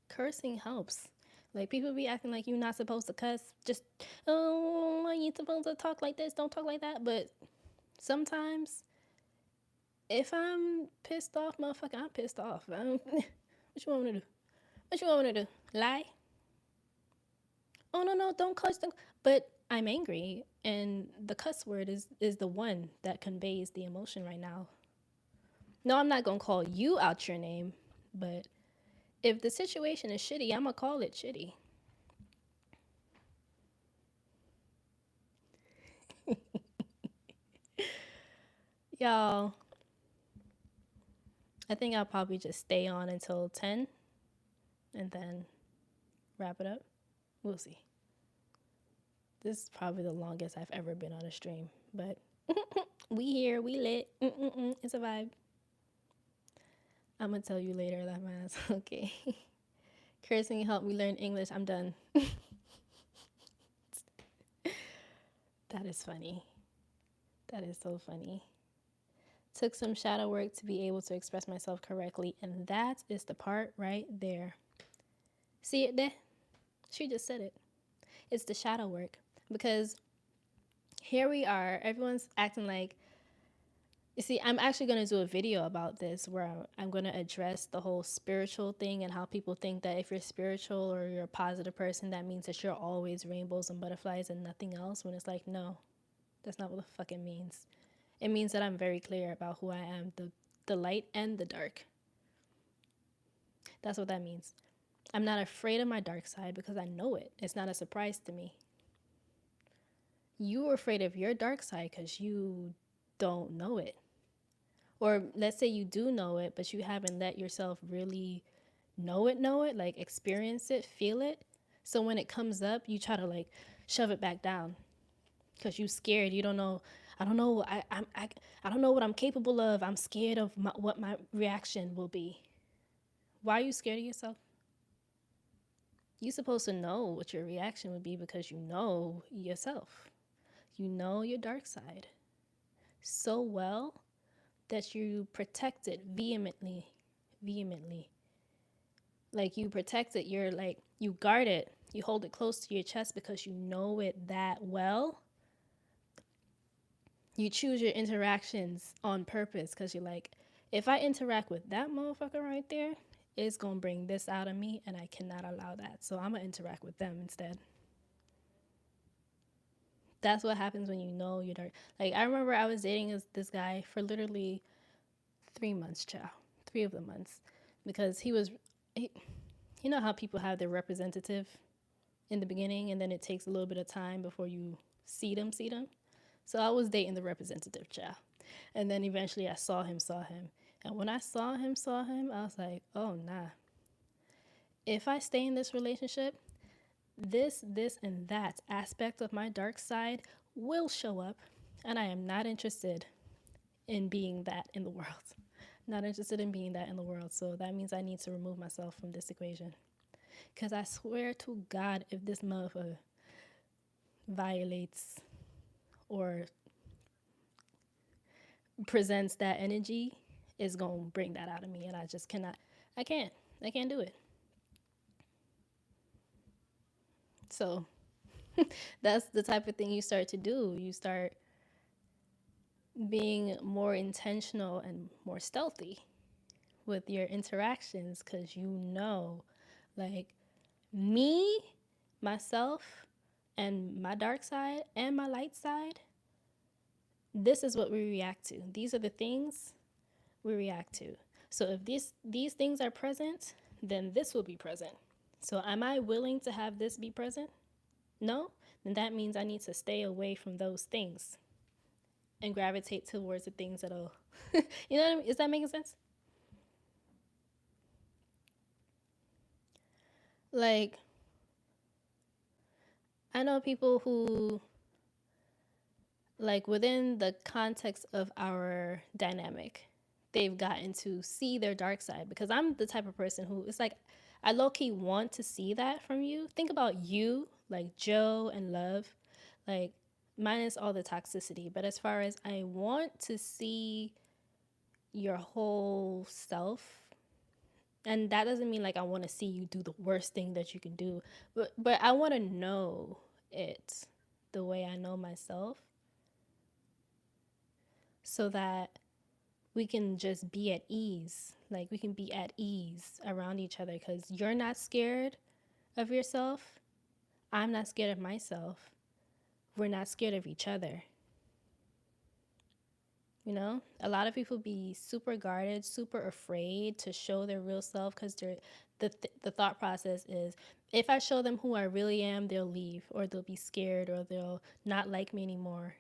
cursing helps. Like, people be acting like you're not supposed to cuss. Just, oh, are you supposed to talk like this? Don't talk like that. But sometimes, if I'm pissed off, motherfucker, I'm pissed off. What you want me to do? What you want me to do? Lie? Oh, no, no, don't cuss. Don't. But I'm angry, and the cuss word is the one that conveys the emotion right now. No, I'm not going to call you out your name, but if the situation is shitty, I'm going to call it shitty. Y'all, I think I'll probably just stay on until 10 and then wrap it up. We'll see. This is probably the longest I've ever been on a stream, but we here, we lit. It's a vibe. I'm gonna tell you later that mask. Okay. Cursing helped me learn English. I'm done. That is funny. That is so funny. Took some shadow work to be able to express myself correctly, and that is the part right there. See it there? She just said it. It's the shadow work. Because here we are, everyone's acting like, you see, I'm actually going to do a video about this where I'm going to address the whole spiritual thing and how people think that if you're spiritual or you're a positive person, that means that you're always rainbows and butterflies and nothing else. When it's like, no, that's not what the fuck it means. It means that I'm very clear about who I am, the light and the dark. That's what that means. I'm not afraid of my dark side because I know it. It's not a surprise to me. You're afraid of your dark side because you don't know it. Or let's say you do know it, but you haven't let yourself really know it, like experience it, feel it. So when it comes up, you try to like shove it back down because you're scared. You don't know. I don't know. I don't know what I'm capable of. I'm scared of what my reaction will be. Why are you scared of yourself? You're supposed to know what your reaction would be because you know yourself. You know your dark side so well that you protect it vehemently. Like you protect it, you're like, you guard it, you hold it close to your chest because you know it that well. You choose your interactions on purpose because you're like, If I interact with that motherfucker right there, it's gonna bring this out of me, and I cannot allow that. So I'm gonna interact with them instead. That's what happens when you know you're dark. Like, I remember I was dating this guy for literally 3 months, child. 3 of the months. Because he, you know how people have their representative in the beginning and then it takes a little bit of time before you see them. So I was dating the representative, child. And then eventually I saw him. And when I saw him, I was like, oh, nah. If I stay in this relationship, this, and that aspect of my dark side will show up. And I am not interested in being that in the world. Not interested in being that in the world. So that means I need to remove myself from this equation. Because I swear to God, if this motherfucker violates or presents that energy, it's going to bring that out of me. And I just cannot, I can't. I can't do it. So that's the type of thing you start to do. You start being more intentional and more stealthy with your interactions because you know, like, me, myself, and my dark side and my light side, this is what we react to. These are the things we react to. So if these things are present, then this will be present. So am I willing to have this be present? No? Then that means I need to stay away from those things and gravitate towards the things that'll you know what I mean? Is that making sense? Like, I know people who, like, within the context of our dynamic, they've gotten to see their dark side because I'm the type of person who it's like I low key want to see that from you. Think about you, like Joe and Love, like minus all the toxicity. But as far as I want to see your whole self, and that doesn't mean like I want to see you do the worst thing that you can do, but I want to know it the way I know myself so that we can just be at ease. Like, we can be at ease around each other because you're not scared of yourself. I'm not scared of myself. We're not scared of each other. You know, a lot of people be super guarded, super afraid to show their real self because the thought process is if I show them who I really am, they'll leave or they'll be scared or they'll not like me anymore.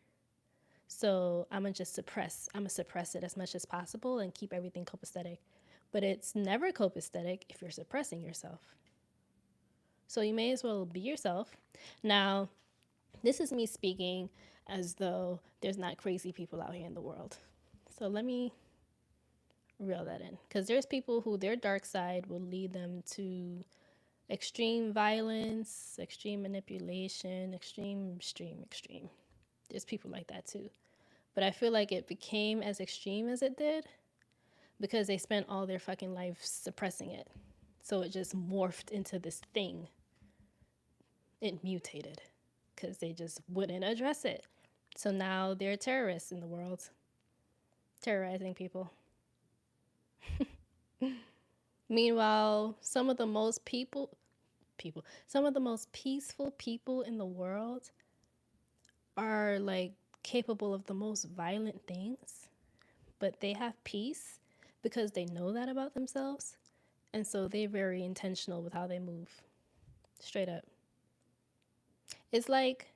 So I'm gonna just suppress. I'm gonna suppress it as much as possible and keep everything copacetic. But it's never copacetic if you're suppressing yourself. So you may as well be yourself. Now, this is me speaking as though there's not crazy people out here in the world. So let me reel that in. Because there's people who their dark side will lead them to extreme violence, extreme manipulation, extreme. There's people like that too. But I feel like it became as extreme as it did because they spent all their fucking life suppressing it. So it just morphed into this thing. It mutated because they just wouldn't address it. So now they're terrorists in the world, terrorizing people. Meanwhile, some of the most peaceful people in the world are like capable of the most violent things, but they have peace because they know that about themselves. And so they're very intentional with how they move. Straight up. It's like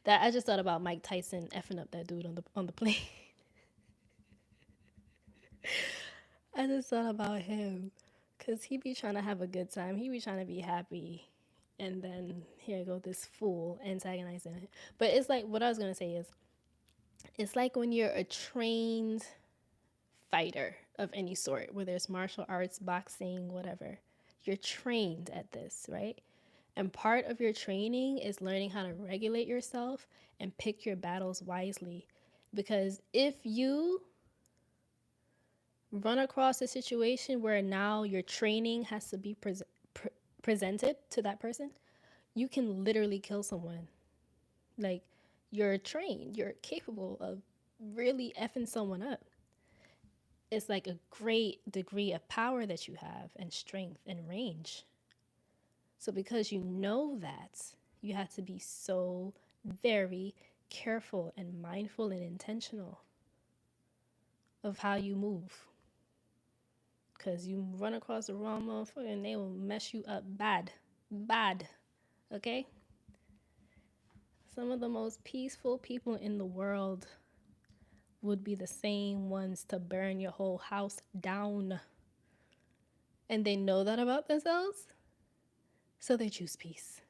that I just thought about Mike Tyson effing up that dude on the plane. I just thought about him cuz he be trying to have a good time. He be trying to be happy. And then here go this fool antagonizing him. But it's like what I was going to say is it's like when you're a trained fighter of any sort, whether it's martial arts, boxing, whatever. You're trained at this, right? And part of your training is learning how to regulate yourself and pick your battles wisely. Because if you run across a situation where now your training has to be presented to that person, you can literally kill someone. Like, you're trained, you're capable of really effing someone up. It's like a great degree of power that you have and strength and range. So because you know that, you have to be so very careful and mindful and intentional of how you move. Because you run across the wrong motherfucker and they will mess you up bad. Bad. Okay? Some of the most peaceful people in the world would be the same ones to burn your whole house down. And they know that about themselves, so they choose peace.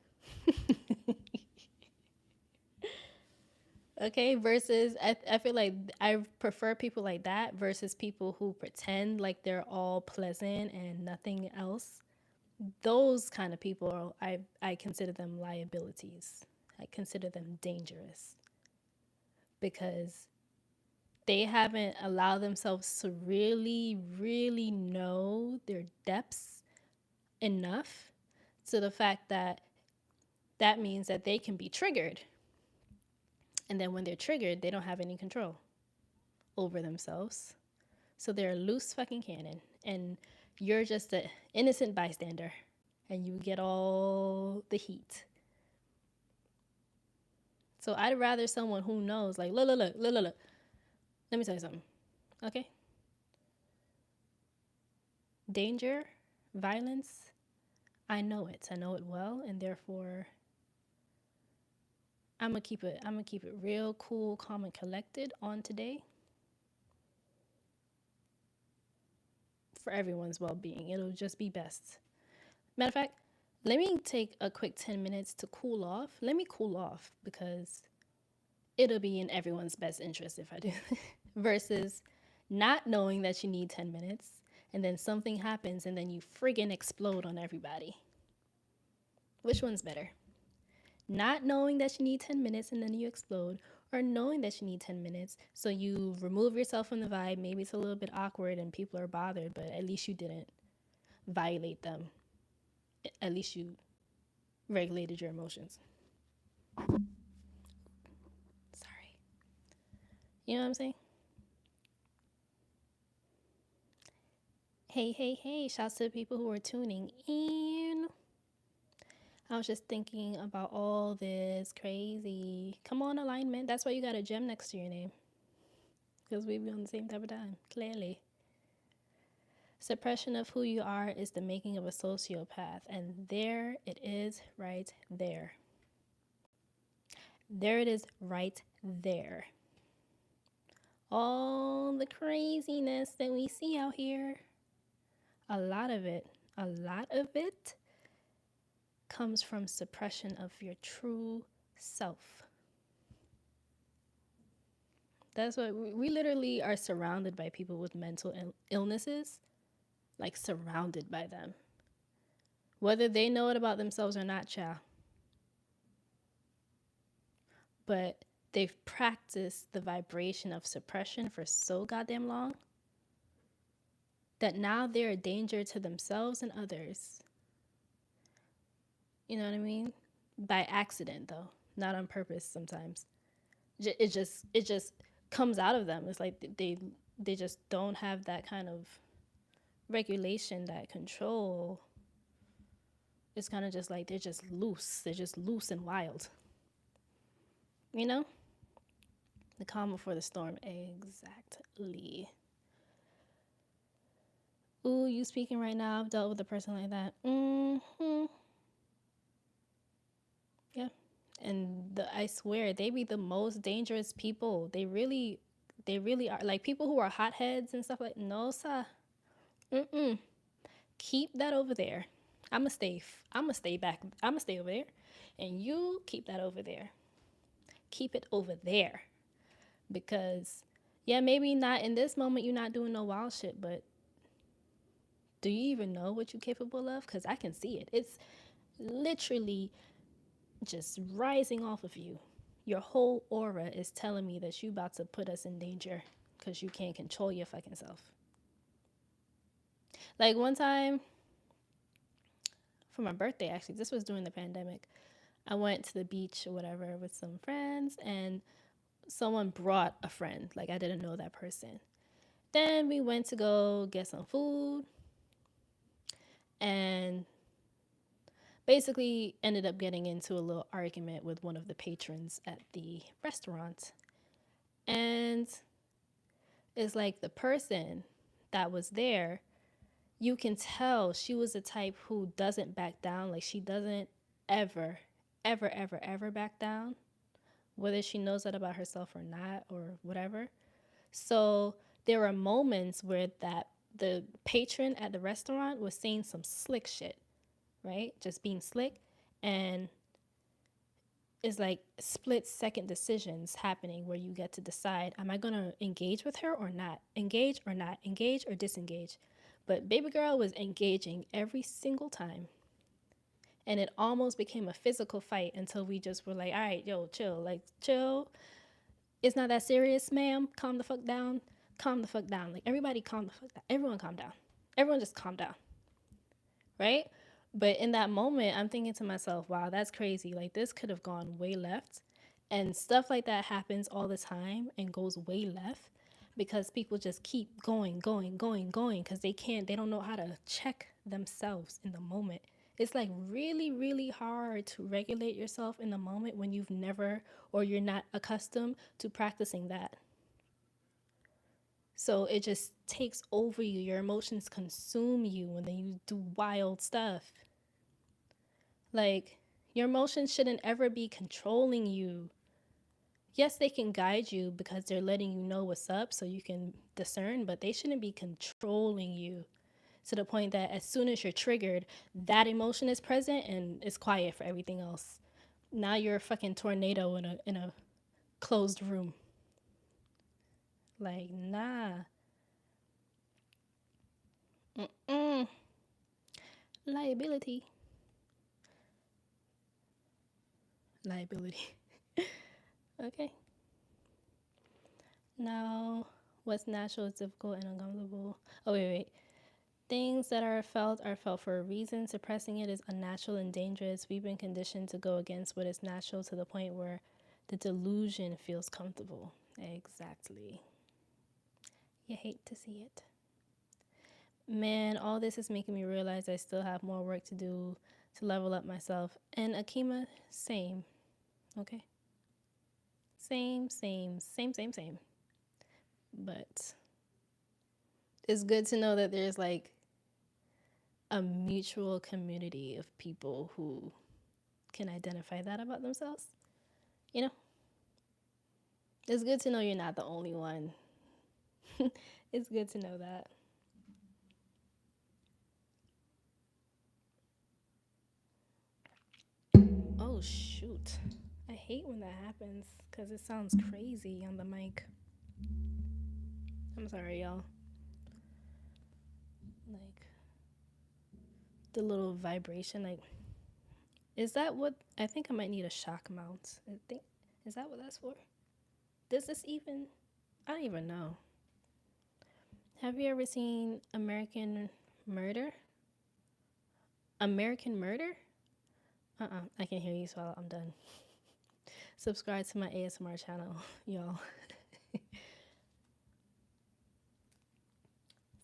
Okay, versus I feel like I prefer people like that versus people who pretend like they're all pleasant and nothing else. Those kind of people I consider them liabilities. I consider them dangerous because they haven't allowed themselves to really, really know their depths enough to the fact that that means that they can be triggered. And then when they're triggered, they don't have any control over themselves. So they're a loose fucking cannon. And you're just an innocent bystander. And you get all the heat. So I'd rather someone who knows, like, look. Let me tell you something. Okay? Danger, violence, I know it. I know it well. And therefore, I'm gonna keep it real cool, calm, and collected on today for everyone's well-being. It'll just be best. Matter of fact, let me take a quick 10 minutes to cool off. Let me cool off because it'll be in everyone's best interest if I do. Versus not knowing that you need 10 minutes and then something happens and then you friggin' explode on everybody. Which one's better? Not knowing that you need 10 minutes and then you explode, or knowing that you need 10 minutes so you remove yourself from the vibe. Maybe it's a little bit awkward and people are bothered, but at least you didn't violate them. At least you regulated your emotions. Sorry. You know what I'm saying? Hey. Shouts to the people who are tuning in. I was just thinking about all this crazy. Come on, alignment. That's why you got a gem next to your name. Because we be on the same type of time, clearly. Suppression of who you are is the making of a sociopath. And there it is right there. There it is right there. All the craziness that we see out here, a lot of it comes from suppression of your true self. That's what we literally are surrounded by people with mental illnesses, like surrounded by them. Whether they know it about themselves or not, child. But they've practiced the vibration of suppression for so goddamn long that now they're a danger to themselves and others. You know what I mean? By accident, though, not on purpose sometimes. It just comes out of them. It's like they just don't have that kind of regulation, that control. It's kind of just like they're just loose. They're just loose and wild. You know? The calm before the storm. Exactly. Ooh, you speaking right now? I've dealt with a person like that. Yeah. And I swear, they be the most dangerous people. They really are. Like people who are hotheads and stuff like, no, sir. Keep that over there. I'ma stay back. I'ma stay over there. And you keep that over there. Keep it over there. Because, yeah, maybe not in this moment, you're not doing no wild shit, but do you even know what you're capable of? Because I can see it. It's literally just rising off of you. Your whole aura is telling me that you about to put us in danger because you can't control your fucking self. Like one time, for my birthday, actually, this was during the pandemic, I went to the beach or whatever with some friends, and someone brought a friend. Like I didn't know that person. Then we went to go get some food and basically ended up getting into a little argument with one of the patrons at the restaurant. And it's like the person that was there, you can tell she was the type who doesn't back down. Like she doesn't ever, ever back down, whether she knows that about herself or not or whatever. So there were moments where that the patron at the restaurant was saying some slick shit, right? Just being slick. And it's like split second decisions happening where you get to decide, am I going to engage with her or not? Engage or not? Engage or disengage? But baby girl was engaging every single time. And it almost became a physical fight until we just were like, all right, yo, chill. Like, chill. It's not that serious, ma'am. Calm the fuck down. Calm the fuck down. Like, everybody calm the fuck down. Everyone calm down. Everyone just calm down. Right? But in that moment, I'm thinking to myself, wow, that's crazy. Like, this could have gone way left. And stuff like that happens all the time and goes way left because people just keep going because they don't know how to check themselves in the moment. It's like really hard to regulate yourself in the moment when you've never or you're not accustomed to practicing that. So it just takes over you. Your emotions consume you and then you do wild stuff. Like, your emotions shouldn't ever be controlling you. Yes, they can guide you because they're letting you know what's up so you can discern, but they shouldn't be controlling you to the point that as soon as you're triggered, that emotion is present and it's quiet for everything else. Now you're a fucking tornado in a closed room. Like, nah. Mm-mm. Liability. Liability. Okay. Now, what's natural is difficult and uncomfortable. Oh, wait. Things that are felt for a reason. Suppressing it is unnatural and dangerous. We've been conditioned to go against what is natural to the point where the delusion feels comfortable. Exactly. You hate to see it. Man, all this is making me realize I still have more work to do to level up myself. And Akima, same. Okay? Same. But it's good to know that there's like a mutual community of people who can identify that about themselves. You know, it's good to know you're not the only one. It's good to know that. Oh, shoot. I hate when that happens because it sounds crazy on the mic. I'm sorry, y'all. Like, the little vibration, like, is that what I think I might need a shock mount? I think, is that what that's for? Does this even, I don't even know. Have you ever seen Murder? American Murder? I can hear you, so I'm done. Subscribe to my ASMR channel, y'all.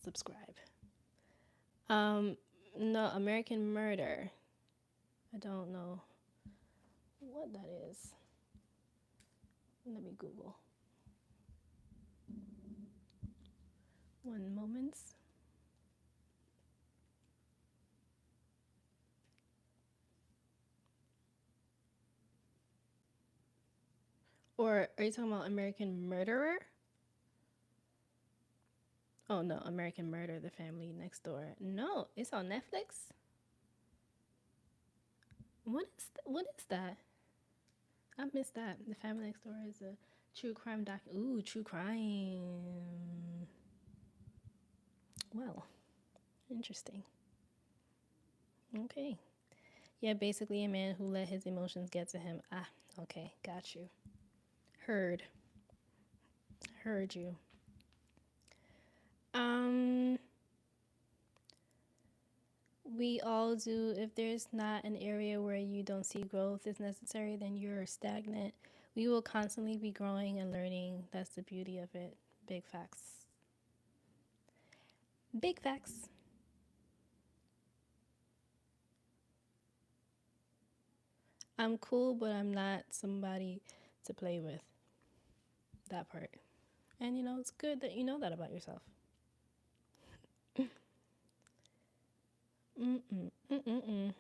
Subscribe. Um, no, American Murder. I don't know what that is. Let me Google. One moment. Or are you talking about American Murderer? Oh no, American Murder, The Family Next Door. No, it's on Netflix. What is that? I missed that. The Family Next Door is a true crime doc. Ooh, true crime. Well, interesting. Okay. Yeah, basically a man who let his emotions get to him. Ah, okay, got you. Heard. Heard you. Um, we all do. If there's not an area where you don't see growth is necessary, then you're stagnant. We will constantly be growing and learning. That's the beauty of it. Big facts. Big facts. I'm cool, but I'm not somebody to play with. That part. And it's good that you know that about yourself. Mm-mm. Mm-mm-mm.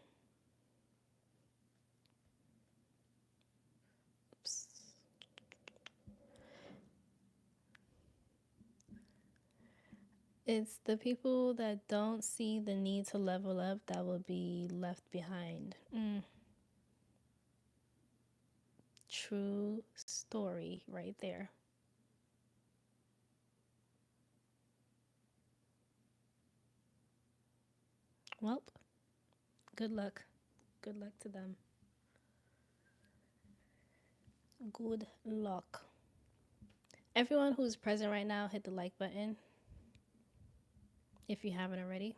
Oops. It's the people that don't see the need to level up that will be left behind. True story right there. Well, good luck. Good luck to them. Good luck. Everyone who's present right now, hit the like button if you haven't already.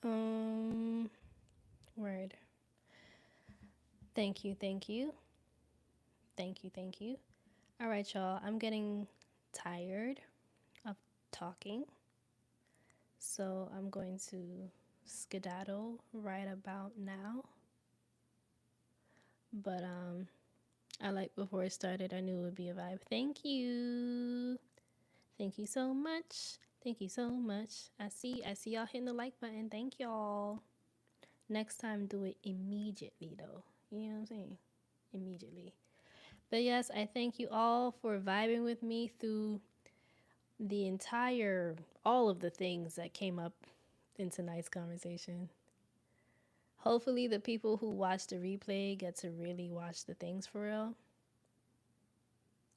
Um, word. Thank you, thank you, thank you, thank you. All right, y'all. I'm getting tired of talking, so I'm going to skedaddle right about now. But I like before it started, I knew it would be a vibe. Thank you. Thank you so much. Thank you so much. I see y'all hitting the like button. Thank y'all. Next time do it immediately though. You know what I'm saying? Immediately. But yes, I thank you all for vibing with me through the entire all of the things that came up in tonight's conversation. Hopefully the people who watch the replay get to really watch the things for real.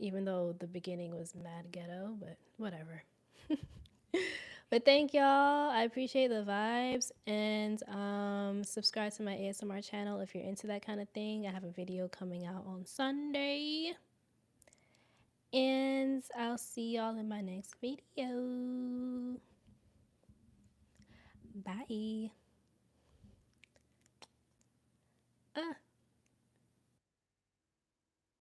Even though the beginning was mad ghetto, but whatever. But thank y'all. I appreciate the vibes. And subscribe to my ASMR channel if you're into that kind of thing. I have a video coming out on Sunday. And I'll see y'all in my next video. Bye.